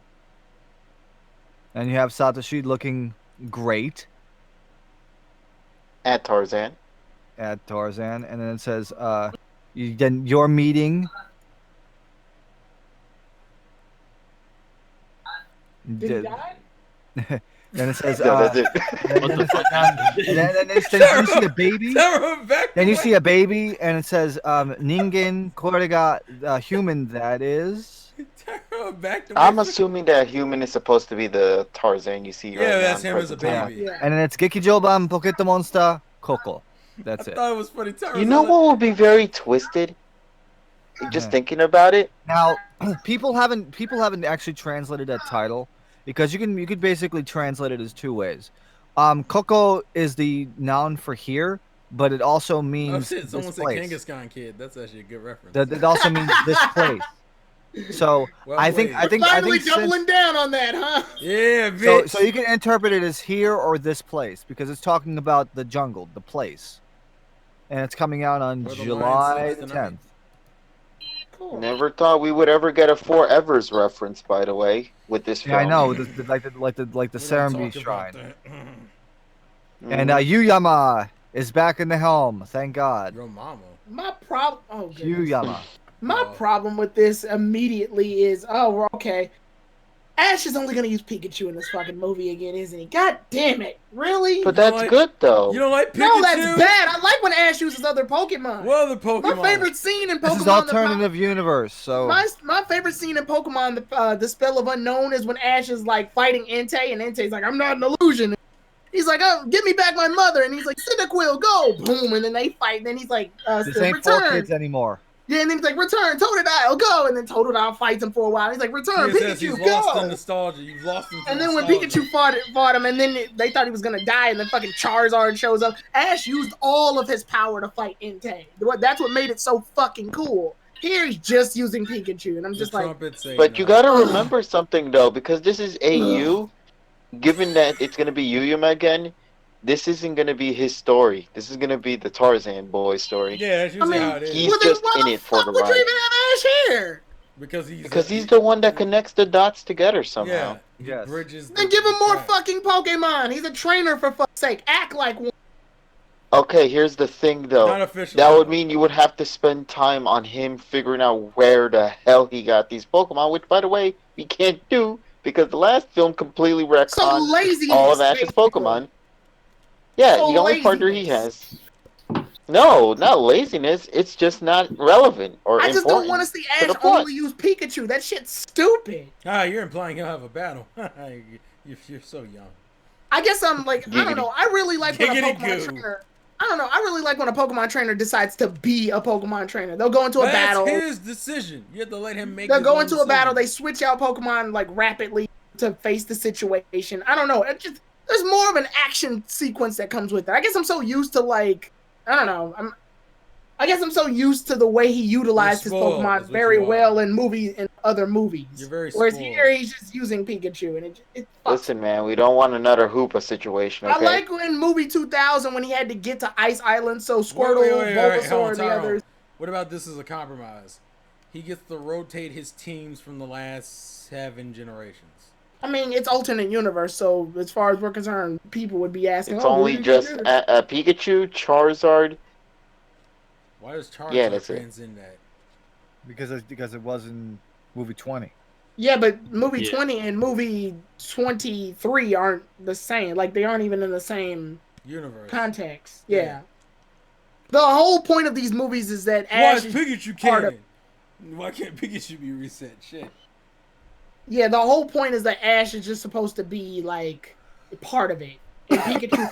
And you have Satoshi looking great. At Tarzan. And then it says then your meeting. Did he die? Then it says, no, that's it. then you see a baby. Then you see a baby, and it says, "Ningen korega human." That is. I'm assuming that human is supposed to be the Tarzan you see right now. Yeah, that's him as a baby. Yeah. And then it's Gekijoban Pocket Monster Coco. That's it. I thought it was funny. You know what would be very twisted? Just thinking about it. Now, people haven't actually translated that title. Because you could basically translate it as two ways. Coco is the noun for here, but it also means someone said place. Kangaskhan Kid. That's actually a good reference. That also means this place. So I think finally doubling down on that, huh? Yeah, bitch. So you can interpret it as here or this place because it's talking about the jungle, the place, and it's coming out on July 10th. Cool. Never thought we would ever get a Forevers reference, by the way, with this film. Yeah, I know, like the Serenbe Shrine. And Yuyama is back in the helm. Thank God. Your mama. My problem. Oh, goodness. Yuyama. My problem with this immediately is, we're okay. Ash is only gonna use Pikachu in this fucking movie again, isn't he? God damn it! Really? But that's good though. You don't like Pikachu? No, that's bad. I like when Ash uses other Pokemon. What other Pokemon? My favorite scene in Pokemon. This is alternative universe, so my favorite scene in Pokemon, the Spell of Unknown, is when Ash is like fighting Entei, and Entei's like, "I'm not an illusion." He's like, "Oh, give me back my mother," and he's like, "Cyndaquil, go!" Boom, and then they fight. And then he's like, "This ain't for kids anymore." Yeah, and then he's like, "Return, Totodile, go!" And then Totodile fights him for a while. He's like, "Return, Pikachu, he's go!" Lost in nostalgia. You've lost him. And then when Pikachu fought him, and then they thought he was gonna die, and then fucking Charizard shows up. Ash used all of his power to fight Entei. That's what made it so fucking cool. Here he's just using Pikachu, and I'm just like. But you gotta remember something though, because this is AU. Given that it's gonna be Yuyama again. This isn't gonna be his story. This is gonna be the Tarzan boy story. Yeah, that's usually how it is. He's just in it for the ride. Would you even have Ash here? Because he's the one that connects the dots together somehow. Yeah, bridges. Then give him more fucking Pokemon. He's a trainer for fuck's sake. Act like one. Okay, here's the thing though. Not official. That would mean you would have to spend time on him figuring out where the hell he got these Pokemon, which by the way, we can't do because the last film completely retconned all of Ash's Pokemon. Yeah, the only partner he has. No, not laziness. It's just not relevant or important. I just don't want to see Ash only use Pikachu. That shit's stupid. You're implying he'll have a battle. You're so young. I guess I'm like, I don't know. I really like when a Pokemon trainer. I don't know. I really like when a Pokemon trainer decides to be a Pokemon trainer. They'll go into a battle. That's his decision. You have to let him make. They'll go into a battle. They switch out Pokemon like rapidly to face the situation. I don't know. It just. There's more of an action sequence that comes with it. I guess I'm so used to like, I don't know. I guess I'm so used to the way he utilized his Pokemon very well in other movies. You're very spoiled. Whereas here he's just using Pikachu, and it listen, man, we don't want another Hoopa situation. Okay? I like in movie 2000 when he had to get to Ice Island, so Squirtle, Bulbasaur, and the others. What about this as a compromise? He gets to rotate his teams from the last 7 generations. I mean, it's alternate universe, so as far as we're concerned, people would be asking. It's only just Pikachu, Charizard. Why does Charizard transcend that? Because it was in movie 20. Yeah, but movie 20 and movie 23 aren't the same. Like, they aren't even in the same universe context. Yeah. The whole point of these movies is that Ash is Pikachu canon? Why can't Pikachu be reset? Shit. Yeah, the whole point is that Ash is just supposed to be like part of it. And Pikachu,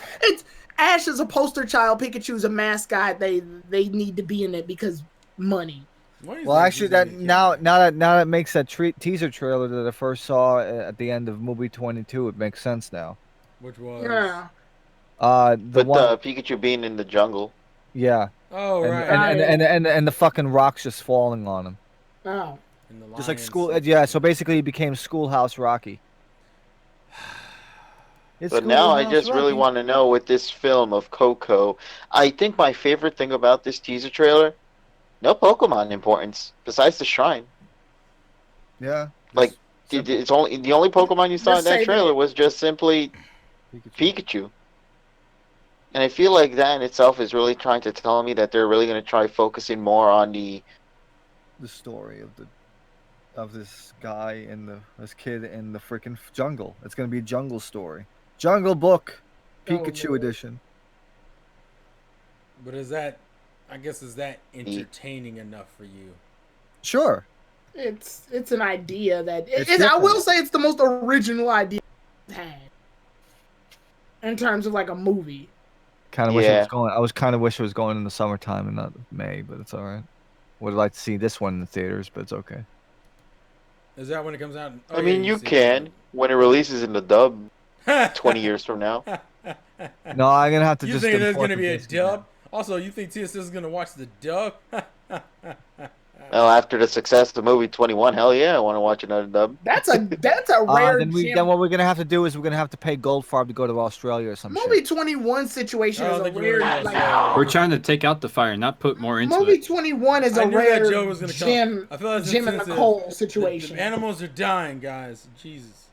Ash is a poster child. Pikachu's a mascot. They need to be in it because money. Well, actually, now that makes that teaser trailer that I first saw at the end of movie 22, it makes sense now. Which was Pikachu being in the jungle. Yeah. Oh right. And the fucking rocks just falling on him. Oh. Just like school. Yeah. So basically, he became Schoolhouse Rocky. But now I just really want to know with this film of Coco. I think my favorite thing about this teaser trailer, no Pokemon importance besides the shrine. Yeah. Like it's only the only Pokemon you saw in that trailer was just simply Pikachu. And I feel like that in itself is really trying to tell me that they're really going to try focusing more on the story of this guy and this kid in the freaking jungle. It's going to be a jungle story. Jungle Book, Pikachu edition. But is that entertaining enough for you? Sure. It's an idea that I will say it's the most original idea I've had in terms of like a movie. Kind of wish it was going. I was kind of wish it was going in the summertime and not May, but it's all right. Would like to see this one in the theaters, but it's okay. Is that when it comes out? I mean, you can when it releases in the dub 20 years from now. No, I'm gonna have to. You think there's gonna be a dub? Also, you think TSS is gonna watch the dub? Well, after the success of the movie 21, hell yeah, I want to watch another dub. That's a rare. Then what we're gonna have to do is we're gonna have to pay Goldfarb to go to Australia or something. Movie 21 situation is a rare. We're trying to take out the fire, not put more into movie it. 21 is a rare Jim I feel like Jim and Nicole situation. The animals are dying, guys. Jesus.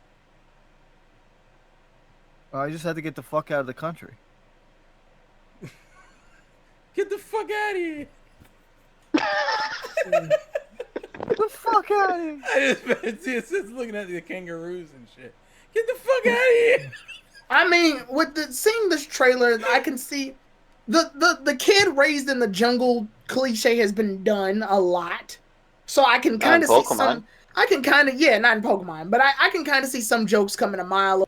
I just had to get the fuck out of the country. Get the fuck out of here. Get the fuck out of here. I just looking at the kangaroos and shit. Get the fuck out of here. I mean, seeing this trailer, I can see the kid raised in the jungle cliche has been done a lot. So I can kind of see some. I can kind of not in Pokemon, but I can kind of see some jokes coming a mile away.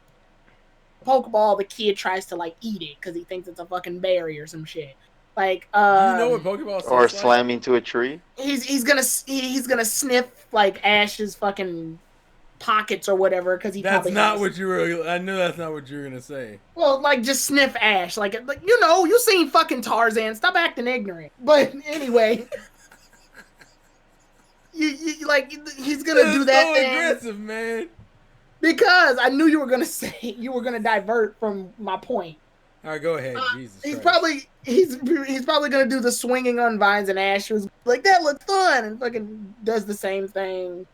Pokeball, the kid tries to like eat it because he thinks it's a fucking berry or some shit. Like, you know what Pokeball or like? Slam into a tree. He's gonna sniff like Ash's fucking pockets or whatever because he. That's not what you were. I knew that's not what you were gonna say. Well, like just sniff Ash, like you seen fucking Tarzan. Stop acting ignorant. But anyway, you like he's gonna do that. So aggressive, man. Because I knew you were gonna divert from my point. All right, go ahead. Jesus. He's probably gonna do the swinging on vines, and Ash was like, "That looks fun," and fucking does the same thing.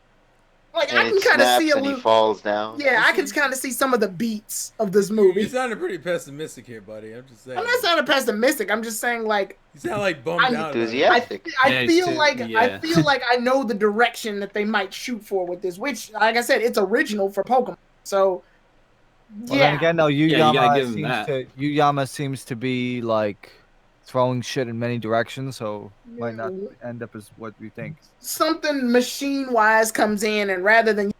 Like and I can kind of see a little. He falls down. Yeah, I can kind of see some of the beats of this movie. You sounded pretty pessimistic here, buddy. I'm just saying. I'm not sounding pessimistic. I'm just saying like. You sound like bummed out. Enthusiastic. I feel like I know the direction that they might shoot for with this, which, like I said, it's original for Pokemon. So. Well, then again, no, Yuyama seems to be like throwing shit in many directions, so might not end up as what we think. Something machine-wise comes in, and rather than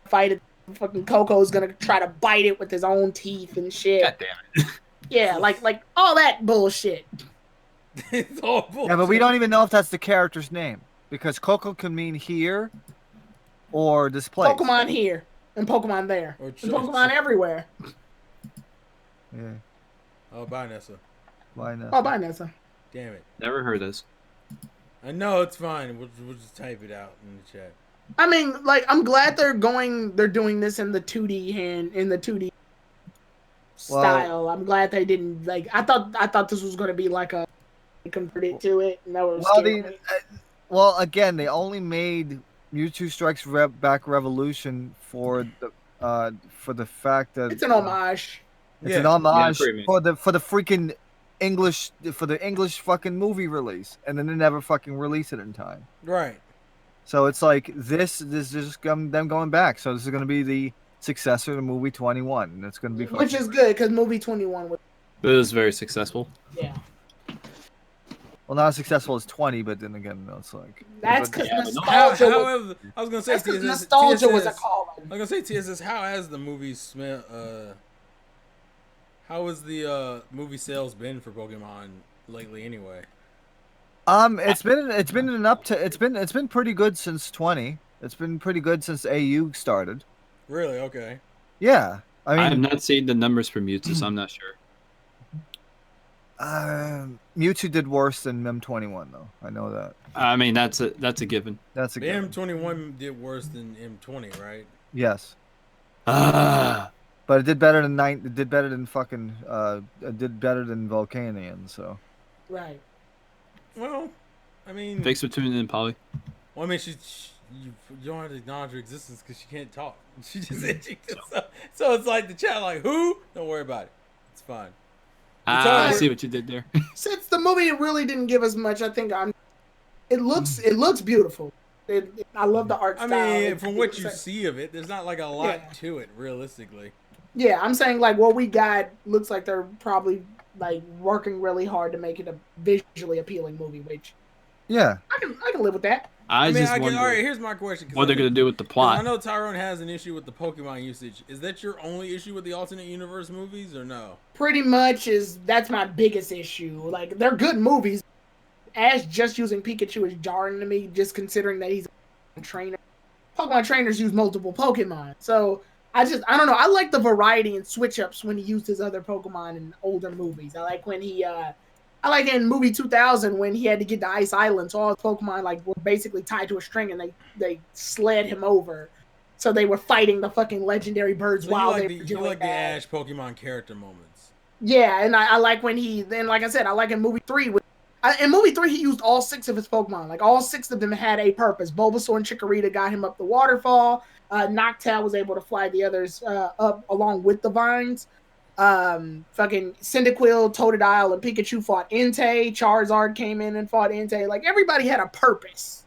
fight it, fucking Coco's gonna try to bite it with his own teeth and shit. God damn it. Yeah, like all that bullshit. It's all bullshit. Yeah, but we don't even know if that's the character's name because Coco can mean here or this place. Pokemon here. And Pokemon there. And Pokemon everywhere. Yeah. Oh, bye, Nessa. Bye, Nessa. Oh, bye, Nessa. Damn it. Never heard this. I know, it's fine. We'll just type it out in the chat. I mean, like, I'm glad they're doing this in the 2D style. I'm glad they didn't, like, I thought this was going to be like a converted to it. And that was well, again, they only made Mewtwo Strikes Back Revolution for the fact that it's an homage. It's an homage for the freaking English fucking movie release, and then they never fucking release it in time. Right. So it's like this is just them going back. So this is going to be the successor to movie 21. And it's going to be which is good because movie 21 was. It was very successful. Yeah. Well, not as successful as 20, but then again, it's like that's because nostalgia. However, I was gonna say nostalgia was a calling. I was gonna say TSS. How has the movie smell? How has the movie sales been for Pokemon lately? Anyway, it's been an up to it's been pretty good since 20. It's been pretty good since AU started. Really? Okay. Yeah, I mean, I have not seen the numbers for Mewtwo, so I'm not sure. Mewtwo did worse than M21 though. I know that. I mean, that's a given. That's a given. M21 did worse than M20, right? Yes. But it did better than It did better than fucking. It did better than Volcanion. So. Right. Well, I mean. Thanks for tuning in, Polly. Well, I mean, you don't have to acknowledge her existence because she can't talk. She just said so it's like the chat, like, who? Don't worry about it. It's fine. I see what you did there. Since the movie really didn't give us much, I think it looks beautiful. I love the art style. I mean, from what you see of it, there's not like a lot to it, realistically. Yeah, I'm saying like what we got looks like they're probably like working really hard to make it a visually appealing movie, which I can live with that. I mean, all right, here's my question. What they're going to do with the plot. I know Tyrone has an issue with the Pokemon usage. Is that your only issue with the alternate universe movies, or no? Pretty much that's my biggest issue. Like, they're good movies. Ash just using Pikachu is jarring to me, just considering that he's a trainer. Pokemon trainers use multiple Pokemon. So, I don't know. I like the variety and switch-ups when he used his other Pokemon in older movies. I like when I like in movie 2000 when he had to get to Ice Island, so all his Pokemon like were basically tied to a string and they sled him over. So they were fighting the fucking legendary birds while they were doing you like the Ash Pokemon character moments. Yeah, and I like when like I said, I like in movie 3. In movie 3, he used all 6 of his Pokemon. Like, all 6 of them had a purpose. Bulbasaur and Chikorita got him up the waterfall. Noctowl was able to fly the others up along with the vines. Fucking Cyndaquil, Totodile, and Pikachu fought Entei. Charizard came in and fought Entei. Like, everybody had a purpose.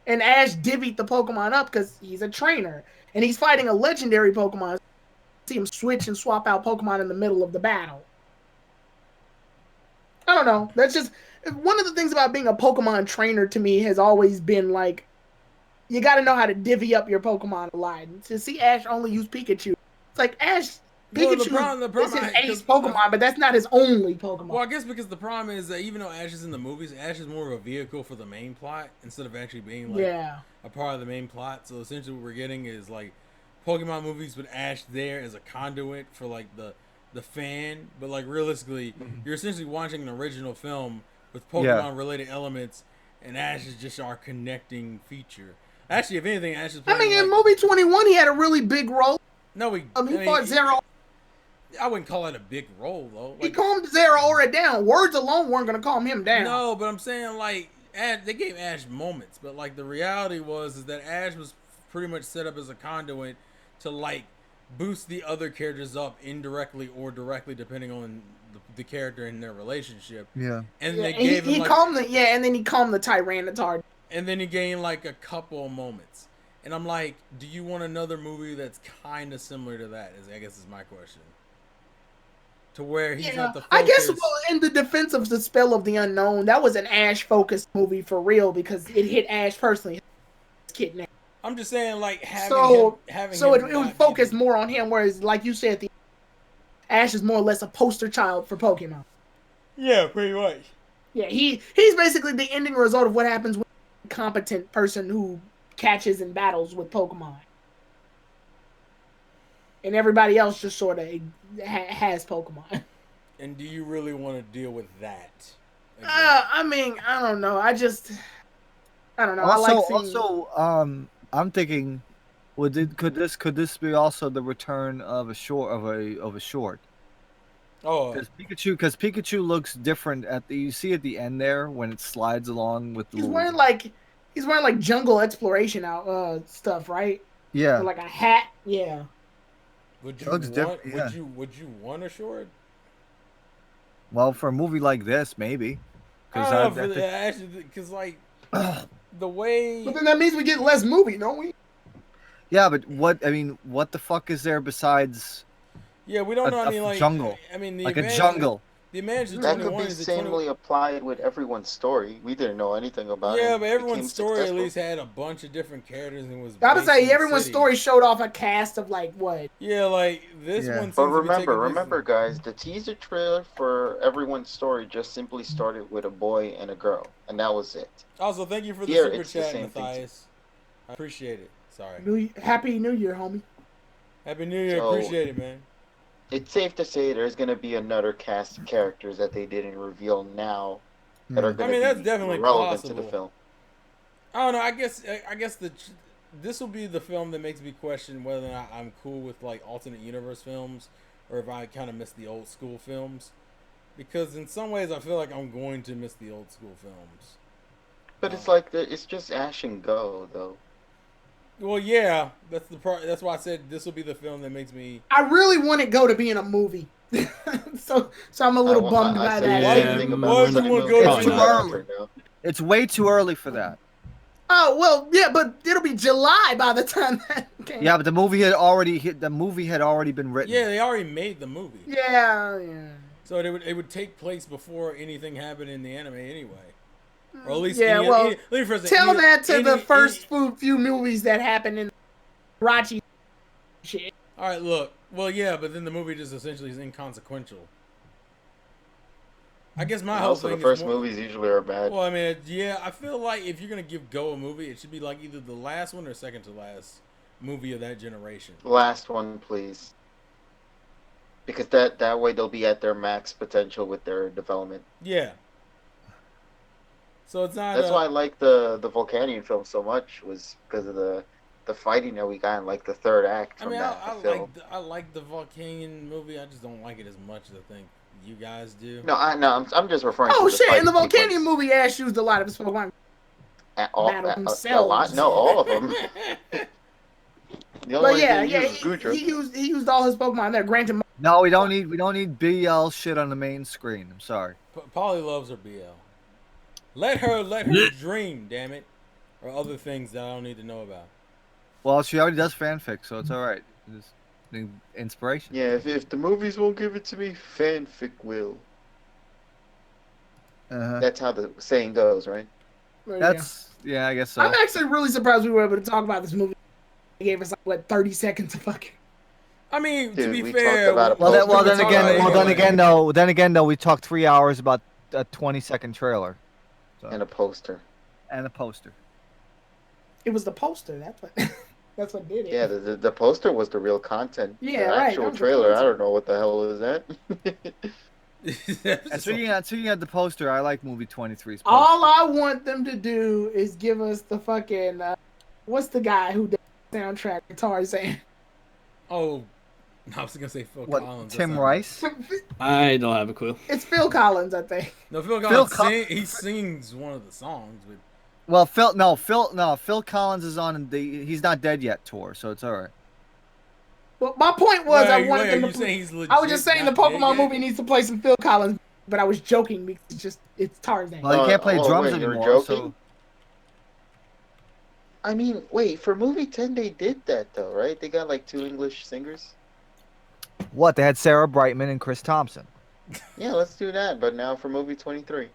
And Ash divvied the Pokemon up because he's a trainer. And he's fighting a legendary Pokemon. See him switch and swap out Pokemon in the middle of the battle. I don't know. That's just one of the things about being a Pokemon trainer to me has always been like, you got to know how to divvy up your Pokemon a lot. And to see Ash only use Pikachu, it's like Ash. Pikachu is his ace Pokemon, but that's not his only Pokemon. Well, I guess because the problem is that even though Ash is in the movies, Ash is more of a vehicle for the main plot instead of actually being like a part of the main plot. So essentially what we're getting is like Pokemon movies with Ash there as a conduit for like the fan, but like realistically, you're essentially watching an original film with Pokemon related elements, and Ash is just our connecting feature. Actually, if anything, Ash is. In movie 21, he had a really big role. No, he fought Zero. I wouldn't call it a big role though. Like, he calmed Zeraora down. Words alone weren't gonna calm him down. No, but I'm saying like they gave Ash moments, but like the reality is that Ash was pretty much set up as a conduit to like boost the other characters up indirectly or directly depending on the character and their relationship. Yeah. And they gave him and then he calmed the Tyranitar. And then he gained like a couple of moments. And I'm like, do you want another movie that's kind of similar to that? I guess is my question. To where he's not the focus. I guess in the defense of the Spell of the Unknown, that was an Ash-focused movie for real because it hit Ash personally. Kidnapped. I'm just saying, like, having it would focus more on him, whereas, like you said, Ash is more or less a poster child for Pokemon. Yeah, pretty much. Yeah, he's basically the ending result of what happens with a competent person who catches and battles with Pokemon. And everybody else just sort of has Pokemon. And do you really want to deal with that? I mean, I don't know. I don't know. I'm thinking, could this be also the return of a short? Oh, because Pikachu looks different you see at the end there when it slides along with the. He's wearing like jungle exploration stuff, right? Yeah. Or like a hat. Yeah. Would you want a short? Well, for a movie like this, maybe. Because like the way. But then that means we get less movie, don't we? Yeah, but what the fuck is there besides? Yeah, we don't know any like jungle. I mean, a jungle. The advantage of that 21 could be is that samely applied with everyone's story. We didn't know anything about it. Yeah, but everyone's story at least had a bunch of different characters and was. I would say everyone's story showed off a cast of like what? Yeah, like this one. But remember, guys, the teaser trailer for everyone's story just simply started with a boy and a girl, and that was it. Also, thank you for the super chat, Matthias. I appreciate it. Sorry. Happy New Year, homie. Happy New Year. Appreciate it, man. It's safe to say there's going to be another cast of characters that they didn't reveal now that are going to be that's definitely relevant possible to the film. I don't know. I guess this will be the film that makes me question whether or not I'm cool with like alternate universe films or if I kind of miss the old school films. Because in some ways I feel like I'm going to miss the old school films. But it's like it's just Ash and Go though. Well, yeah, that's the part. That's why I said this will be the film that makes me. I really want Go to be in a movie, so I'm a little bummed by that. It's too early. It's way too early for that. Oh well, yeah, but it'll be July by the time that came. Yeah, but the movie had already hit. The movie had already been written. Yeah, they already made the movie. Yeah. So it would take place before anything happened in the anime anyway. Or at least tell that to the first few movies that happened in Rachi shit. All right, look. Well, yeah, but then the movie just essentially is inconsequential. I guess my whole thing the first movies usually are bad. Well, I mean, yeah, I feel like if you're gonna give Go a movie, it should be like either the last one or second to last movie of that generation. Last one, please. Because that way they'll be at their max potential with their development. Yeah. So it's not. That's why I like the Volcanion film so much, was because of the fighting that we got in like the third act. From I like the Volcanion movie. I just don't like it as much as I think you guys do. No, I'm just referring. Oh to shit! In the Volcanion movie, Ash used a lot of his Pokemon. A lot? No, all of them. But yeah, he used all his Pokemon there. Granted. No, we don't need BL shit on the main screen. I'm sorry. Polly loves her BL. Let her dream, damn it, or other things that I don't need to know about. Well, she already does fanfic, so it's all right. Just inspiration. Yeah, if the movies won't give it to me, fanfic will. That's how the saying goes, right? Yeah, I guess so. I'm actually really surprised we were able to talk about this movie. They gave us like 30 seconds of fucking. I mean, to be fair, then again, though, we talked 3 hours about a 20-second trailer. So. And a poster. It was the poster. That's what did it. Yeah, the poster was the real content. Yeah, the actual trailer, I don't know what the hell is that. And speaking of the poster, I like movie 23's poster. All I want them to do is give us the fucking what's the guy who did the soundtrack Tarzan? Oh, I was gonna say Phil Collins. Tim Rice? I don't have a clue. It's Phil Collins, I think. No, Phil Collins. He sings one of the songs. Well, Phil Collins is on the He's Not Dead Yet tour, so it's all right. Well, my point was I wanted them to. I was just saying the Pokemon movie needs to play some Phil Collins, but I was joking because it's Tarzan. Well, he can't play drums anymore. So. I mean, wait, for movie 10 they did that though, right? They got like 2 English singers. What? They had Sarah Brightman and Chris Thompson. Yeah, let's do that. But now for movie 23.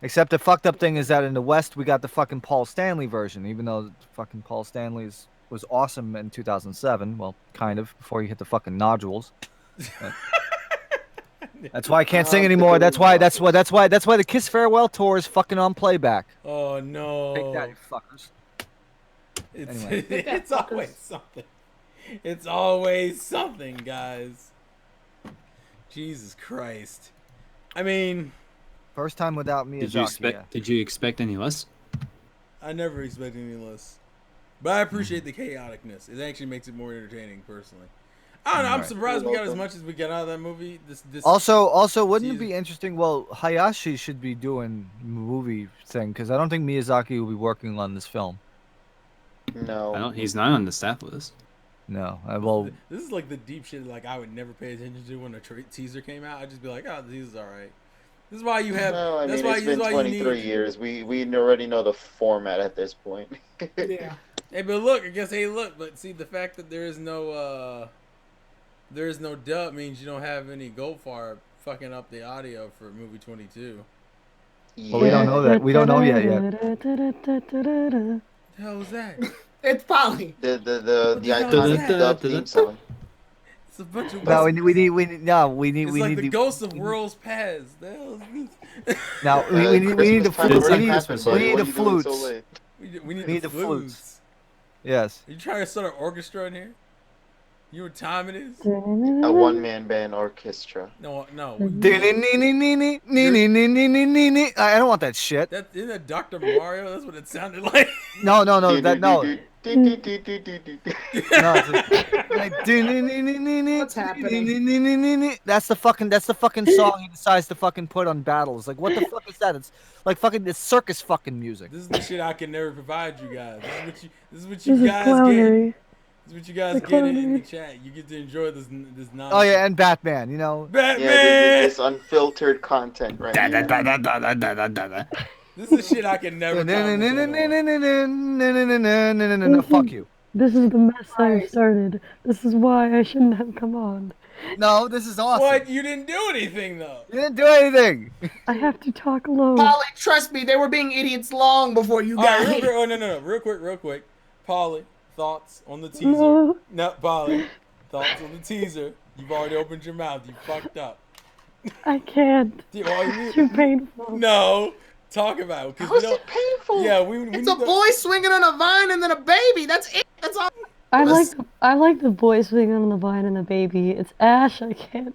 Except the fucked up thing is that in the West we got the fucking Paul Stanley version, even though fucking Paul Stanley's was awesome in 2007. Well, kind of before he hit the fucking nodules. That's why I can't sing anymore. That's why the Kiss Farewell tour is fucking on playback. Oh no! Take that, you fuckers. It's always something. It's always something, guys. Jesus Christ! I mean, first time without Miyazaki. Did you expect any less? I never expected any less. But I appreciate the chaoticness. It actually makes it more entertaining, personally. I don't know. I'm surprised we got as much as we got out of that movie. Also, wouldn't it be interesting? Well, Hayashi should be doing movie thing because I don't think Miyazaki will be working on this film. No, he's not on the staff list. No, well, this is like the deep shit. Like I would never pay attention to when a teaser came out. I'd just be like, "Oh, the teaser's all right." This is why you have. No, I mean it's been 23 years. We already know the format at this point. Yeah. Hey, but look, I guess. Hey, look, but see the fact that there is no dub means you don't have any Goldfarb fucking up the audio for movie 22. But we don't know that. We don't know yet. The hell was that? It's Polly. The iconic dub theme song. It's a bunch of. No, we need. It's like the ghosts of worlds past. The hell is this? No, we need the flutes. We need the flutes. We need the flutes. Yes. Are you trying to start an orchestra in here? You know what time it is? A one-man band orchestra. No. I don't want that shit. Isn't that Dr. Mario? That's what it sounded like. No. No. What's happening? That's the fucking song he decides to fucking put on battles. Like, what the fuck is that? It's like fucking this circus fucking music. This is the shit I can never provide you guys. This is what you guys get. This is what you guys get in the chat. You get to enjoy this nonsense. Oh yeah, and Batman, you know. Batman! Yeah, this unfiltered content right here. This is shit I can never Fuck you. This is the mess I started. This is why I shouldn't have come on. No, this is awesome. What? You didn't do anything, though. You didn't do anything. I have to talk alone. Polly, trust me, they were being idiots long before you got here. Oh, no. Real quick. Polly, thoughts on the teaser? No, Polly, thoughts on the teaser? You've already opened your mouth. You fucked up. I can't. It's too painful. No. Talk about it. How is it painful? Yeah, it's a boy swinging on a vine and then a baby. That's it. That's all. I like the boy swinging on the vine and the baby. It's Ash. I can't.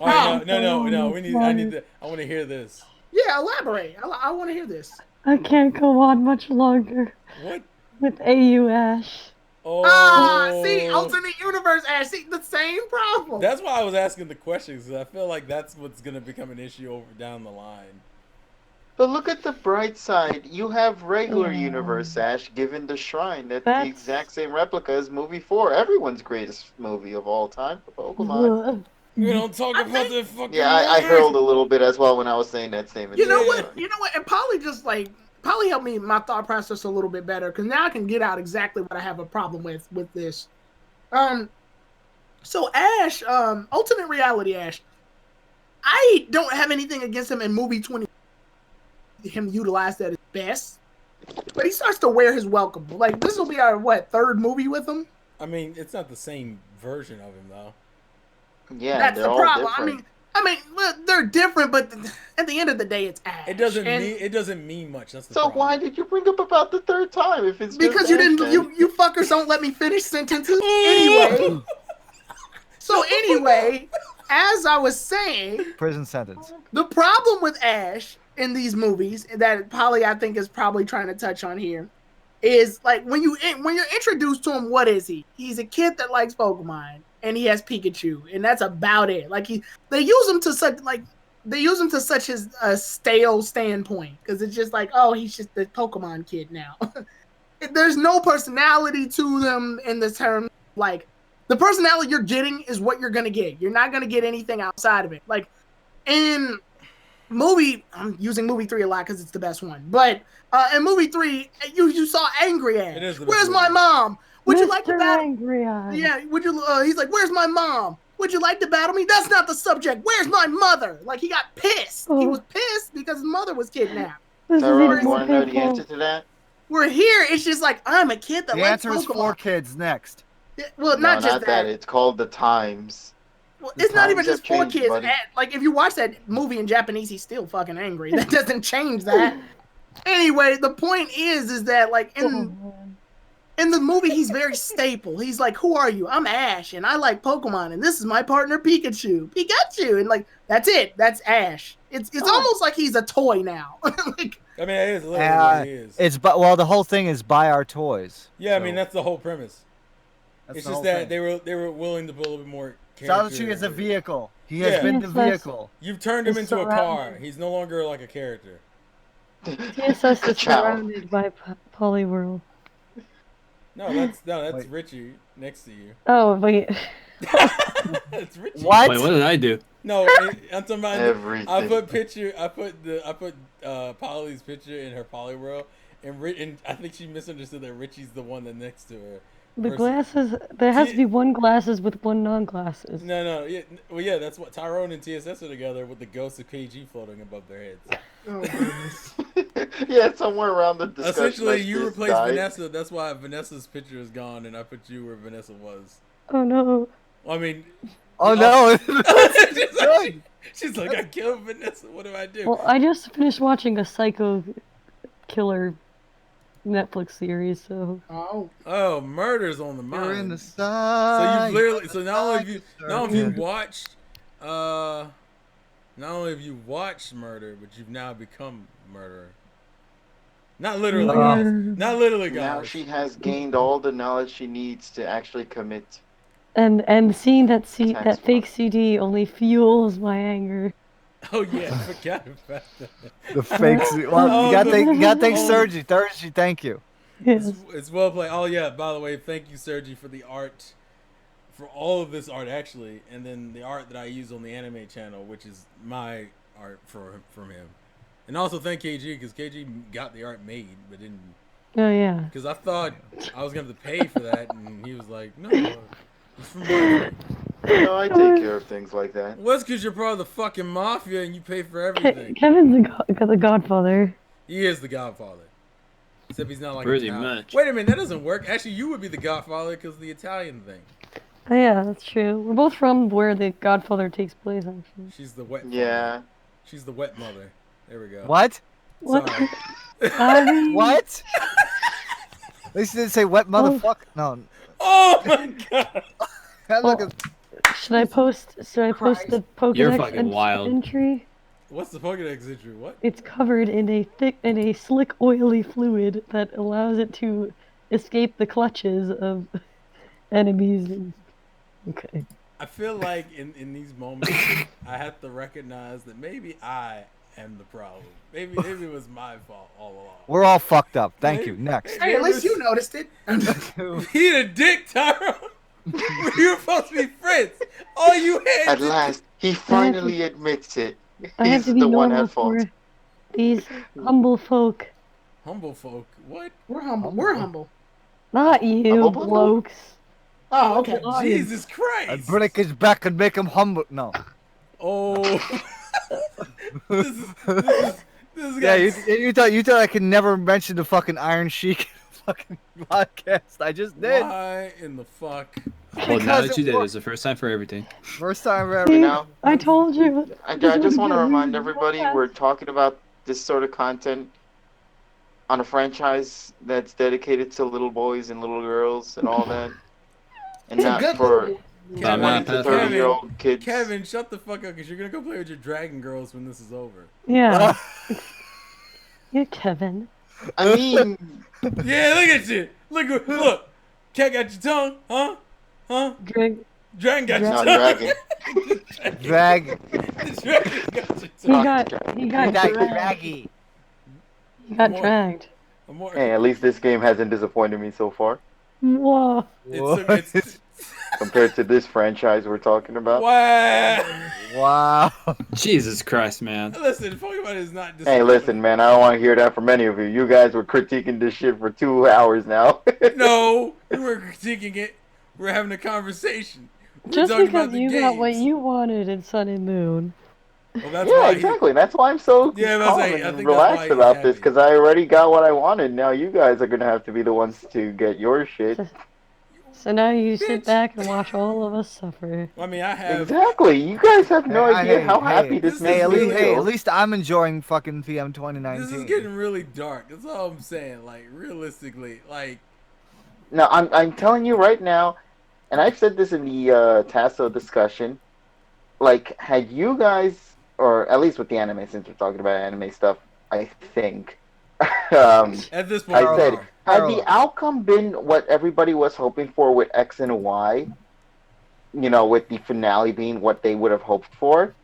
All right, no. I want to hear this. Yeah, elaborate. I want to hear this. I can't go on much longer. What? With AU Ash. Oh. See, alternate universe Ash. See, the same problem. That's why I was asking the questions, because I feel like that's what's gonna become an issue over down the line. But look at the bright side. You have regular universe Ash given the shrine. That's the exact same replica as movie 4. Everyone's greatest movie of all time for Pokemon. You don't talk about the fucking. Yeah, I hurled a little bit as well when I was saying that statement. You know what? And Polly helped me my thought process a little bit better, because now I can get out exactly what I have a problem with this. So Ash, alternate reality Ash, I don't have anything against him in movie 20. Him utilized at his best, but he starts to wear his welcome. Like, this will be our third movie with him. I mean, it's not the same version of him though. Yeah, that's the problem. Different. I mean, they're different, but at the end of the day, it's Ash. It doesn't mean much. That's the so problem. Why did you bring up about the third time if it's because you didn't? You fuckers don't let me finish sentences anyway. So anyway, as I was saying, prison sentence. The problem with Ash in these movies that Polly, I think, is probably trying to touch on here, is like when you're introduced to him, what is he? He's a kid that likes Pokemon and he has Pikachu, and that's about it. Like they use him to such a stale standpoint, because it's just like, oh, he's just the Pokemon kid now. There's no personality to them in the term. Like, the personality you're getting is what you're gonna get. You're not gonna get anything outside of it. Like in I'm using movie 3 a lot because it's the best one. But in movie 3, you saw Angry Ash. Where's my mom? Would you like to battle? Angry Ash. Yeah. Would you? He's like, where's my mom? Would you like to battle me? That's not the subject. Where's my mother? Like, he got pissed. He was pissed because his mother was kidnapped. Tyrone, you want to know the answer to that? We're here. It's just like, I'm a kid that likes Pokemon. The answer is 4 kids next. Well, not just that. It's called The Times. Well, it's not even just 4 kids. Like, if you watch that movie in Japanese, he's still fucking angry. That doesn't change that. Anyway, the point is that, like, in the movie, he's very staple. He's like, who are you? I'm Ash, and I like Pokemon, and this is my partner, Pikachu. And, like, that's it. That's Ash. It's almost like he's a toy now. Like, I mean, it is literally what he is. The whole thing is buy our toys. Yeah, so. I mean, that's the whole premise. It's just that they were willing to put a little bit more character. Savachi is a vehicle. He has been the vehicle. You've turned him into a car. He's no longer like a character. TSS is surrounded by Polyworld. No, that's Richie next to you. Oh wait. It's Richie. What? Wait, what did I do? No, I'm talking about. Everything. I put Polly's picture in her Polyworld, and I think she misunderstood that Richie's the one that next to her. The glasses. There has to be one glasses with one non-glasses. No. Yeah, well, yeah, that's what Tyrone and TSS are together with the ghost of KG floating above their heads. Oh goodness. Yeah, somewhere around the discussion. Essentially, you replaced Vanessa. That's why Vanessa's picture is gone, and I put you where Vanessa was. Oh no. I mean. Oh no. She's like, I killed Vanessa. What do I do? Well, I just finished watching a Psycho Killer Netflix series, so. Oh, murder's on the mind. You're in the side. So you've literally. So not only have you watched, not only have you watched murder, but you've now become murderer. Not literally, guys. Not literally, guys. Now she has gained all the knowledge she needs to actually commit. And seeing that fake CD only fuels my anger. Oh yeah, I forgot about that. The fake CD. Well, you got to thank Sergi. Thank you. Yes. It's well played. Oh yeah, by the way, thank you, Sergi, for the art, for all of this art actually, and then the art that I use on the anime channel, which is my art from him. And also thank KG, because KG got the art made, but didn't. Oh yeah. Because I thought I was gonna have to pay for that, and he was like, "No, it's from my." No, I take care of things like that. Well, that's because you're part of the fucking mafia, and you pay for everything. Kevin's the Godfather. He is the Godfather, except he's not like pretty Italian. much. Wait a minute, that doesn't work. Actually, you would be the Godfather because of the Italian thing. Oh yeah, that's true. We're both from where the Godfather takes place, actually. She's the wet. Yeah. Mother. She's the wet mother. There we go. What? What? What? At least you didn't say wet motherfucker. No. Oh my god. Should I post the Pokédex entry? What's the Pokédex entry? What? It's covered in a slick, oily fluid that allows it to escape the clutches of enemies. Okay. I feel like in these moments, I have to recognize that maybe I am the problem. Maybe it was my fault all along. We're all fucked up. Thank you. Next. Hey, at least you noticed it. He the dick, Tyrone. We were supposed to be friends. All you had. At last, he finally admits it. I have to be normal for these humble folk. Humble folk? What? We're humble. We're humble. Not you, blokes. Oh, okay. Jesus Christ! I'd break his back and make him humble. No. Oh. this yeah, you thought I could never mention the fucking Iron Sheik in the fucking podcast. I just did. Why in the fuck? Well, now that you did, it's the first time for everything. First time for everything. Now, I told you. I just want to remind everybody we're talking about this sort of content on a franchise that's dedicated to little boys and little girls and all that. And not for 20 to 30-year-old kids. Kevin, shut the fuck up, because you're going to go play with your Dragon Girls when this is over. Yeah. You're Kevin. I mean... Yeah, look at you. Look. Cat got your tongue, huh? Huh? Dragon got your tongue. Dragon. Dragon. The dragon got your tongue. He got draggy. He got dragged. Hey, at least this game hasn't disappointed me so far. Whoa. It's compared to this franchise we're talking about. Wow. Jesus Christ, man. Listen, Pokemon is not. Hey, listen, man. I don't want to hear that from any of you. You guys were critiquing this shit for 2 hours now. No, we were critiquing it. We're having a conversation. Just because you got what you wanted in Sun and Moon. Well, that's yeah, why exactly. That's why I'm so calm and relaxed about this, because I already got what I wanted. Now you guys are gonna have to be the ones to get your shit. So now you sit back and watch all of us suffer. I mean, I have exactly. You guys have no idea how happy this makes me feel. At least I'm enjoying fucking PM 2019. This is getting really dark. That's all I'm saying. Like, realistically, like. No, I'm telling you right now, and I've said this in the Tasso discussion. Like, had you guys, or at least with the anime, since we're talking about anime stuff, I think. At this point, I said, had the outcome been what everybody was hoping for with X and Y, you know, with the finale being what they would have hoped for,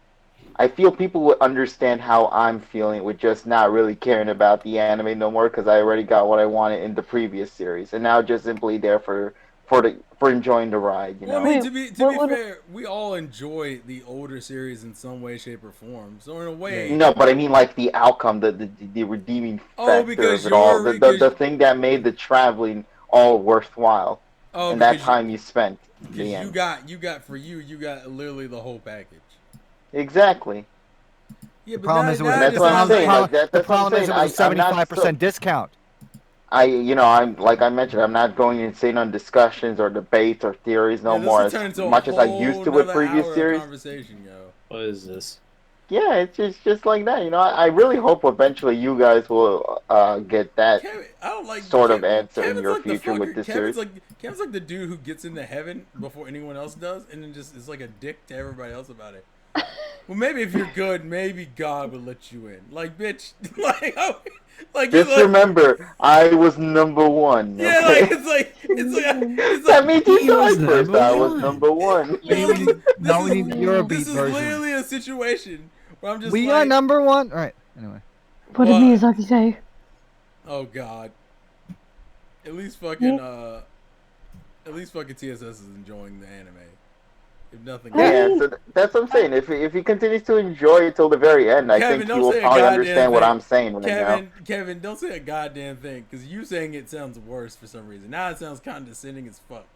I feel people would understand how I'm feeling with just not really caring about the anime no more, because I already got what I wanted in the previous series, and now just simply there for enjoying the ride, you know. Well, I mean, to be fair, we all enjoy the older series in some way, shape, or form. So in a way, no, but I mean like the outcome, the redeeming factor of it all, the thing that made the traveling all worthwhile. and that time you spent. Because you got literally the whole package. Exactly. Yeah, but that's what I'm saying. The problem is it was a 75% discount. I'm like I mentioned, I'm not going insane on discussions or debates or theories no more as much as I used to with previous series. Conversation, yo. What is this? Yeah, it's just like that. I really hope eventually you guys will get that sort of answer in your future with this series. Kevin's like the dude who gets into heaven before anyone else does, and then just is like a dick to everybody else about it. Well, maybe if you're good, maybe God would let you in. Like, bitch, just remember, I was number one. Okay? Yeah, it's that means you died first. I was number one. Now we need the Eurobeat version. This is literally a situation where I'm just we are number one. All right. Anyway. What did Miyazaki say? Oh God. At least fucking TSS is enjoying the anime. If nothing else. Yeah, so that's what I'm saying. If he continues to enjoy it till the very end, I think he will probably understand what I'm saying right now. Kevin, don't say a goddamn thing, because you saying it sounds worse for some reason. Now it sounds condescending as fuck.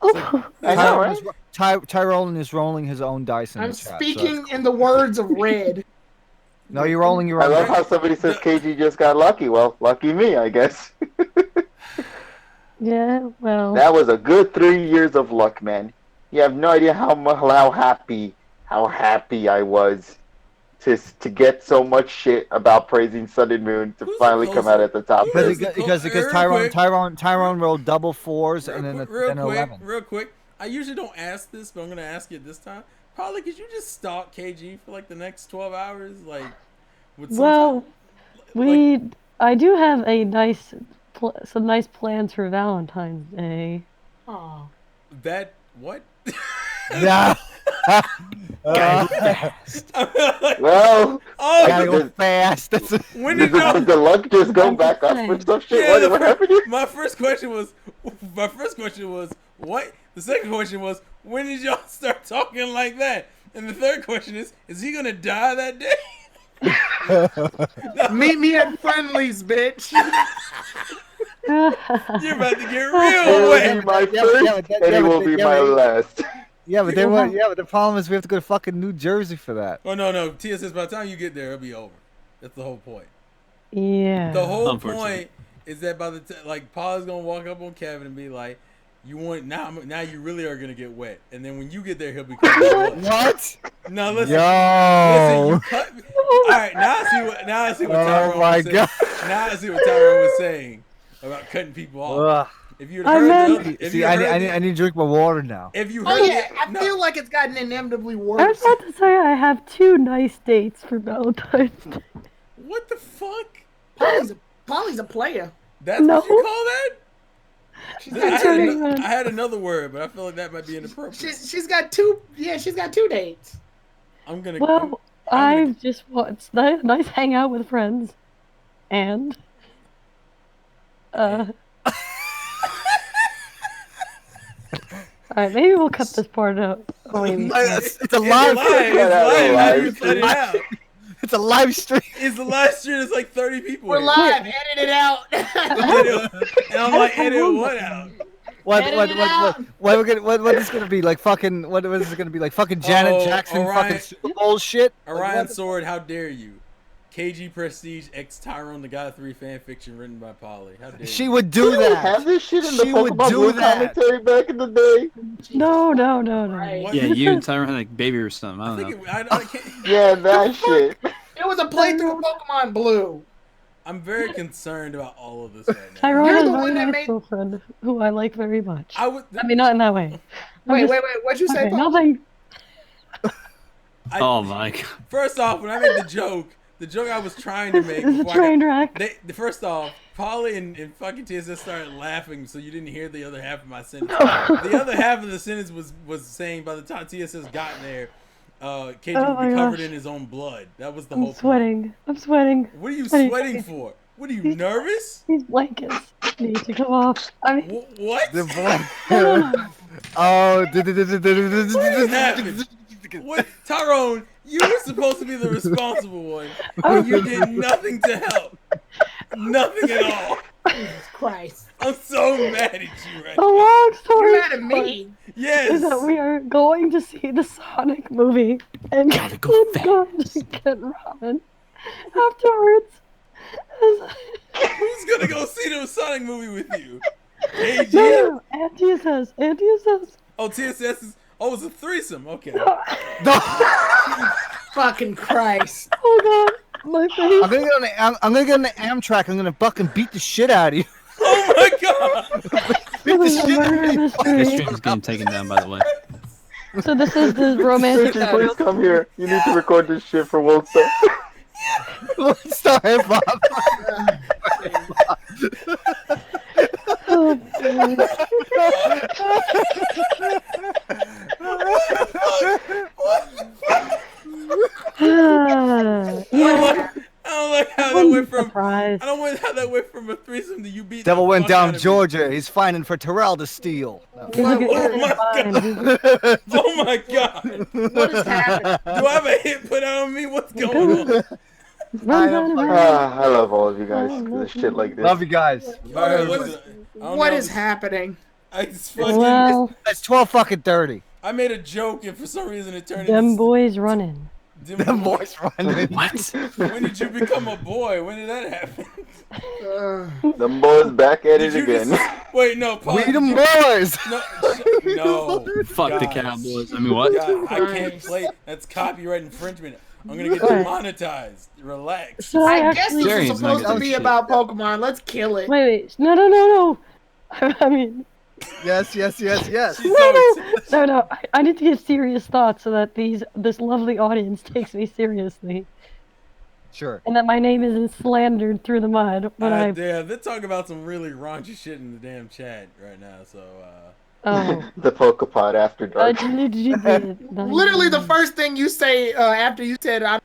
I know, right? Tyrone is rolling his own dice in the chat. I'm speaking in the words of Red. No, you're rolling your own dice. I love how somebody says KG just got lucky. Well, lucky me, I guess. Yeah, well. That was a good 3 years of luck, man. You have no idea how happy I was to get so much shit about praising Sun and Moon to finally come out at the top. Because Tyrone rolled double fours and then an 11. Real quick, I usually don't ask this, but I'm gonna ask it this time. Probably could you just stalk KG for like the next 12 hours, like? I do have a some nice plans for Valentine's Day. Oh. That what? Yeah. Well, gotta go fast. When did the luck just go back up for some shit? Yeah, what happened? My first question was what? The second question was, when did y'all start talking like that? And the third question is he gonna die that day? Meet me at Friendly's, bitch. You're about to get real. It will be my first, and it will be my last. Yeah, but the problem is we have to go to fucking New Jersey for that. Oh no, TSS. By the time you get there, it'll be over. That's the whole point. Yeah. The whole point is that by the time, Paula's gonna walk up on Kevin and be like, "You want now? You really are gonna get wet." And then when you get there, he'll be what? No, listen. Yo. Listen, you cut me. All right, now I see what Tyrone was saying. God. Now I see what Tyrone was saying about cutting people off. If you heard I need to drink my water now. If you heard I feel like it's gotten inevitably worse. I was about to say I have 2 nice dates for Valentine's Day. What the fuck? Polly's a player. That's what you call that? I had another word, but I feel like that might be inappropriate. She's got 2. Yeah, she's got 2 dates. I just want a nice hangout with friends, and Alright, maybe we'll cut this part out. It's a live stream. It's a live stream. It's a live stream. It's like 30 people. We're live. Edit it out. And I'm like, edit what out? What is this gonna be like? Fucking what is it gonna be like? Fucking Janet Jackson, fucking Super Bowl shit. Orion Sword, how dare you? KG Prestige X Tyrone the God 3 fan fiction written by Polly. How dare she would do that. Have this shit in the Pokemon Blue commentary back in the day. No. Right. Yeah, you and Tyrone had like baby or something. I don't know. Yeah, that shit. It was a playthrough of Pokemon Blue. I'm very concerned about all of this right now. Tyrone has a nice girlfriend who I like very much. I mean, not in that way. Wait. What'd you say, Paul? Nothing. Oh my god. First off, when I made the joke I was trying to make. It's a train wreck. First off, Polly and fucking TSS started laughing, so you didn't hear the other half of my sentence. The other half of the sentence was saying by the time TSS got there, KG would be covered in his own blood. That was the whole point. I'm sweating. What are you sweating for? What are you, nervous? These blankets need to come off. I mean, what? The oh. What happened? What, Tyrone? You were supposed to be the responsible one, but you did nothing to help. Nothing at all. Jesus Christ. I'm so mad at you right The now. long story You're mad at me. Yes. is that we are going to see the Sonic movie and Gotta go we're going to get ramen afterwards. Who's gonna go see the Sonic movie with you? KG? No, anti-SS. Oh, TSS is. Oh, it's a threesome. Okay. Fucking Christ. Oh god, my face. I'm gonna get on the Amtrak. I'm gonna fucking beat the shit out of you. Oh my god! Beat the This is a shit out murder of you. mystery. This stream is getting taken down, by the way. So this is the romantic. Sushi, please come here. You need to record this shit for World Star. Star hip hop. Oh, God. Yeah, I don't like how that I'm went from. surprised. I don't like how that went from a threesome to you beat. Devil the went fuck down out of Georgia. He's finding for Terrell to steal. No. He's looking Oh my fine. god! Oh my god! What is happening? Do I have a hit put out on me? What's going on? Run down the road. I love all of you guys for this shit like this. Love you guys. What is happening? It's fucking. Well, It's 12 fucking 30. I made a joke and for some reason it turned them into. boys running. Them boys running. What? When did you become a boy? When did that happen? Them boys back at it Did you again. just- wait, no, Paul. We did them you- boys. No. Fuck the Guys. Cowboys. I mean, what? God, I can't play. That's copyright infringement. I'm gonna get demonetized. Relax. So I guess actually, this is Darian's not supposed to gonna be do shit. about Pokemon. Let's kill it. wait, no. I mean, Yes. She's so no. I need to get serious thoughts so that this lovely audience takes me seriously, Sure. and that my name isn't slandered through the mud when I. Yeah, they're talking about some really raunchy shit in the damn chat right now. So, Oh. The Pokepod After Dark. Literally, the first thing you say after you said I'm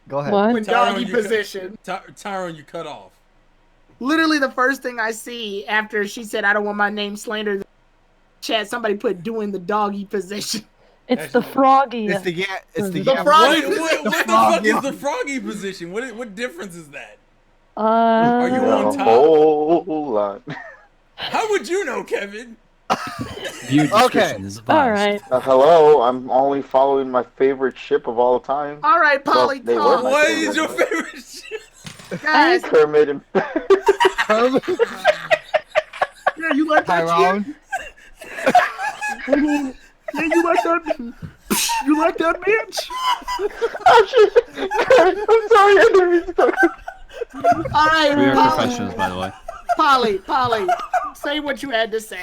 Go ahead. What? in doggy position. Tyrone, you cut off. Literally, the first thing I see after she said I don't want my name slandered. Chat, somebody put doing the doggy position. It's the froggy. It's the The yeah. froggy What the fuck is the froggy position? What difference is that? Are you on A top? whole lot. How would you know, Kevin? Viewer description is advised. All right. Hello, I'm only following my favorite ship of all time. All right, Polly, Well, they were Tom. my What favorite. is your favorite shit? Guys, Kermit and yeah, you like that shit? Tyrone. Yeah, you like that? You like that bitch? Oh shit! I'm sorry, I didn't mean to talk. All right, We are Polly, professionals, by the way. Polly, say what you had to say.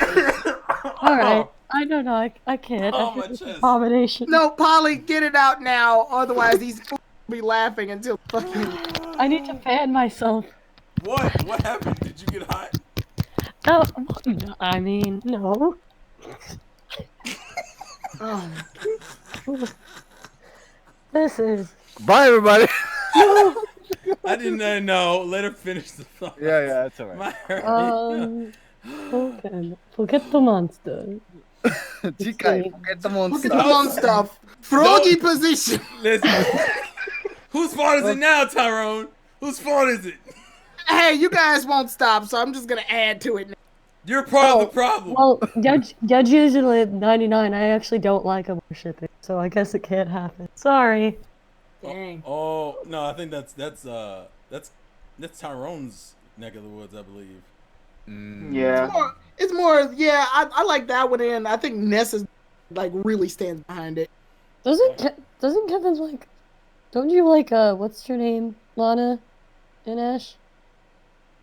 All right. I don't know. I can't. Oh, I my think it's an chest. abomination. No, Polly, get it out now. Otherwise, these fools will be laughing until fucking. I need to fan myself. What? What happened? Did you get hot? Oh, no, I mean, no. Oh, This is. Bye, everybody. I didn't know. Let her finish the thought. Yeah, that's all right. My Okay. Forget the monster. Chica, forget the look monster. at the long stuff. Froggy position. Listen. Whose fault is it now, Tyrone? Whose fault is it? Hey, you guys won't stop, so I'm just gonna add to it. You're part of the problem. Well, Judge usually at 99. I actually don't like him shipping, so I guess it can't happen. Sorry. Dang. Oh no, I think that's Tyrone's neck of the woods, I believe. Yeah. It's more. Yeah, I like that one, and I think Ness is like really stands behind it. Doesn't Kevin's like? Don't you like what's your name, Lana, and Ash?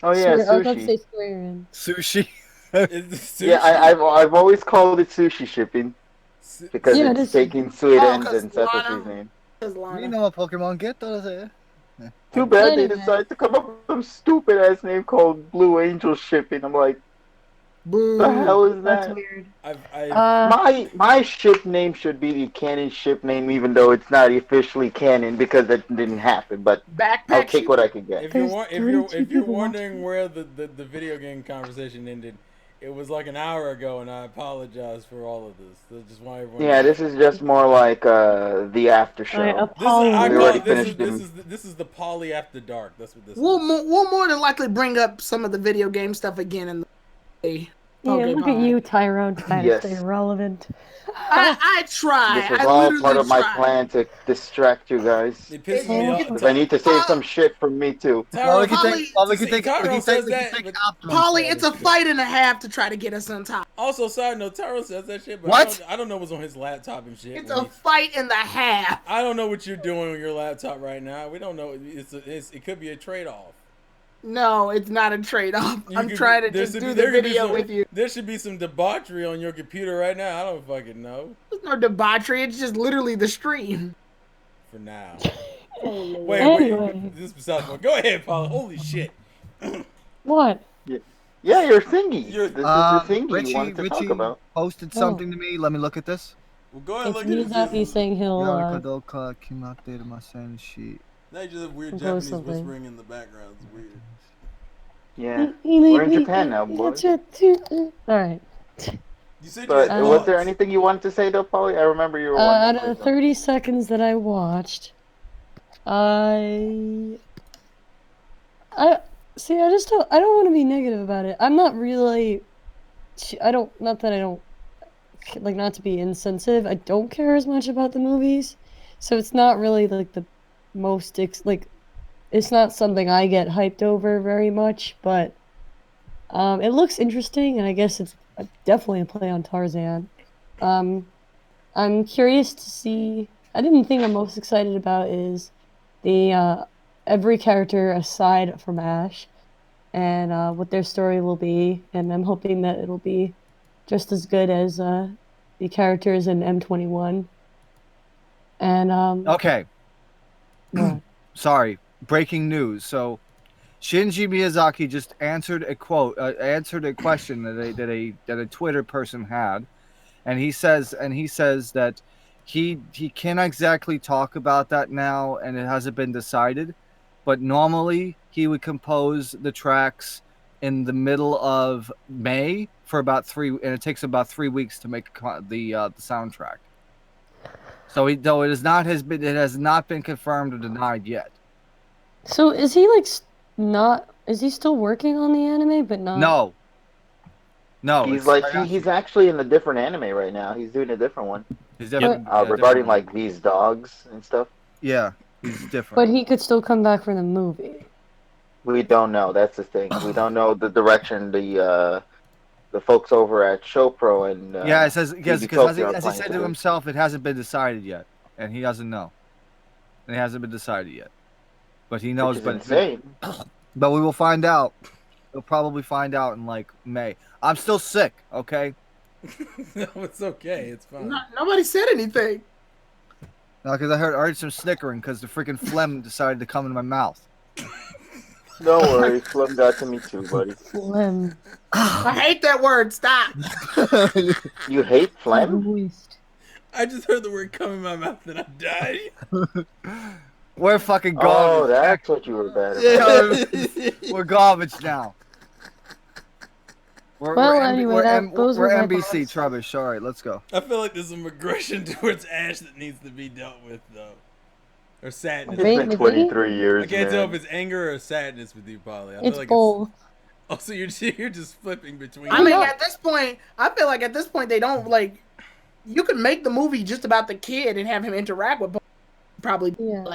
Oh yeah, I was about to sushi. say Square in. Sushi. Yeah, I've always called it sushi shipping because Yeah, it it's is. taking sweet Oh, ends 'cause and that's Lana- his name. You know what Pokemon get, does it? Too bad they Anyway. decided to come up with some stupid ass name called Blue Angel shipping. I'm like, Boo. the hell is That's that? weird. My ship name should be the canon ship name, even though it's not officially canon because it didn't happen. But Backpack. I'll take what I can get. If you're There's 32 wondering people where the video game conversation ended, It was like an hour ago, and I apologize for all of this. That's just why everyone. Yeah, this is just more like the after show. This is the Poly After Dark. That's what this is. We'll more than likely bring up some of the video game stuff again in the look at you, Tyrone, trying to stay relevant. I try. This was all part of my plan to distract you guys. It pisses me off. Because I need to save some shit from me too. Polly, it's a fight and a half to try to get us on top. Also, side note, Tyrone says that shit, but I don't know what's on his laptop and shit. It's a fight and a half. I don't know what you're doing on your laptop right now. We don't know. It could be a trade-off. No, it's not a trade-off. I'm trying to just do the video with you. There should be some debauchery on your computer right now. I don't fucking know. There's no debauchery. It's just literally the stream. For now. Wait. This is besides one. Go ahead, Paula. Holy shit. What? Yeah, your thingy. This is your thingy you wanted to talk about. Posted something to me. Let me look at this. Well, go ahead and look at it. He's saying he'll. Now you just have weird Japanese whispering in the background. It's weird. Yeah, we're in Japan now, boy. Alright. But was there anything you wanted to say though, Polly? I remember you were out of the 30 seconds that I watched, I don't want to be negative about it. I'm not really, not to be insensitive, I don't care as much about the movies, so it's not really like the most, it's not something I get hyped over very much, but it looks interesting, and I guess it's definitely a play on Tarzan. I'm curious to see. I think the thing I'm most excited about is the every character aside from Ash, and what their story will be, and I'm hoping that it'll be just as good as the characters in M21. And okay. Sorry. Breaking news. So, Shinji Miyazaki just answered a question that a Twitter person had, and he says that he can't exactly talk about that now, and it hasn't been decided, but normally he would compose the tracks in the middle of May for about 3, and it takes about 3 weeks to make the soundtrack. So it has not been confirmed or denied yet. So is he is he still working on the anime but not? No. He's actually in a different anime right now. He's doing a different one. Regarding like these dogs and stuff. Yeah, he's different. But he could still come back for the movie. We don't know. That's the thing. We don't know the direction the folks over at ShowPro and it says because as he said to himself, it hasn't been decided yet, and he doesn't know. And it hasn't been decided yet. But he knows, but we will find out. We'll probably find out in like May. I'm still sick, okay? No, it's okay. It's fine. Nobody said anything. No, because I heard some snickering because the freaking phlegm decided to come in my mouth. Don't worry, phlegm got to me too, buddy. Phlegm. I hate that word. Stop. You hate phlegm? I just heard the word come in my mouth and I died. We're fucking garbage. Oh, that's what you were bad about. We're garbage now. We're NBC, Trubbish. All right, let's go. I feel like there's some aggression towards Ash that needs to be dealt with, though. Or sadness. It's been 23 years, I can't tell if it's anger or sadness with you, Polly. It's both. Oh, so you're just flipping between. I mean, at this point, I feel like at this point they don't like. You could make the movie just about the kid and have him interact with. Probably more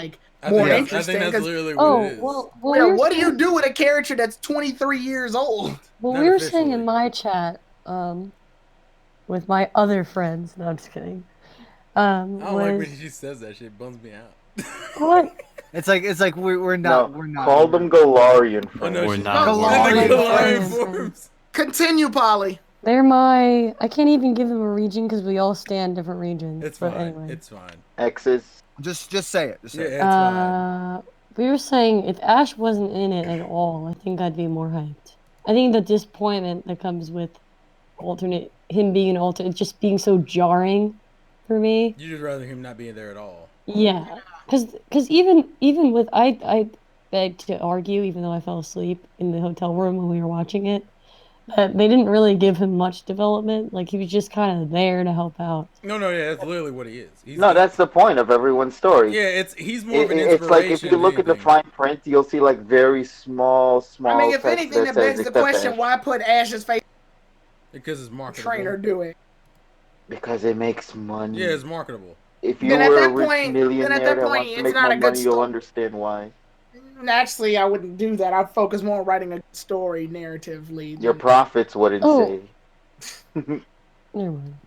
interesting. I think that's literally what it is. Well, what do you do with a character that's 23 years old? Well, we were saying in my chat, with my other friends. No, I'm just kidding. I don't like when she says that shit. It bums me out. What? It's like we're not. Call them Galarian friends. Oh, no, we're not Galarian forms. Continue, Polly. They're my. I can't even give them a region because we all stay in different regions. It's fine. Anyway. It's fine. X's. Just say it. Just say it. It's fine. We were saying if Ash wasn't in it at all, I think I'd be more hyped. I think the disappointment that comes with him being an alternate, just being so jarring for me. You'd just rather him not being there at all. Yeah, because even with I beg to argue, even though I fell asleep in the hotel room when we were watching it, that they didn't really give him much development. Like, he was just kind of there to help out. No, yeah, that's literally what he is. That's the point of everyone's story. Yeah, he's more of an inspiration. It's like if you look at the fine print, you'll see like very small. I mean, if anything, that begs the question: why put Ash's face? Because it's marketable. Trainer do it. Because it makes money. Yeah, it's marketable. If you were a rich millionaire that wants to make more money, you'll understand why. Naturally, I wouldn't do that. I'd focus more on writing a story narratively. Your profits wouldn't say. Never mind.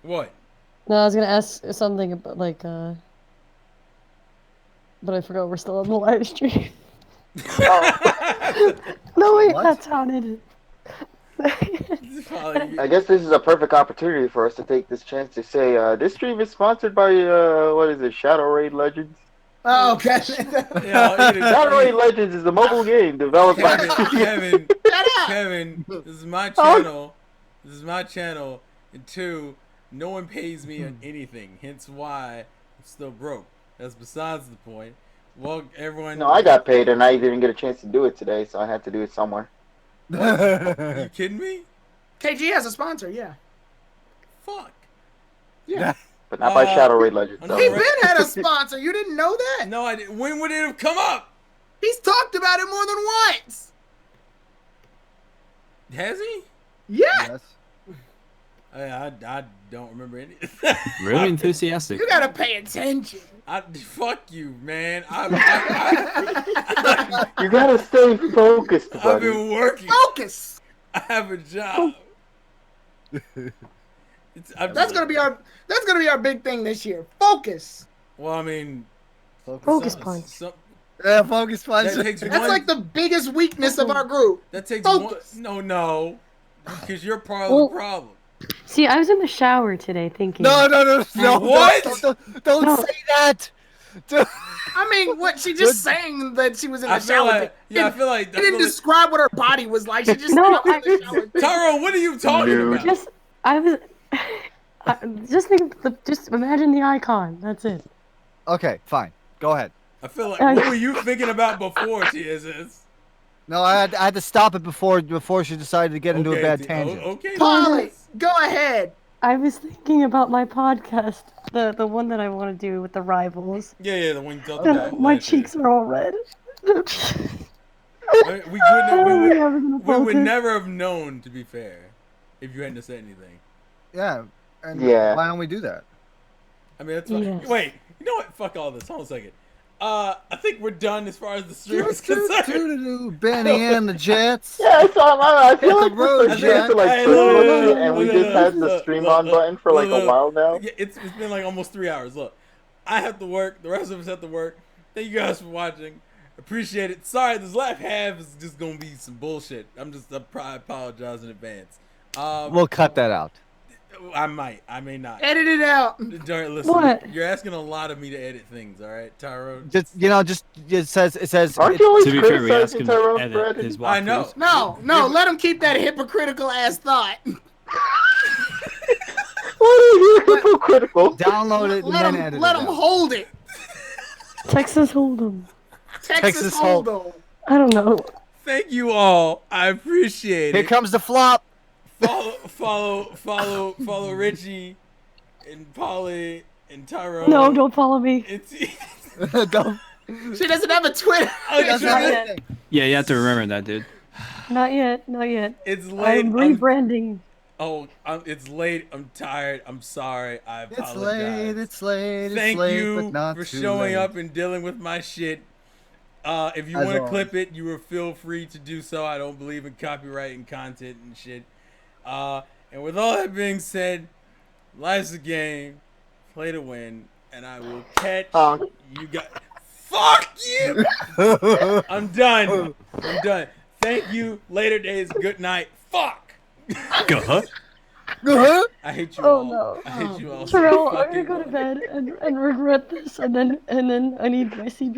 What? No, I was gonna ask something about like but I forgot we're still on the live stream. No wait, that sounded. I guess this is a perfect opportunity for us to take this chance to say this stream is sponsored by what is it, Shadow Raid Legends? Oh, okay. Shadow Raid Legends is a mobile game developed by Kevin, this is my channel. This is my channel. And 2, no one pays me on anything. Hence why I'm still broke. That's besides the point. Well, everyone. No, I got paid and I didn't get a chance to do it today, so I had to do it somewhere. Are you kidding me? KG has a sponsor, yeah. Fuck. Yeah. But not by Shadow Raid Legends. He been had a sponsor. You didn't know that? No, I didn't. When would it have come up? He's talked about it more than once. Has he? Yeah. Yes. I don't remember any. Really enthusiastic. You gotta pay attention. Fuck you, man. You gotta stay focused, buddy. I've been working. Focus. I have a job. That's gonna be our big thing this year. Focus. Well, I mean, Focus punch. Yeah, focus punch. That's like the biggest weakness of our group. That takes focus. No, because you're part of the problem. See, I was in the shower today thinking. No. What? Don't say that. I mean, what? She just saying that she was in the shower. I feel like she didn't describe what her body was like. She just in the shower. Tyrone, what are you talking about? Just imagine the icon. That's it. Okay, fine. Go ahead. I feel like what were you thinking about before, TSS? No, I had to stop it before she decided to get into a bad tangent. Okay. Polly, go ahead. I was thinking about my podcast, the one that I want to do with the rivals. Yeah, the one you talked about. My cheeks are all red. We would never have known, to be fair, if you hadn't said anything. Yeah. Why don't we do that? I mean, that's fine. Yes. Wait, you know what? Fuck all this. Hold on a second. I think we're done as far as the stream is concerned. Benny and the Jets. Yeah, I saw I feel like we're to and we just had the stream on button for like a while now. Yeah, it's been like almost 3 hours. Look, I have to work. The rest of us have to work. Thank you guys for watching. Appreciate it. Sorry, this last half is just gonna be some bullshit. I probably apologize in advance. We'll cut that out. I may not. Edit it out. Listen, what? You're asking a lot of me to edit things, all right, Tyrone? It says. Aren't you always to be fair, we asked criticizing him to Tyrone edit for his I walkthroughs. know. No, let him keep that hypocritical ass thought. What are you hypocritical? Download it and then edit it. Let him hold it. Texas Hold'em. Texas Hold'em. I don't know. Thank you all. I appreciate it. Here comes the flop. Follow Richie and Polly and Tyrone. No, don't follow me. Don't. She doesn't have a Twitter. Yeah, you have to remember that, dude. Not yet. It's late. I'm rebranding. It's late. I'm tired. I'm sorry. I apologize. It's late. Thank you but not for too showing late. up and dealing with my shit. If you want to clip it, you will feel free to do so. I don't believe in copyrighting content and shit. And with all that being said, life's a game, play to win, and I will catch you guys. Fuck you! I'm done. Thank you. Later days. Good night. Fuck. Go. I hate you all. No. I hate you all. Terrell, I'm gonna go to bed and regret this, and then I need my CB